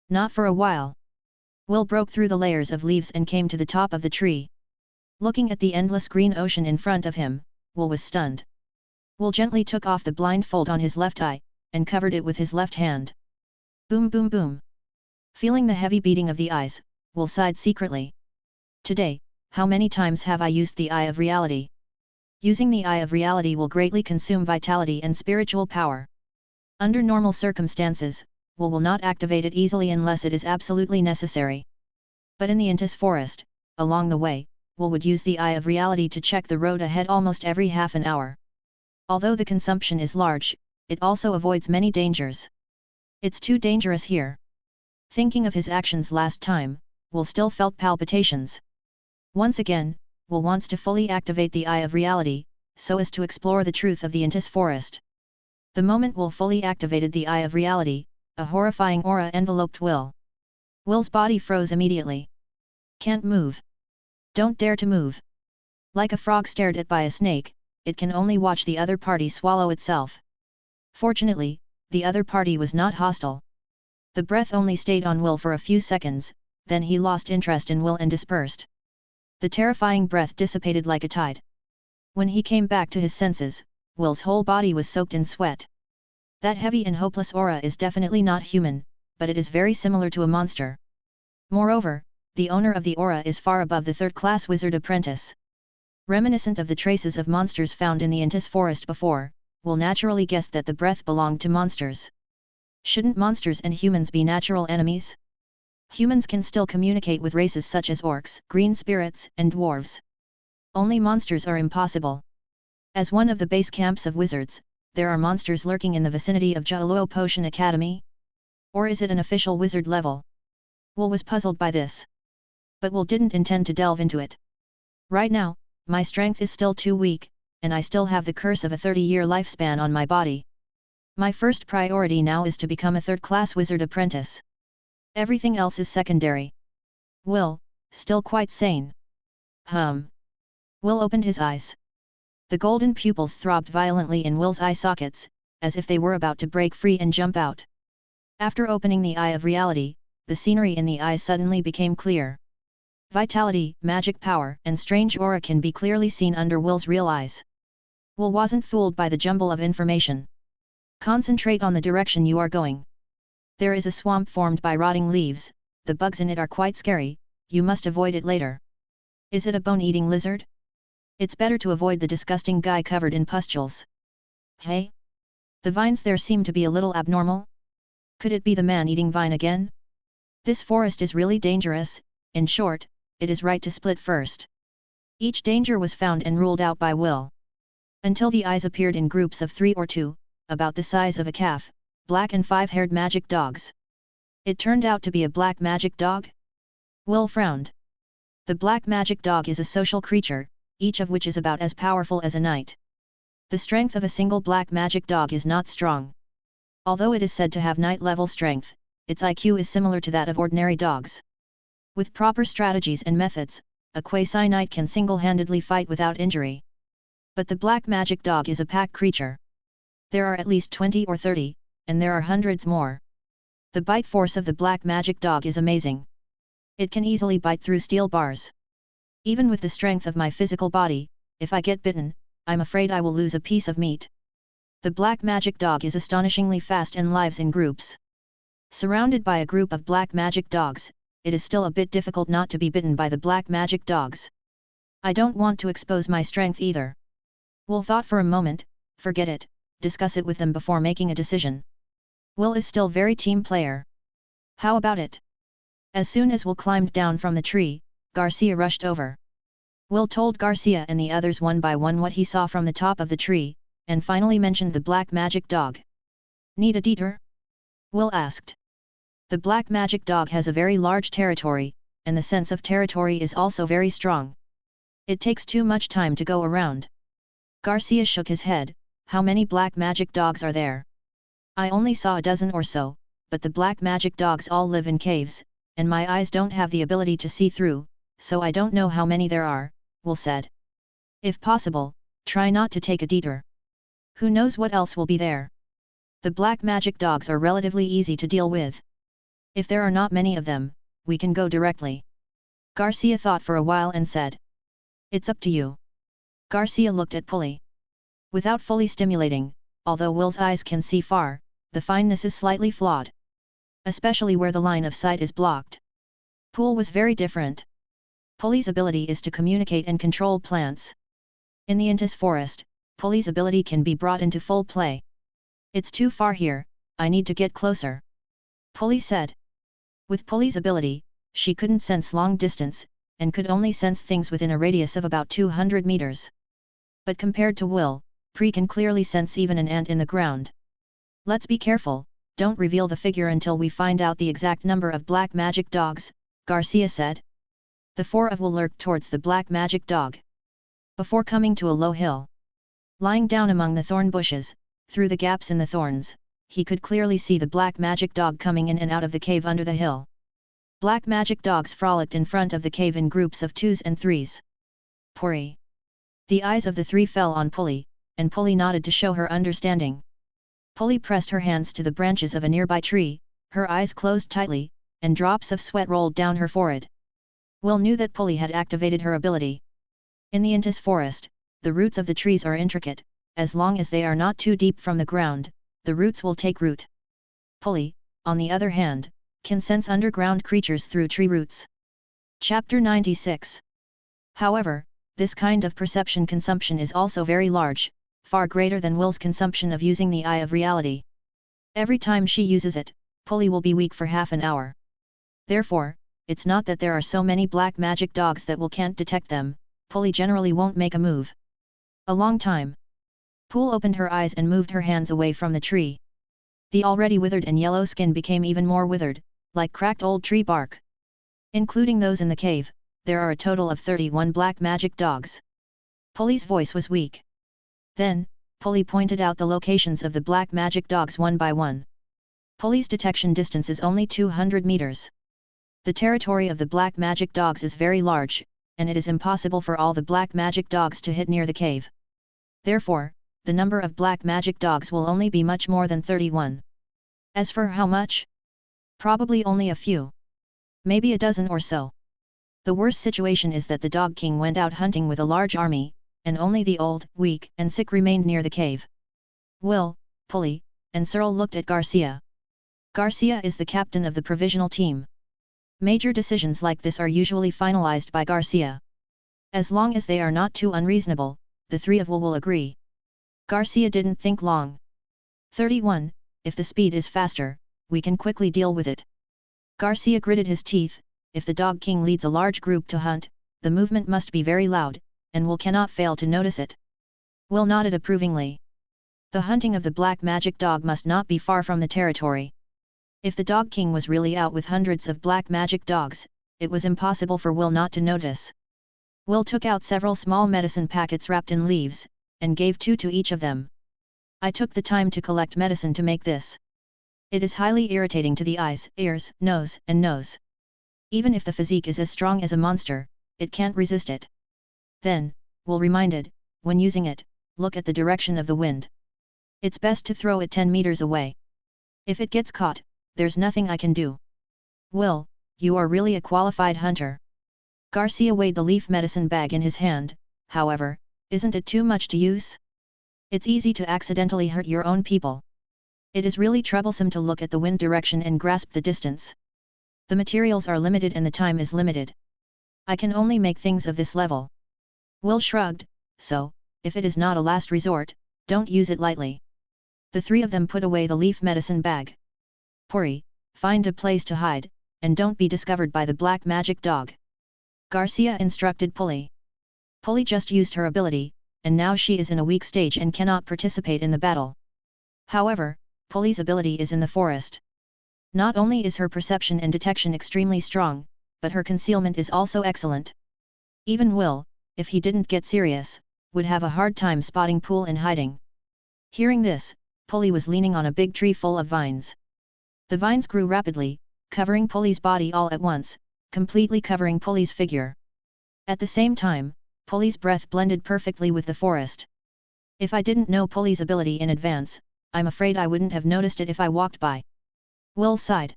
Not for a while. Will broke through the layers of leaves and came to the top of the tree. Looking at the endless green ocean in front of him, Will was stunned. Will gently took off the blindfold on his left eye, and covered it with his left hand. Boom boom boom. Feeling the heavy beating of the eyes, Will sighed secretly. Today, how many times have I used the Eye of Reality? Using the Eye of Reality will greatly consume vitality and spiritual power. Under normal circumstances, will not activate it easily unless it is absolutely necessary. But in the Intis forest, along the way, Will would use the Eye of Reality to check the road ahead almost every half an hour. Although the consumption is large, it also avoids many dangers. It's too dangerous here. Thinking of his actions last time, Will still felt palpitations. Once again, Will wants to fully activate the Eye of Reality, so as to explore the truth of the Intis forest. The moment Will fully activated the Eye of Reality, a horrifying aura enveloped Will. Will's body froze immediately. Can't move. Don't dare to move. Like a frog stared at by a snake, it can only watch the other party swallow itself. Fortunately, the other party was not hostile. The breath only stayed on Will for a few seconds, then he lost interest in Will and dispersed. The terrifying breath dissipated like a tide. When he came back to his senses, Will's whole body was soaked in sweat. That heavy and hopeless aura is definitely not human, but it is very similar to a monster. Moreover, the owner of the aura is far above the third-class wizard apprentice. Reminiscent of the traces of monsters found in the Intis forest before, Will naturally guessed that the breath belonged to monsters. Shouldn't monsters and humans be natural enemies? Humans can still communicate with races such as orcs, green spirits, and dwarves. Only monsters are impossible. As one of the base camps of wizards, there are monsters lurking in the vicinity of Jaluo Potion Academy? Or is it an official wizard level? Will was puzzled by this. But Will didn't intend to delve into it. Right now, my strength is still too weak, and I still have the curse of a 30-year lifespan on my body. My first priority now is to become a third-class wizard apprentice. Everything else is secondary. Will, still quite sane. Will opened his eyes. The golden pupils throbbed violently in Will's eye sockets, as if they were about to break free and jump out. After opening the eye of reality, the scenery in the eyes suddenly became clear. Vitality, magic power, and strange aura can be clearly seen under Will's real eyes. Will wasn't fooled by the jumble of information. Concentrate on the direction you are going. There is a swamp formed by rotting leaves, the bugs in it are quite scary, you must avoid it later. Is it a bone-eating lizard? It's better to avoid the disgusting guy covered in pustules. Hey? The vines there seem to be a little abnormal? Could it be the man-eating vine again? This forest is really dangerous, in short, it is right to split first. Each danger was found and ruled out by Will. Until the eyes appeared in groups of 3 or 2, about the size of a calf, black and 5-haired magic dogs. It turned out to be a black magic dog? Will frowned. The black magic dog is a social creature, each of which is about as powerful as a knight. The strength of a single black magic dog is not strong. Although it is said to have knight-level strength, its IQ is similar to that of ordinary dogs. With proper strategies and methods, a quasi-knight can single-handedly fight without injury. But the black magic dog is a pack creature. There are at least 20 or 30, and there are hundreds more. The bite force of the black magic dog is amazing. It can easily bite through steel bars. Even with the strength of my physical body, if I get bitten, I'm afraid I will lose a piece of meat. The black magic dog is astonishingly fast and lives in groups. Surrounded by a group of black magic dogs, it is still a bit difficult not to be bitten by the black magic dogs. I don't want to expose my strength either. Will thought for a moment, forget it, discuss it with them before making a decision. Will is still very team player. How about it? As soon as Will climbed down from the tree, Garcia rushed over. Will told Garcia and the others one by one what he saw from the top of the tree, and finally mentioned the black magic dog. Need a detour? Will asked. The black magic dog has a very large territory, and the sense of territory is also very strong. It takes too much time to go around. Garcia shook his head. How many black magic dogs are there? I only saw a dozen or so, but the black magic dogs all live in caves, and my eyes don't have the ability to see through, so I don't know how many there are, Will said. If possible, try not to take a detour. Who knows what else will be there? The black magic dogs are relatively easy to deal with. If there are not many of them, we can go directly. Garcia thought for a while and said. It's up to you. Garcia looked at Pulley. Without fully stimulating, although Will's eyes can see far, the fineness is slightly flawed. Especially where the line of sight is blocked. Pool was very different. Pulley's ability is to communicate and control plants. In the Intis forest, Pulley's ability can be brought into full play. It's too far here, I need to get closer. Pulley said. With Pulley's ability, she couldn't sense long distance, and could only sense things within a radius of about 200 meters. But compared to Will, Pre can clearly sense even an ant in the ground. Let's be careful, don't reveal the figure until we find out the exact number of black magic dogs, Garcia said. The 4 of Will lurked towards the black magic dog. Before coming to a low hill. Lying down among the thorn bushes, through the gaps in the thorns, he could clearly see the black magic dog coming in and out of the cave under the hill. Black magic dogs frolicked in front of the cave in groups of 2s and 3s. Puri. The eyes of the 3 fell on Pulley, and Pulley nodded to show her understanding. Pulley pressed her hands to the branches of a nearby tree, her eyes closed tightly, and drops of sweat rolled down her forehead. Will knew that Pulley had activated her ability. In the Intis forest, the roots of the trees are intricate, as long as they are not too deep from the ground, the roots will take root. Pulley, on the other hand, can sense underground creatures through tree roots. Chapter 96. However, this kind of perception consumption is also very large, far greater than Will's consumption of using the eye of reality. Every time she uses it, Pulley will be weak for half an hour. Therefore, it's not that there are so many black magic dogs that Will can't detect them, Pulley generally won't make a move. A long time. Pool opened her eyes and moved her hands away from the tree. The already withered and yellow skin became even more withered, like cracked old tree bark. Including those in the cave, there are a total of 31 black magic dogs. Pulley's voice was weak. Then, Pulley pointed out the locations of the black magic dogs one by one. Pulley's detection distance is only 200 meters. The territory of the black magic dogs is very large, and it is impossible for all the black magic dogs to hit near the cave. Therefore, the number of black magic dogs will only be much more than 31. As for how much? Probably only a few. Maybe a dozen or so. The worst situation is that the Dog King went out hunting with a large army, and only the old, weak, and sick remained near the cave. Will, Polly, and Cyril looked at Garcia. Garcia is the captain of the provisional team. Major decisions like this are usually finalized by Garcia. As long as they are not too unreasonable, the three of will agree. Garcia didn't think long. 31, if the speed is faster, we can quickly deal with it. Garcia gritted his teeth. If the Dog King leads a large group to hunt, the movement must be very loud, and Will cannot fail to notice it. Will nodded approvingly. The hunting of the black magic dog must not be far from the territory. If the Dog King was really out with hundreds of black magic dogs, it was impossible for Will not to notice. Will took out several small medicine packets wrapped in leaves, and gave 2 to each of them. I took the time to collect medicine to make this. It is highly irritating to the eyes, ears, nose, and nose. Even if the physique is as strong as a monster, it can't resist it. Then, Will reminded, when using it, look at the direction of the wind. It's best to throw it 10 meters away. If it gets caught, there's nothing I can do. Will, you are really a qualified hunter. Garcia weighed the leaf medicine bag in his hand. However, isn't it too much to use? It's easy to accidentally hurt your own people. It is really troublesome to look at the wind direction and grasp the distance. The materials are limited and the time is limited. I can only make things of this level. Will shrugged, so, if it is not a last resort, don't use it lightly. The three of them put away the leaf medicine bag. Puri, find a place to hide, and don't be discovered by the black magic dog. Garcia instructed Polly. Polly just used her ability, and now she is in a weak stage and cannot participate in the battle. However, Polly's ability is in the forest. Not only is her perception and detection extremely strong, but her concealment is also excellent. Even Will, if he didn't get serious, would have a hard time spotting Pool and hiding. Hearing this, Polly was leaning on a big tree full of vines. The vines grew rapidly, covering Polly's body all at once, completely covering Polly's figure. At the same time, Polly's breath blended perfectly with the forest. If I didn't know Polly's ability in advance, I'm afraid I wouldn't have noticed it if I walked by. Will sighed.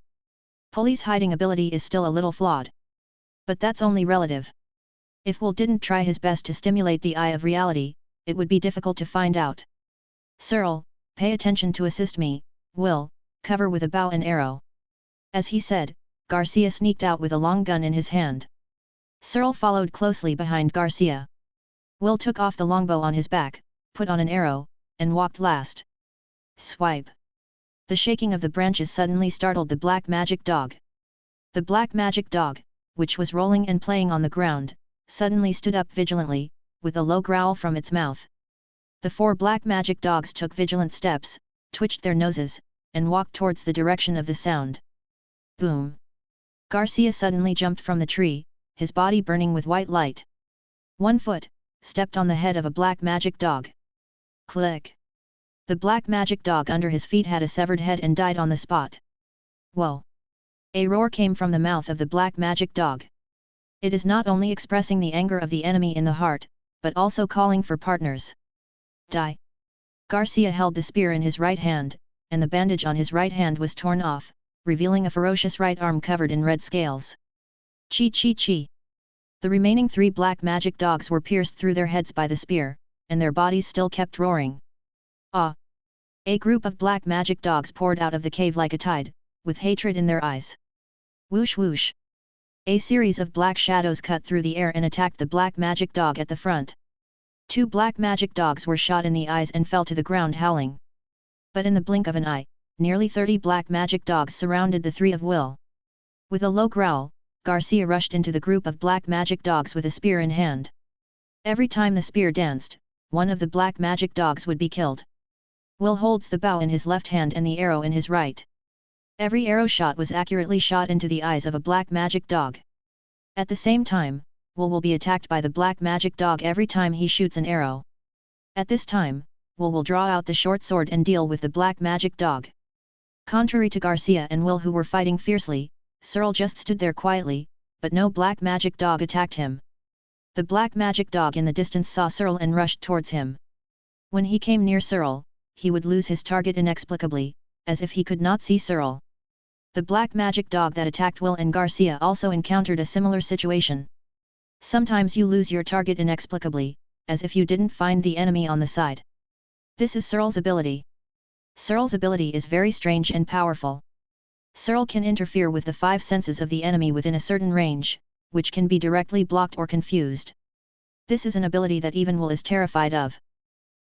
Polly's hiding ability is still a little flawed. But that's only relative. If Will didn't try his best to stimulate the eye of reality, it would be difficult to find out. Cyril, pay attention to assist me. Will, cover with a bow and arrow. As he said, Garcia sneaked out with a long gun in his hand. Cyril followed closely behind Garcia. Will took off the longbow on his back, put on an arrow, and walked last. Swipe. The shaking of the branches suddenly startled the black magic dog. The black magic dog, which was rolling and playing on the ground, suddenly stood up vigilantly, with a low growl from its mouth. The 4 black magic dogs took vigilant steps, twitched their noses, and walked towards the direction of the sound. Boom! Garcia suddenly jumped from the tree, his body burning with white light. 1 foot, stepped on the head of a black magic dog. Click! The black magic dog under his feet had a severed head and died on the spot. Whoa! A roar came from the mouth of the black magic dog. It is not only expressing the anger of the enemy in the heart, but also calling for partners. Die! Garcia held the spear in his right hand, and the bandage on his right hand was torn off, revealing a ferocious right arm covered in red scales. Chi chi chi! The remaining 3 black magic dogs were pierced through their heads by the spear, and their bodies still kept roaring. Ah! A group of black magic dogs poured out of the cave like a tide, with hatred in their eyes. Whoosh whoosh! A series of black shadows cut through the air and attacked the black magic dog at the front. 2 black magic dogs were shot in the eyes and fell to the ground howling. But in the blink of an eye, nearly 30 black magic dogs surrounded the 3 of Will. With a low growl, Garcia rushed into the group of black magic dogs with a spear in hand. Every time the spear danced, one of the black magic dogs would be killed. Will holds the bow in his left hand and the arrow in his right. Every arrow shot was accurately shot into the eyes of a black magic dog. At the same time, Will be attacked by the black magic dog every time he shoots an arrow. At this time, Will draw out the short sword and deal with the black magic dog. Contrary to Garcia and Will, who were fighting fiercely, Cyril just stood there quietly, but no black magic dog attacked him. The black magic dog in the distance saw Cyril and rushed towards him. When he came near Searle, he would lose his target inexplicably, as if he could not see Searle. The black magic dog that attacked Will and Garcia also encountered a similar situation. Sometimes you lose your target inexplicably, as if you didn't find the enemy on the side. This is Searle's ability. Searle's ability is very strange and powerful. Searle can interfere with the 5 senses of the enemy within a certain range, which can be directly blocked or confused. This is an ability that even Will is terrified of.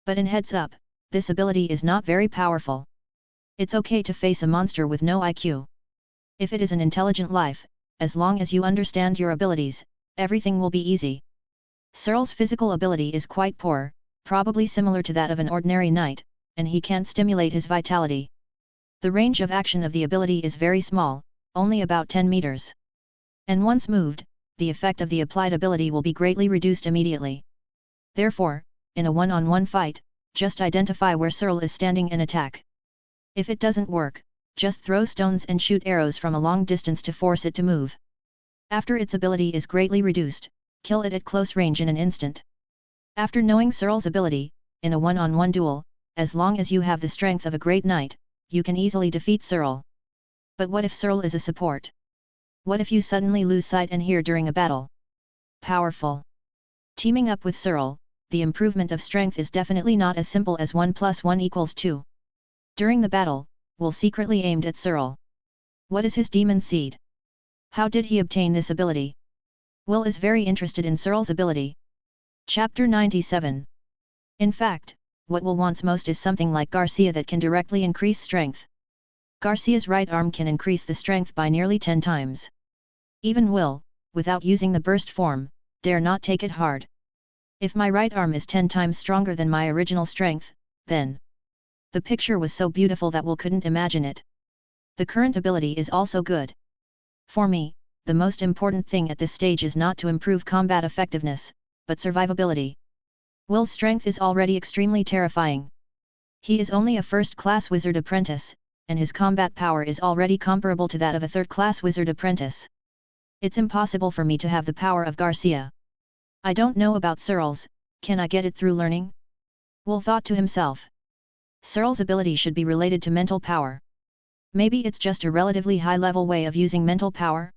But in heads up, this ability is not very powerful. It's okay to face a monster with no IQ. If it is an intelligent life, as long as you understand your abilities, everything will be easy. Searle's physical ability is quite poor, probably similar to that of an ordinary knight, and he can't stimulate his vitality. The range of action of the ability is very small, only about 10 meters. And once moved, the effect of the applied ability will be greatly reduced immediately. Therefore, in a one-on-one fight, just identify where Searle is standing and attack. If it doesn't work, just throw stones and shoot arrows from a long distance to force it to move. After its ability is greatly reduced, kill it at close range in an instant. After knowing Searle's ability, in a one-on-one duel, as long as you have the strength of a great knight, you can easily defeat Searle. But what if Searle is a support? What if you suddenly lose sight and hear during a battle? Powerful. Teaming up with Searle, the improvement of strength is definitely not as simple as 1 + 1 = 2. During the battle, Will secretly aimed at Searle. What is his demon seed? How did he obtain this ability? Will is very interested in Searle's ability. Chapter 97. In fact, what Will wants most is something like Garcia that can directly increase strength. Garcia's right arm can increase the strength by nearly 10 times. Even Will, without using the burst form, dare not take it hard. If my right arm is 10 times stronger than my original strength, then... The picture was so beautiful that Will couldn't imagine it. The current ability is also good. For me, the most important thing at this stage is not to improve combat effectiveness, but survivability. Will's strength is already extremely terrifying. He is only a first-class wizard apprentice, and his combat power is already comparable to that of a third-class wizard apprentice. It's impossible for me to have the power of Garcia. I don't know about Searle's, can I get it through learning? Will thought to himself. Searle's ability should be related to mental power. Maybe it's just a relatively high-level way of using mental power?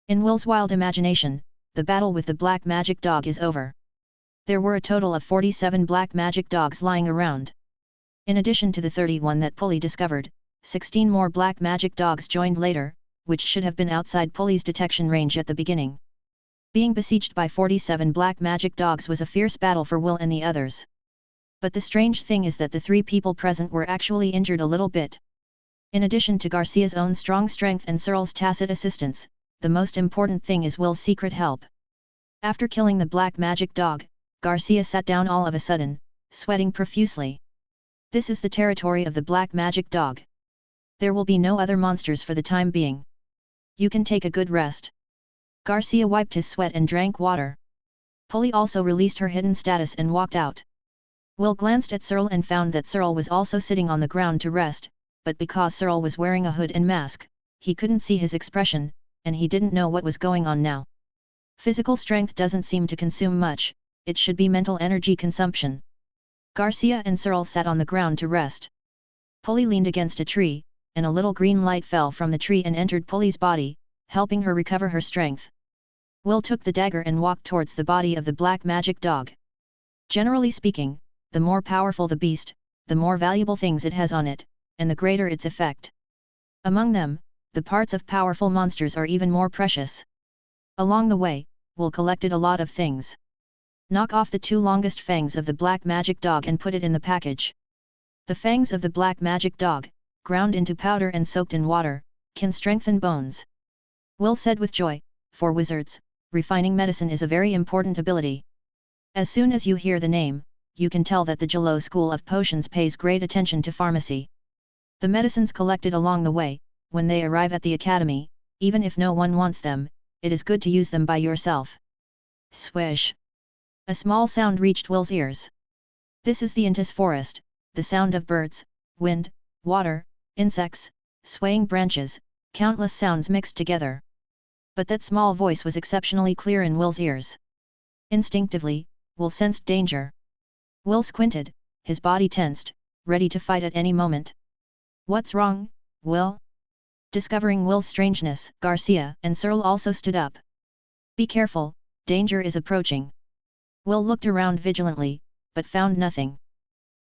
In Will's wild imagination, the battle with the black magic dog is over. There were a total of 47 black magic dogs lying around. In addition to the 31 that Pulley discovered, 16 more black magic dogs joined later, which should have been outside Pulley's detection range at the beginning. Being besieged by 47 black magic dogs was a fierce battle for Will and the others. But the strange thing is that the 3 people present were actually injured a little bit. In addition to Garcia's own strong strength and Searle's tacit assistance, the most important thing is Will's secret help. After killing the black magic dog, Garcia sat down all of a sudden, sweating profusely. This is the territory of the black magic dog. There will be no other monsters for the time being. You can take a good rest. Garcia wiped his sweat and drank water. Pulley also released her hidden status and walked out. Will glanced at Searle and found that Searle was also sitting on the ground to rest, but because Searle was wearing a hood and mask, he couldn't see his expression, and he didn't know what was going on now. Physical strength doesn't seem to consume much, it should be mental energy consumption. Garcia and Searle sat on the ground to rest. Pulley leaned against a tree, and a little green light fell from the tree and entered Pulley's body, helping her recover her strength. Will took the dagger and walked towards the body of the black magic dog. Generally speaking, the more powerful the beast, the more valuable things it has on it, and the greater its effect. Among them, the parts of powerful monsters are even more precious. Along the way, Will collected a lot of things. Knock off the 2 longest fangs of the black magic dog and put it in the package. The fangs of the black magic dog, ground into powder and soaked in water, can strengthen bones. Will said with joy, for wizards, refining medicine is a very important ability. As soon as you hear the name, you can tell that the Jalo School of Potions pays great attention to pharmacy. The medicines collected along the way, when they arrive at the academy, even if no one wants them, it is good to use them by yourself. Swish! A small sound reached Will's ears. This is the Intis forest, the sound of birds, wind, water, insects, swaying branches, countless sounds mixed together. But that small voice was exceptionally clear in Will's ears. Instinctively, Will sensed danger. Will squinted, his body tensed, ready to fight at any moment. "What's wrong, Will?" Discovering Will's strangeness, Garcia and Searle also stood up. "Be careful, danger is approaching." Will looked around vigilantly, but found nothing.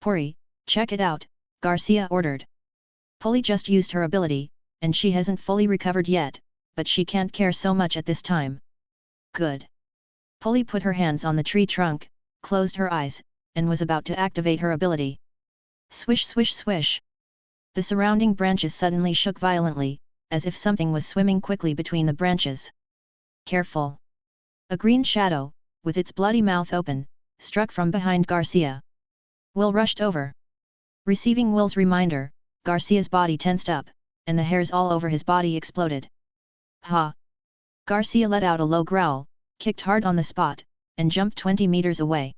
"Puri, check it out," Garcia ordered. "Puli just used her ability, and she hasn't fully recovered yet, but she can't care so much at this time." "Good." Puli put her hands on the tree trunk, closed her eyes, and was about to activate her ability. Swish swish swish. The surrounding branches suddenly shook violently, as if something was swimming quickly between the branches. "Careful!" A green shadow, with its bloody mouth open, struck from behind Garcia. Will rushed over. Receiving Will's reminder, Garcia's body tensed up, and the hairs all over his body exploded. "Ha!" Garcia let out a low growl, kicked hard on the spot, and jumped 20 meters away.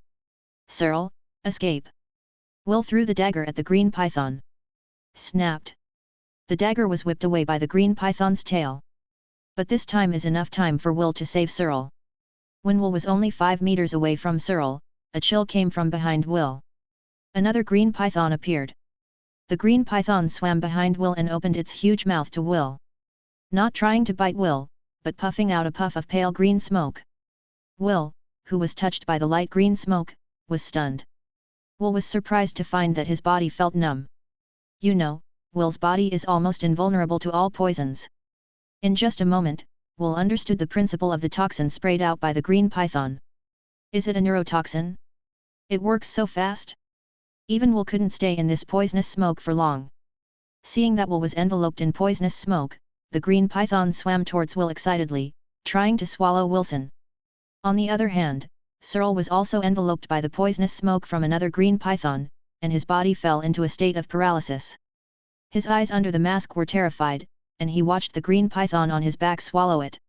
"Searle, escape!" Will threw the dagger at the green python. Snapped. The dagger was whipped away by the green python's tail. But this time is enough time for Will to save Searle. When Will was only 5 meters away from Searle, a chill came from behind Will. Another green python appeared. The green python swam behind Will and opened its huge mouth to Will. Not trying to bite Will, but puffing out a puff of pale green smoke. Will, who was touched by the light green smoke, was stunned. Will was surprised to find that his body felt numb. You know, Will's body is almost invulnerable to all poisons. In just a moment, Will understood the principle of the toxin sprayed out by the green python. Is it a neurotoxin? It works so fast? Even Will couldn't stay in this poisonous smoke for long. Seeing that Will was enveloped in poisonous smoke, the green python swam towards Will excitedly, trying to swallow Wilson. On the other hand, Searle was also enveloped by the poisonous smoke from another green python, and his body fell into a state of paralysis. His eyes under the mask were terrified, and he watched the green python on his back swallow it.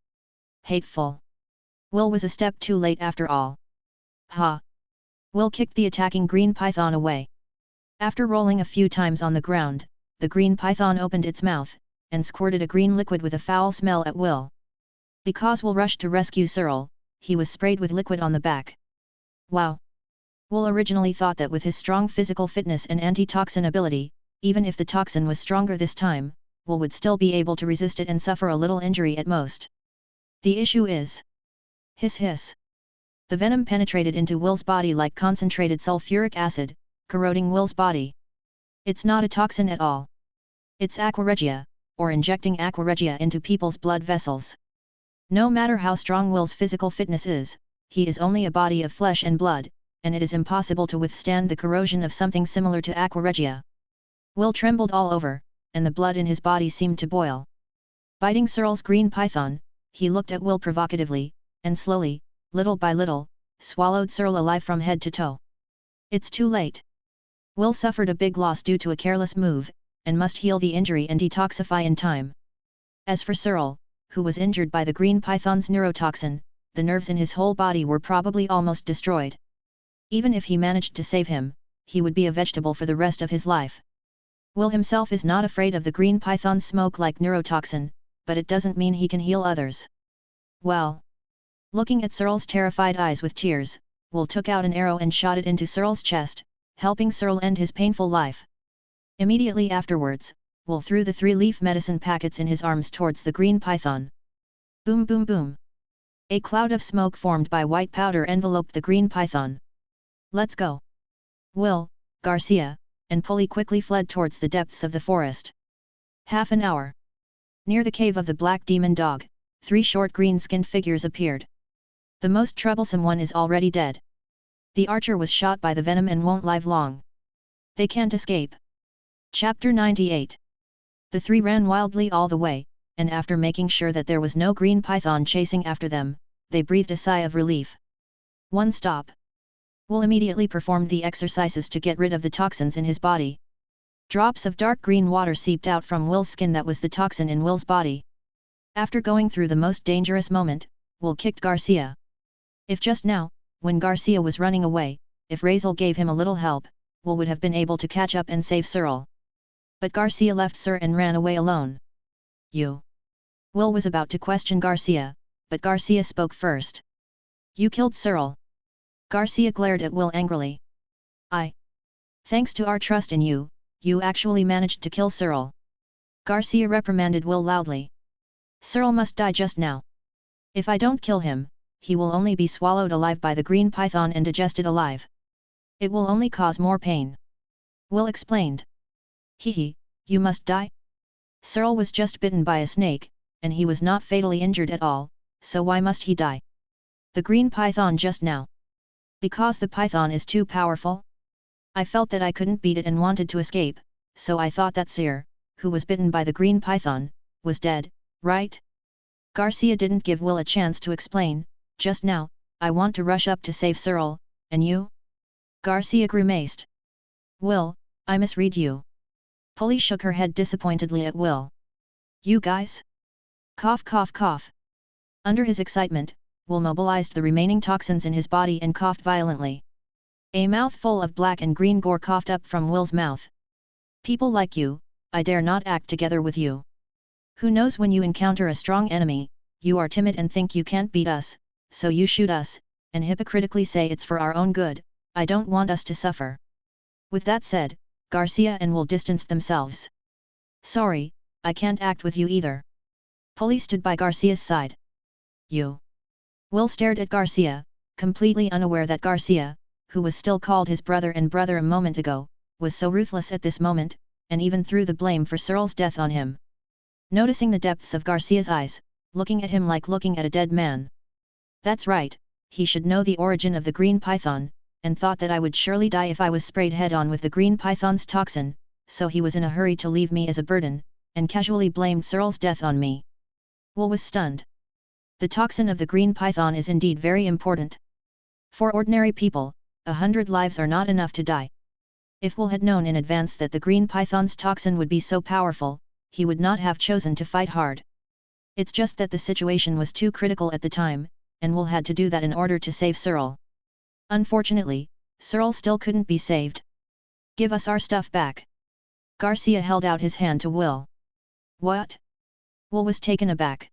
Hateful! Will was a step too late after all. Ha! Will kicked the attacking green python away. After rolling a few times on the ground, the green python opened its mouth, and squirted a green liquid with a foul smell at Will. Because Will rushed to rescue Searle, he was sprayed with liquid on the back. Wow! Will originally thought that with his strong physical fitness and anti-toxin ability, even if the toxin was stronger this time, Will would still be able to resist it and suffer a little injury at most. The issue is... Hiss hiss! The venom penetrated into Will's body like concentrated sulfuric acid, corroding Will's body. It's not a toxin at all. It's aquaregia, or injecting aquaregia into people's blood vessels. No matter how strong Will's physical fitness is, he is only a body of flesh and blood, and it is impossible to withstand the corrosion of something similar to aquaregia. Will trembled all over, and the blood in his body seemed to boil. Biting Searle's green python, he looked at Will provocatively, and slowly, little by little, swallowed Searle alive from head to toe. It's too late. Will suffered a big loss due to a careless move, and must heal the injury and detoxify in time. As for Searle, who was injured by the green python's neurotoxin, the nerves in his whole body were probably almost destroyed. Even if he managed to save him, he would be a vegetable for the rest of his life. Will himself is not afraid of the green python's smoke like neurotoxin, but it doesn't mean he can heal others. Well. Looking at Searle's terrified eyes with tears, Will took out an arrow and shot it into Searle's chest, helping Searle end his painful life. Immediately afterwards, Will threw the 3-leaf medicine packets in his arms towards the green python. Boom boom boom! A cloud of smoke formed by white powder enveloped the green python. Let's go! Will, Garcia, and Puli quickly fled towards the depths of the forest. Half an hour. Near the cave of the black demon dog, 3 short green-skinned figures appeared. The most troublesome one is already dead. The archer was shot by the venom and won't live long. They can't escape. Chapter 98. The 3 ran wildly all the way, and after making sure that there was no green python chasing after them, they breathed a sigh of relief. One stop. Will immediately performed the exercises to get rid of the toxins in his body. Drops of dark green water seeped out from Will's skin. That was the toxin in Will's body. After going through the most dangerous moment, Will kicked Garcia. If just now, when Garcia was running away, if Razel gave him a little help, Will would have been able to catch up and save Searle. But Garcia left Sir and ran away alone. You. Will was about to question Garcia, but Garcia spoke first. You killed Searle. Garcia glared at Will angrily. I Thanks to our trust in you, you actually managed to kill Cyril. Garcia reprimanded Will loudly. Cyril must die just now. If I don't kill him, he will only be swallowed alive by the green python and digested alive. It will only cause more pain. Will explained. Hehe, you must die? Cyril was just bitten by a snake, and he was not fatally injured at all, so why must he die? The green python just now. Because the python is too powerful? I felt that I couldn't beat it and wanted to escape, so I thought that Cyr, who was bitten by the green python, was dead, right? Garcia didn't give Will a chance to explain. Just now, I want to rush up to save Cyril, and you? Garcia grimaced. Will, I misread you. Polly shook her head disappointedly at Will. You guys? Cough cough cough. Under his excitement, Will mobilized the remaining toxins in his body and coughed violently. A mouthful of black and green gore coughed up from Will's mouth. People like you, I dare not act together with you. Who knows, when you encounter a strong enemy, you are timid and think you can't beat us, so you shoot us, and hypocritically say it's for our own good. I don't want us to suffer. With that said, Garcia and Will distanced themselves. Sorry, I can't act with you either. Polly stood by Garcia's side. You. Will stared at Garcia, completely unaware that Garcia, who was still called his brother and brother a moment ago, was so ruthless at this moment, and even threw the blame for Cyril's death on him. Noticing the depths of Garcia's eyes, looking at him like looking at a dead man. That's right, he should know the origin of the green python, and thought that I would surely die if I was sprayed head-on with the green python's toxin, so he was in a hurry to leave me as a burden, and casually blamed Cyril's death on me. Will was stunned. The toxin of the green python is indeed very important. For ordinary people, 100 lives are not enough to die. If Will had known in advance that the green python's toxin would be so powerful, he would not have chosen to fight hard. It's just that the situation was too critical at the time, and Will had to do that in order to save Cyril. Unfortunately, Cyril still couldn't be saved. Give us our stuff back. Garcia held out his hand to Will. What? Will was taken aback.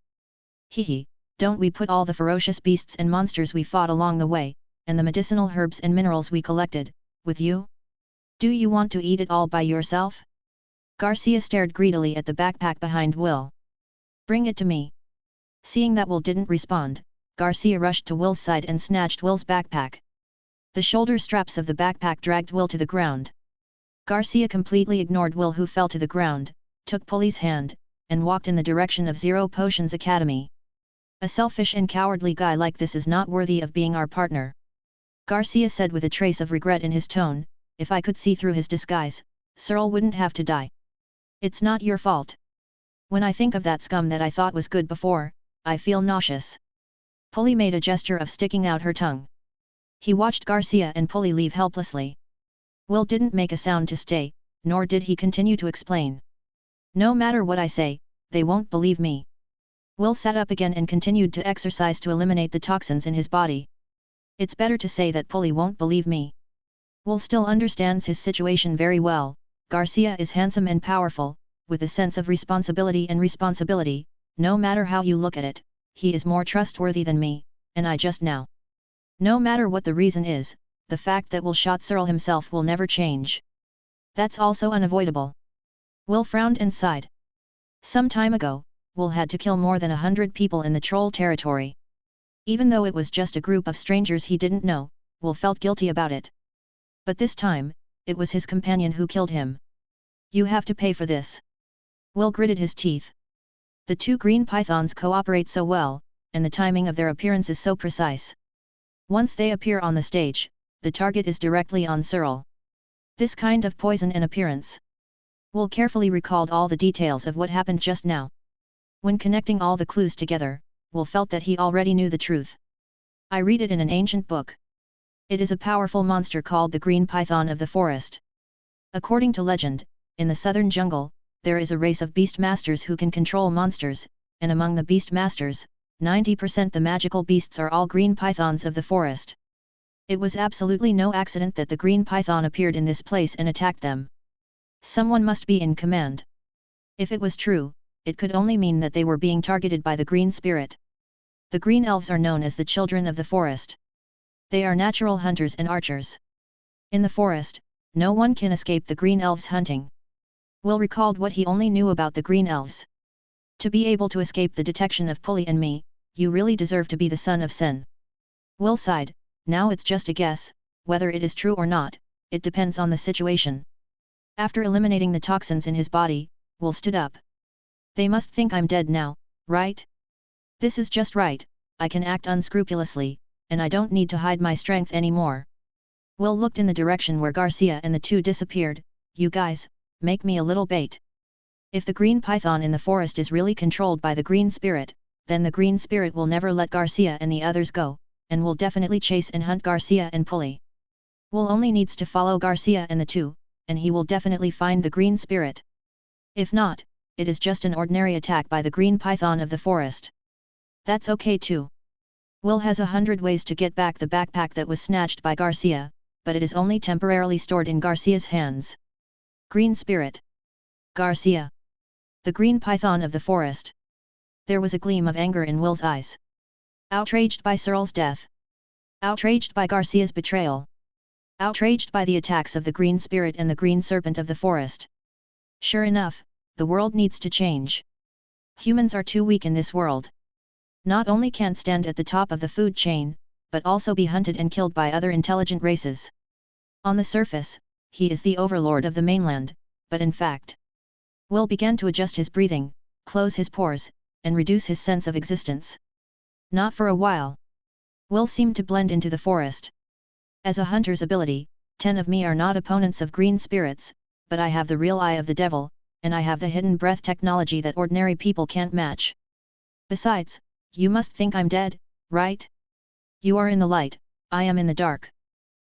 Hehe, don't we put all the ferocious beasts and monsters we fought along the way, and the medicinal herbs and minerals we collected, with you? Do you want to eat it all by yourself? Garcia stared greedily at the backpack behind Will. Bring it to me. Seeing that Will didn't respond, Garcia rushed to Will's side and snatched Will's backpack. The shoulder straps of the backpack dragged Will to the ground. Garcia completely ignored Will, who fell to the ground, took Polly's hand, and walked in the direction of Zero Potions Academy. A selfish and cowardly guy like this is not worthy of being our partner. Garcia said with a trace of regret in his tone. If I could see through his disguise, Cyril wouldn't have to die. It's not your fault. When I think of that scum that I thought was good before, I feel nauseous. Polly made a gesture of sticking out her tongue. He watched Garcia and Polly leave helplessly. Will didn't make a sound to stay, nor did he continue to explain. No matter what I say, they won't believe me. Will sat up again and continued to exercise to eliminate the toxins in his body. It's better to say that Polly won't believe me. Will still understands his situation very well. Garcia is handsome and powerful, with a sense of responsibility, no matter how you look at it, he is more trustworthy than me, and I just now. No matter what the reason is, the fact that Will shot Cyril himself will never change. That's also unavoidable. Will frowned and sighed. Some time ago, Will had to kill more than 100 people in the troll territory. Even though it was just a group of strangers he didn't know, Will felt guilty about it. But this time, it was his companion who killed him. You have to pay for this. Will gritted his teeth. The two green pythons cooperate so well, and the timing of their appearance is so precise. Once they appear on the stage, the target is directly on Cyril. This kind of poison and appearance. Will carefully recalled all the details of what happened just now. When connecting all the clues together, Will felt that he already knew the truth. I read it in an ancient book. It is a powerful monster called the green python of the forest. According to legend, in the southern jungle, there is a race of beast masters who can control monsters, and among the beast masters, 90% the magical beasts are all green pythons of the forest. It was absolutely no accident that the green python appeared in this place and attacked them. Someone must be in command. If it was true, it could only mean that they were being targeted by the green spirit. The green elves are known as the children of the forest. They are natural hunters and archers. In the forest, no one can escape the green elves' hunting. Will recalled what he only knew about the green elves. To be able to escape the detection of Pulley and me, you really deserve to be the son of Sen. Will sighed, now it's just a guess, whether it is true or not, it depends on the situation. After eliminating the toxins in his body, Will stood up. They must think I'm dead now, right? This is just right, I can act unscrupulously, and I don't need to hide my strength anymore. Will looked in the direction where Garcia and the two disappeared. You guys, make me a little bait. If the green python in the forest is really controlled by the green spirit, then the green spirit will never let Garcia and the others go, and will definitely chase and hunt Garcia and Pulley. Will only needs to follow Garcia and the two, and he will definitely find the green spirit. If not, it is just an ordinary attack by the green python of the forest. That's okay too. Will has 100 ways to get back the backpack that was snatched by Garcia, but it is only temporarily stored in Garcia's hands. Green spirit. Garcia. The green python of the forest. There was a gleam of anger in Will's eyes. Outraged by Searle's death. Outraged by Garcia's betrayal. Outraged by the attacks of the green spirit and the green serpent of the forest. Sure enough, the world needs to change. Humans are too weak in this world. Not only can't stand at the top of the food chain, but also be hunted and killed by other intelligent races. On the surface, he is the overlord of the mainland, but in fact, Will began to adjust his breathing, close his pores, and reduce his sense of existence. Not for a while. Will seemed to blend into the forest. As a hunter's ability, 10 of me are not opponents of green spirits, but I have the real eye of the devil, and I have the hidden breath technology that ordinary people can't match. Besides, you must think I'm dead, right? You are in the light, I am in the dark.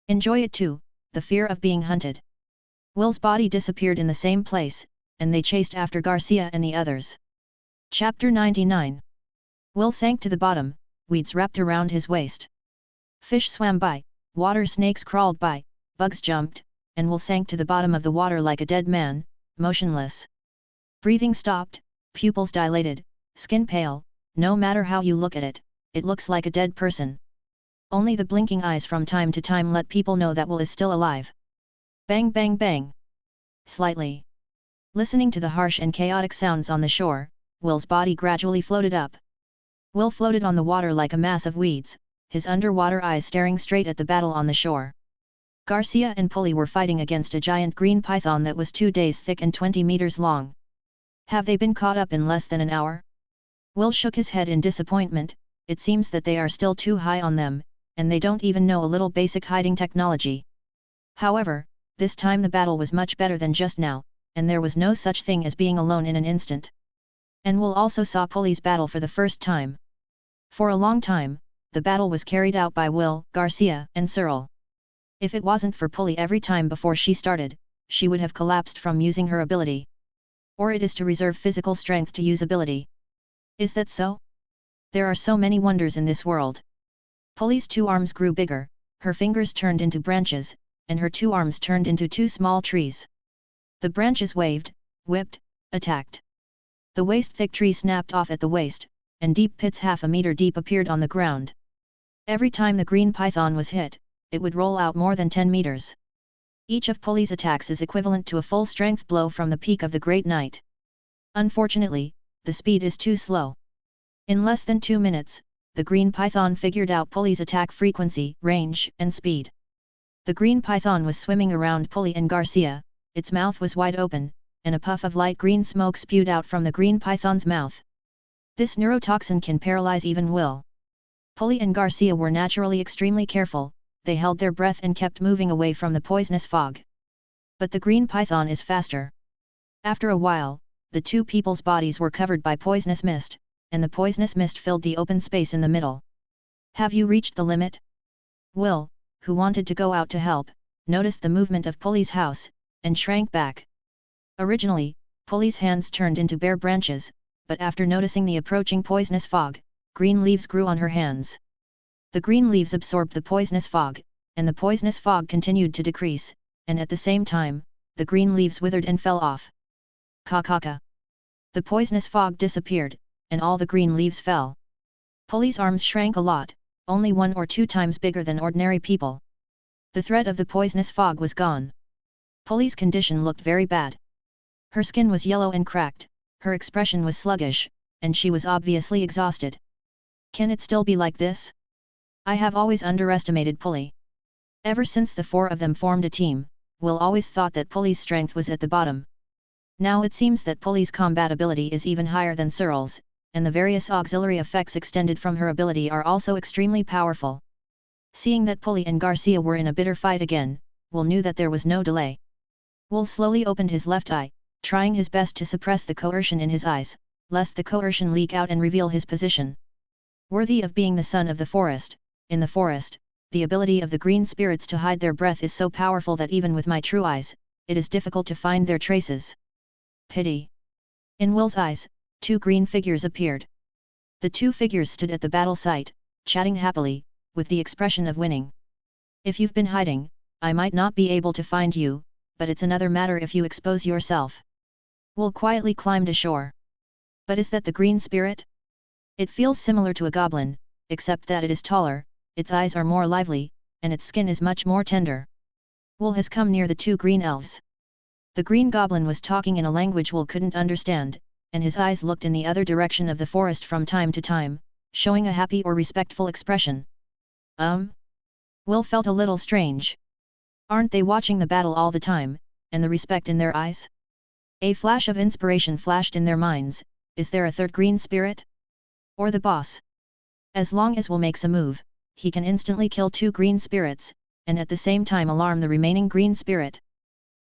Enjoy it too, the fear of being hunted. Will's body disappeared in the same place, and they chased after Garcia and the others. Chapter 99. Will sank to the bottom, weeds wrapped around his waist. Fish swam by, water snakes crawled by, bugs jumped, and Will sank to the bottom of the water like a dead man, motionless. Breathing stopped, pupils dilated, skin pale, no matter how you look at it, it looks like a dead person. Only the blinking eyes from time to time let people know that Will is still alive. Bang bang bang. Slightly. Listening to the harsh and chaotic sounds on the shore, Will's body gradually floated up. Will floated on the water like a mass of weeds, his underwater eyes staring straight at the battle on the shore. Garcia and Pulley were fighting against a giant green python that was 2 days thick and 20 meters long. Have they been caught up in less than an hour? Will shook his head in disappointment. It seems that they are still too high on them, and they don't even know a little basic hiding technology. However, this time the battle was much better than just now, and there was no such thing as being alone in an instant. And Will also saw Pulley's battle for the first time. For a long time, the battle was carried out by Will, Garcia, and Searle. If it wasn't for Pulley every time before she started, she would have collapsed from using her ability. Or it is to reserve physical strength to use ability. Is that so? There are so many wonders in this world. Pulley's 2 arms grew bigger, her fingers turned into branches, and her 2 arms turned into 2 small trees. The branches waved, whipped, attacked. The waist-thick tree snapped off at the waist, and deep pits half a meter deep appeared on the ground. Every time the green python was hit, it would roll out more than 10 meters. Each of Pulley's attacks is equivalent to a full-strength blow from the peak of the Great Knight. Unfortunately, the speed is too slow. In less than 2 minutes, the green python figured out Pulley's attack frequency, range, and speed. The green python was swimming around Pulley and Garcia. Its mouth was wide open, and a puff of light green smoke spewed out from the green python's mouth. This neurotoxin can paralyze even Will. Pulley and Garcia were naturally extremely careful, they held their breath and kept moving away from the poisonous fog. But the green python is faster. After a while, the 2 people's bodies were covered by poisonous mist, and the poisonous mist filled the open space in the middle. Have you reached the limit? Will, who wanted to go out to help, noticed the movement of Pulley's house, and shrank back. Originally, Pulley's hands turned into bare branches, but after noticing the approaching poisonous fog, green leaves grew on her hands. The green leaves absorbed the poisonous fog, and the poisonous fog continued to decrease, and at the same time, the green leaves withered and fell off. Ka-ka-ka. The poisonous fog disappeared, and all the green leaves fell. Pulley's arms shrank a lot, only 1 or 2 times bigger than ordinary people. The threat of the poisonous fog was gone. Polly's condition looked very bad. Her skin was yellow and cracked, her expression was sluggish, and she was obviously exhausted. Can it still be like this? I have always underestimated Polly. Ever since the four of them formed a team, Will always thought that Polly's strength was at the bottom. Now it seems that Polly's combat ability is even higher than Cyril's, and the various auxiliary effects extended from her ability are also extremely powerful. Seeing that Polly and Garcia were in a bitter fight again, Will knew that there was no delay. Will slowly opened his left eye, trying his best to suppress the coercion in his eyes, lest the coercion leak out and reveal his position. Worthy of being the son of the forest, in the forest, the ability of the green spirits to hide their breath is so powerful that even with my true eyes, it is difficult to find their traces. Pity. In Will's eyes, two green figures appeared. The two figures stood at the battle site, chatting happily, with the expression of winning. If you've been hiding, I might not be able to find you, but it's another matter if you expose yourself. Will quietly climbed ashore. But is that the green spirit? It feels similar to a goblin, except that it is taller, its eyes are more lively, and its skin is much more tender. Will has come near the two green elves. The green goblin was talking in a language Will couldn't understand, and his eyes looked in the other direction of the forest from time to time, showing a happy or respectful expression. Will felt a little strange. Aren't they watching the battle all the time, and the respect in their eyes? A flash of inspiration flashed in their minds. Is there a third green spirit? Or the boss? As long as Will makes a move, he can instantly kill two green spirits, and at the same time alarm the remaining green spirit.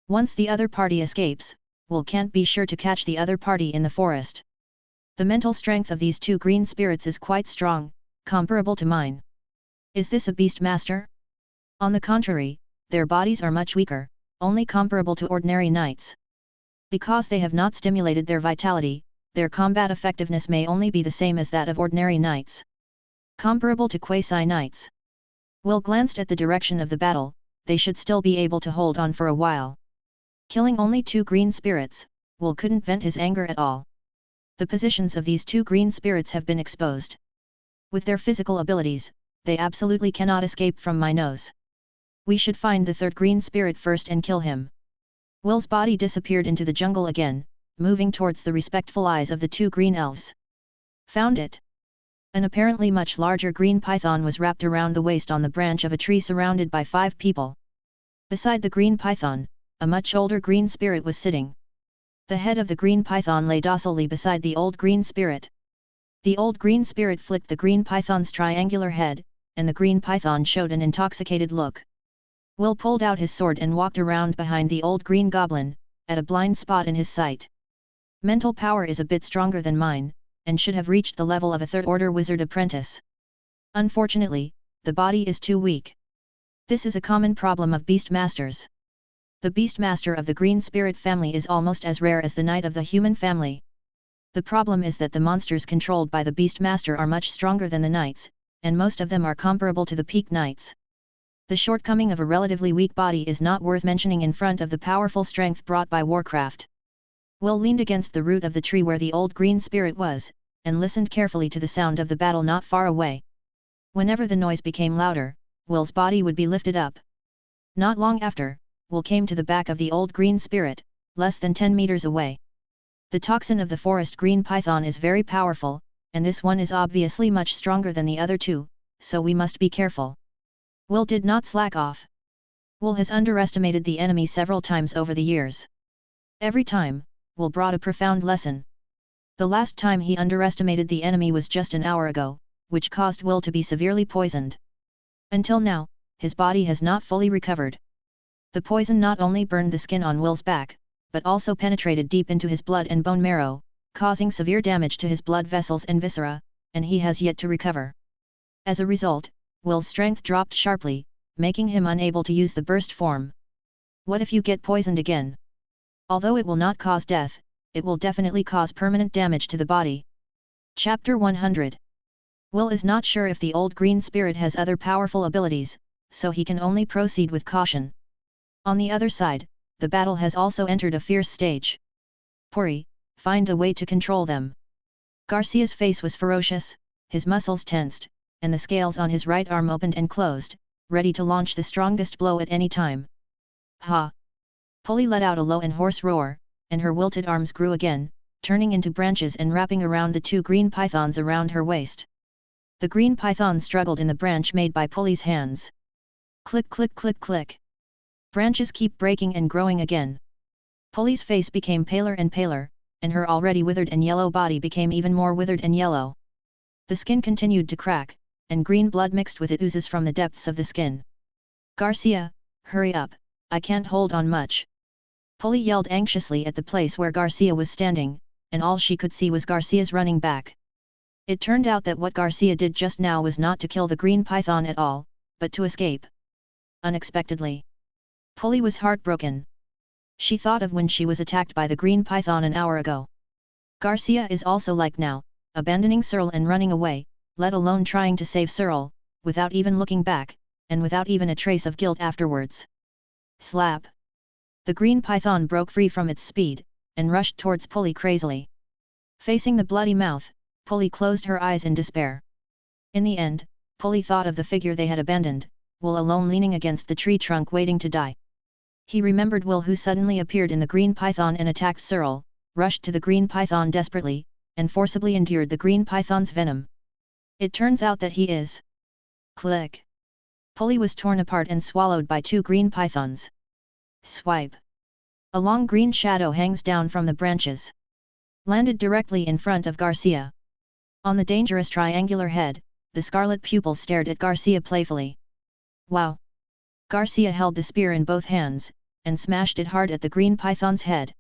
Once the other party escapes, Will can't be sure to catch the other party in the forest. The mental strength of these two green spirits is quite strong, comparable to mine. Is this a beast master? On the contrary, their bodies are much weaker, only comparable to ordinary knights. Because they have not stimulated their vitality, their combat effectiveness may only be the same as that of ordinary knights. Comparable to quasi-knights. Will glanced at the direction of the battle, they should still be able to hold on for a while. Killing only two green spirits, Will couldn't vent his anger at all. The positions of these two green spirits have been exposed. With their physical abilities, they absolutely cannot escape from my nose. We should find the third green spirit first and kill him. Will's body disappeared into the jungle again, moving towards the respectful eyes of the two green elves. Found it. An apparently much larger green python was wrapped around the waist on the branch of a tree surrounded by 5 people. Beside the green python, a much older green spirit was sitting. The head of the green python lay docilely beside the old green spirit. The old green spirit flicked the green python's triangular head, and the green python showed an intoxicated look. Will pulled out his sword and walked around behind the old green goblin, at a blind spot in his sight. Mental power is a bit stronger than mine, and should have reached the level of a third-order wizard apprentice. Unfortunately, the body is too weak. This is a common problem of beast masters. The beast master of the green spirit family is almost as rare as the knight of the human family. The problem is that the monsters controlled by the beast master are much stronger than the knights, and most of them are comparable to the peak knights. The shortcoming of a relatively weak body is not worth mentioning in front of the powerful strength brought by Warcraft. Will leaned against the root of the tree where the old green spirit was, and listened carefully to the sound of the battle not far away. Whenever the noise became louder, Will's body would be lifted up. Not long after, Will came to the back of the old green spirit, less than 10 meters away. The toxin of the forest green python is very powerful, and this one is obviously much stronger than the other two, so we must be careful. Will did not slack off. Will has underestimated the enemy several times over the years. Every time, Will brought a profound lesson. The last time he underestimated the enemy was just an hour ago, which caused Will to be severely poisoned. Until now, his body has not fully recovered. The poison not only burned the skin on Will's back, but also penetrated deep into his blood and bone marrow, causing severe damage to his blood vessels and viscera, and he has yet to recover. As a result, Will's strength dropped sharply, making him unable to use the burst form. What if you get poisoned again? Although it will not cause death, it will definitely cause permanent damage to the body. Chapter 100. Will is not sure if the old green spirit has other powerful abilities, so he can only proceed with caution. On the other side, the battle has also entered a fierce stage. Pori, find a way to control them. Garcia's face was ferocious, his muscles tensed, and the scales on his right arm opened and closed, ready to launch the strongest blow at any time. Ha! Pulley let out a low and hoarse roar, and her wilted arms grew again, turning into branches and wrapping around the two green pythons around her waist. The green python struggled in the branch made by Pulley's hands. Click click click click. Branches keep breaking and growing again. Pulley's face became paler and paler, and her already withered and yellow body became even more withered and yellow. The skin continued to crack, and green blood mixed with it oozes from the depths of the skin. Garcia, hurry up, I can't hold on much. Pulley yelled anxiously at the place where Garcia was standing, and all she could see was Garcia's running back. It turned out that what Garcia did just now was not to kill the green python at all, but to escape. Unexpectedly. Pulley was heartbroken. She thought of when she was attacked by the green python an hour ago. Garcia is also like now, abandoning Searle and running away, let alone trying to save Searle, without even looking back, and without even a trace of guilt afterwards. Slap! The green python broke free from its speed, and rushed towards Pulley crazily. Facing the bloody mouth, Pulley closed her eyes in despair. In the end, Pulley thought of the figure they had abandoned, Will alone leaning against the tree trunk waiting to die. He remembered Will, who suddenly appeared in the green python and attacked Searle, rushed to the green python desperately, and forcibly endured the green python's venom. It turns out that he is... Click! Pulley was torn apart and swallowed by two green pythons. Swipe! A long green shadow hangs down from the branches. Landed directly in front of Garcia. On the dangerous triangular head, the scarlet pupils stared at Garcia playfully. Wow! Garcia held the spear in both hands, and smashed it hard at the green python's head.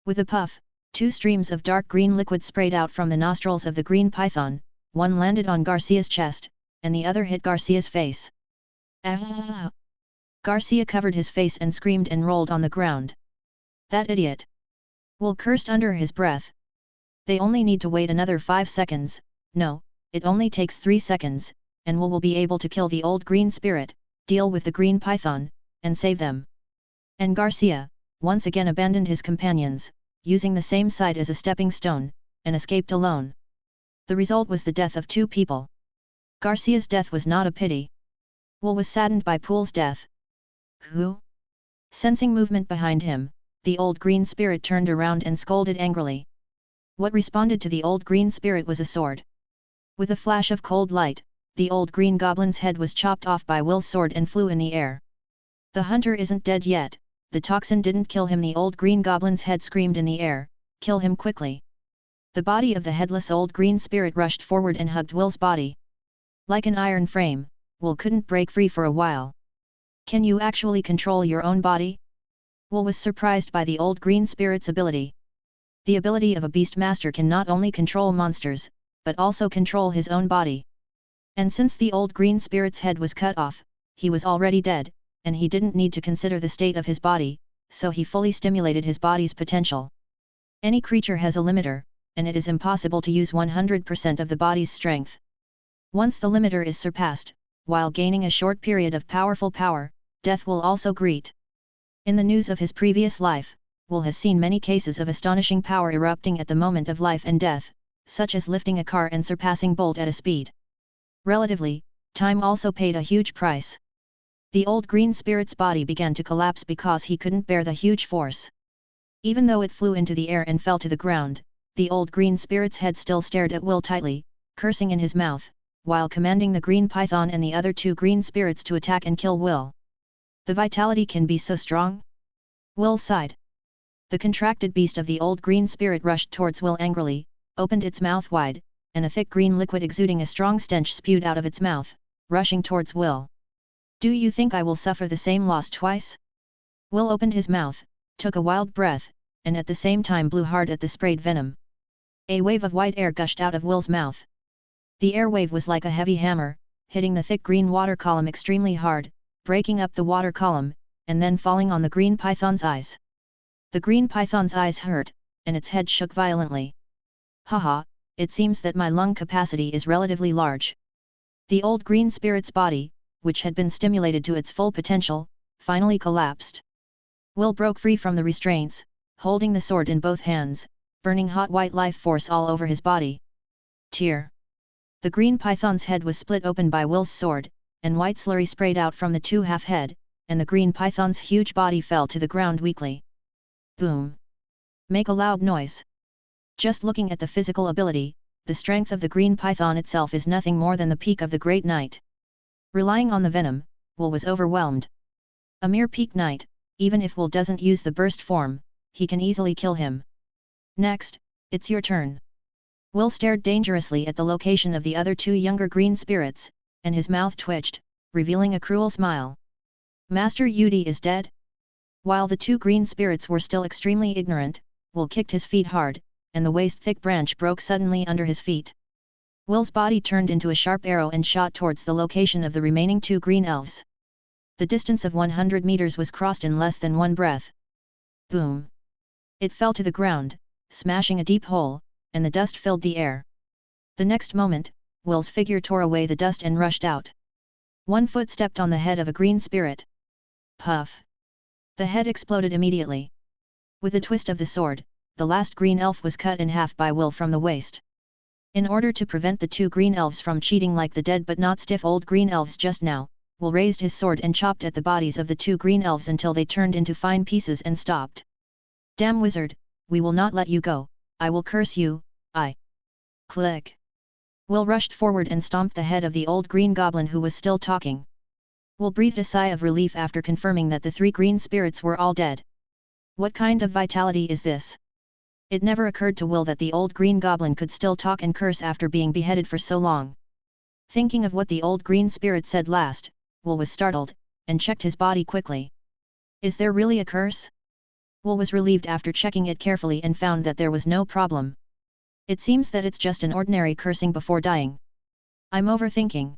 With a puff, two streams of dark green liquid sprayed out from the nostrils of the green python, one landed on Garcia's chest, and the other hit Garcia's face. Ah! Garcia covered his face and screamed and rolled on the ground. That idiot! Will cursed under his breath. They only need to wait another 5 seconds, no, it only takes 3 seconds, and Will be able to kill the old green spirit, deal with the green python, and save them. And Garcia, once again abandoned his companions, using the same side as a stepping stone, and escaped alone. The result was the death of 2 people. Garcia's death was not a pity. Will was saddened by Poole's death. Who? Sensing movement behind him, the old green spirit turned around and scolded angrily. What responded to the old green spirit was a sword. With a flash of cold light, the old green goblin's head was chopped off by Will's sword and flew in the air. The hunter isn't dead yet, the toxin didn't kill him, the old green goblin's head screamed in the air, kill him quickly. The body of the headless old green spirit rushed forward and hugged Will's body. Like an iron frame, Will couldn't break free for a while. Can you actually control your own body? Will was surprised by the old green spirit's ability. The ability of a beast master can not only control monsters, but also control his own body. And since the old green spirit's head was cut off, he was already dead, and he didn't need to consider the state of his body, so he fully stimulated his body's potential. Any creature has a limiter, and it is impossible to use 100% of the body's strength. Once the limiter is surpassed, while gaining a short period of powerful power, death will also greet. In the news of his previous life, Will has seen many cases of astonishing power erupting at the moment of life and death, such as lifting a car and surpassing Bolt at a speed. Relatively, time also paid a huge price. The old green spirit's body began to collapse because he couldn't bear the huge force. Even though it flew into the air and fell to the ground, the old green spirit's head still stared at Will tightly, cursing in his mouth, while commanding the green python and the other 2 green spirits to attack and kill Will. The vitality can be so strong? Will sighed. The contracted beast of the old green spirit rushed towards Will angrily, opened its mouth wide, and a thick green liquid exuding a strong stench spewed out of its mouth, rushing towards Will. Do you think I will suffer the same loss twice? Will opened his mouth, took a wild breath, and at the same time blew hard at the sprayed venom. A wave of white air gushed out of Will's mouth. The air wave was like a heavy hammer, hitting the thick green water column extremely hard, breaking up the water column, and then falling on the green python's eyes. The green python's eyes hurt, and its head shook violently. Haha, it seems that my lung capacity is relatively large. The old green spirit's body, which had been stimulated to its full potential, finally collapsed. Will broke free from the restraints, holding the sword in both hands, burning hot white life force all over his body. Tear. The green python's head was split open by Will's sword, and white slurry sprayed out from the 2 half head, and the green python's huge body fell to the ground weakly. Boom! Make a loud noise. Just looking at the physical ability, the strength of the green python itself is nothing more than the peak of the Great Knight. Relying on the venom, Will was overwhelmed. A mere peak knight, even if Will doesn't use the burst form, he can easily kill him. Next, it's your turn. Will stared dangerously at the location of the other two younger green spirits, and his mouth twitched, revealing a cruel smile. Master Yudi is dead? While the two green spirits were still extremely ignorant, Will kicked his feet hard, and the waist-thick branch broke suddenly under his feet. Will's body turned into a sharp arrow and shot towards the location of the remaining two green elves. The distance of 100 meters was crossed in less than one breath. Boom! It fell to the ground, smashing a deep hole, and the dust filled the air. The next moment, Will's figure tore away the dust and rushed out. One foot stepped on the head of a green spirit. Puff! The head exploded immediately. With a twist of the sword, the last green elf was cut in half by Will from the waist. In order to prevent the two green elves from cheating like the dead but not stiff old green elves just now, Will raised his sword and chopped at the bodies of the two green elves until they turned into fine pieces and stopped. Damn wizard, we will not let you go, I will curse you, I. Click. Will rushed forward and stomped the head of the old green goblin who was still talking. Will breathed a sigh of relief after confirming that the three green spirits were all dead. What kind of vitality is this? It never occurred to Will that the old green goblin could still talk and curse after being beheaded for so long. Thinking of what the old green spirit said last, Will was startled, and checked his body quickly. Is there really a curse? Will was relieved after checking it carefully and found that there was no problem. It seems that it's just an ordinary cursing before dying. I'm overthinking.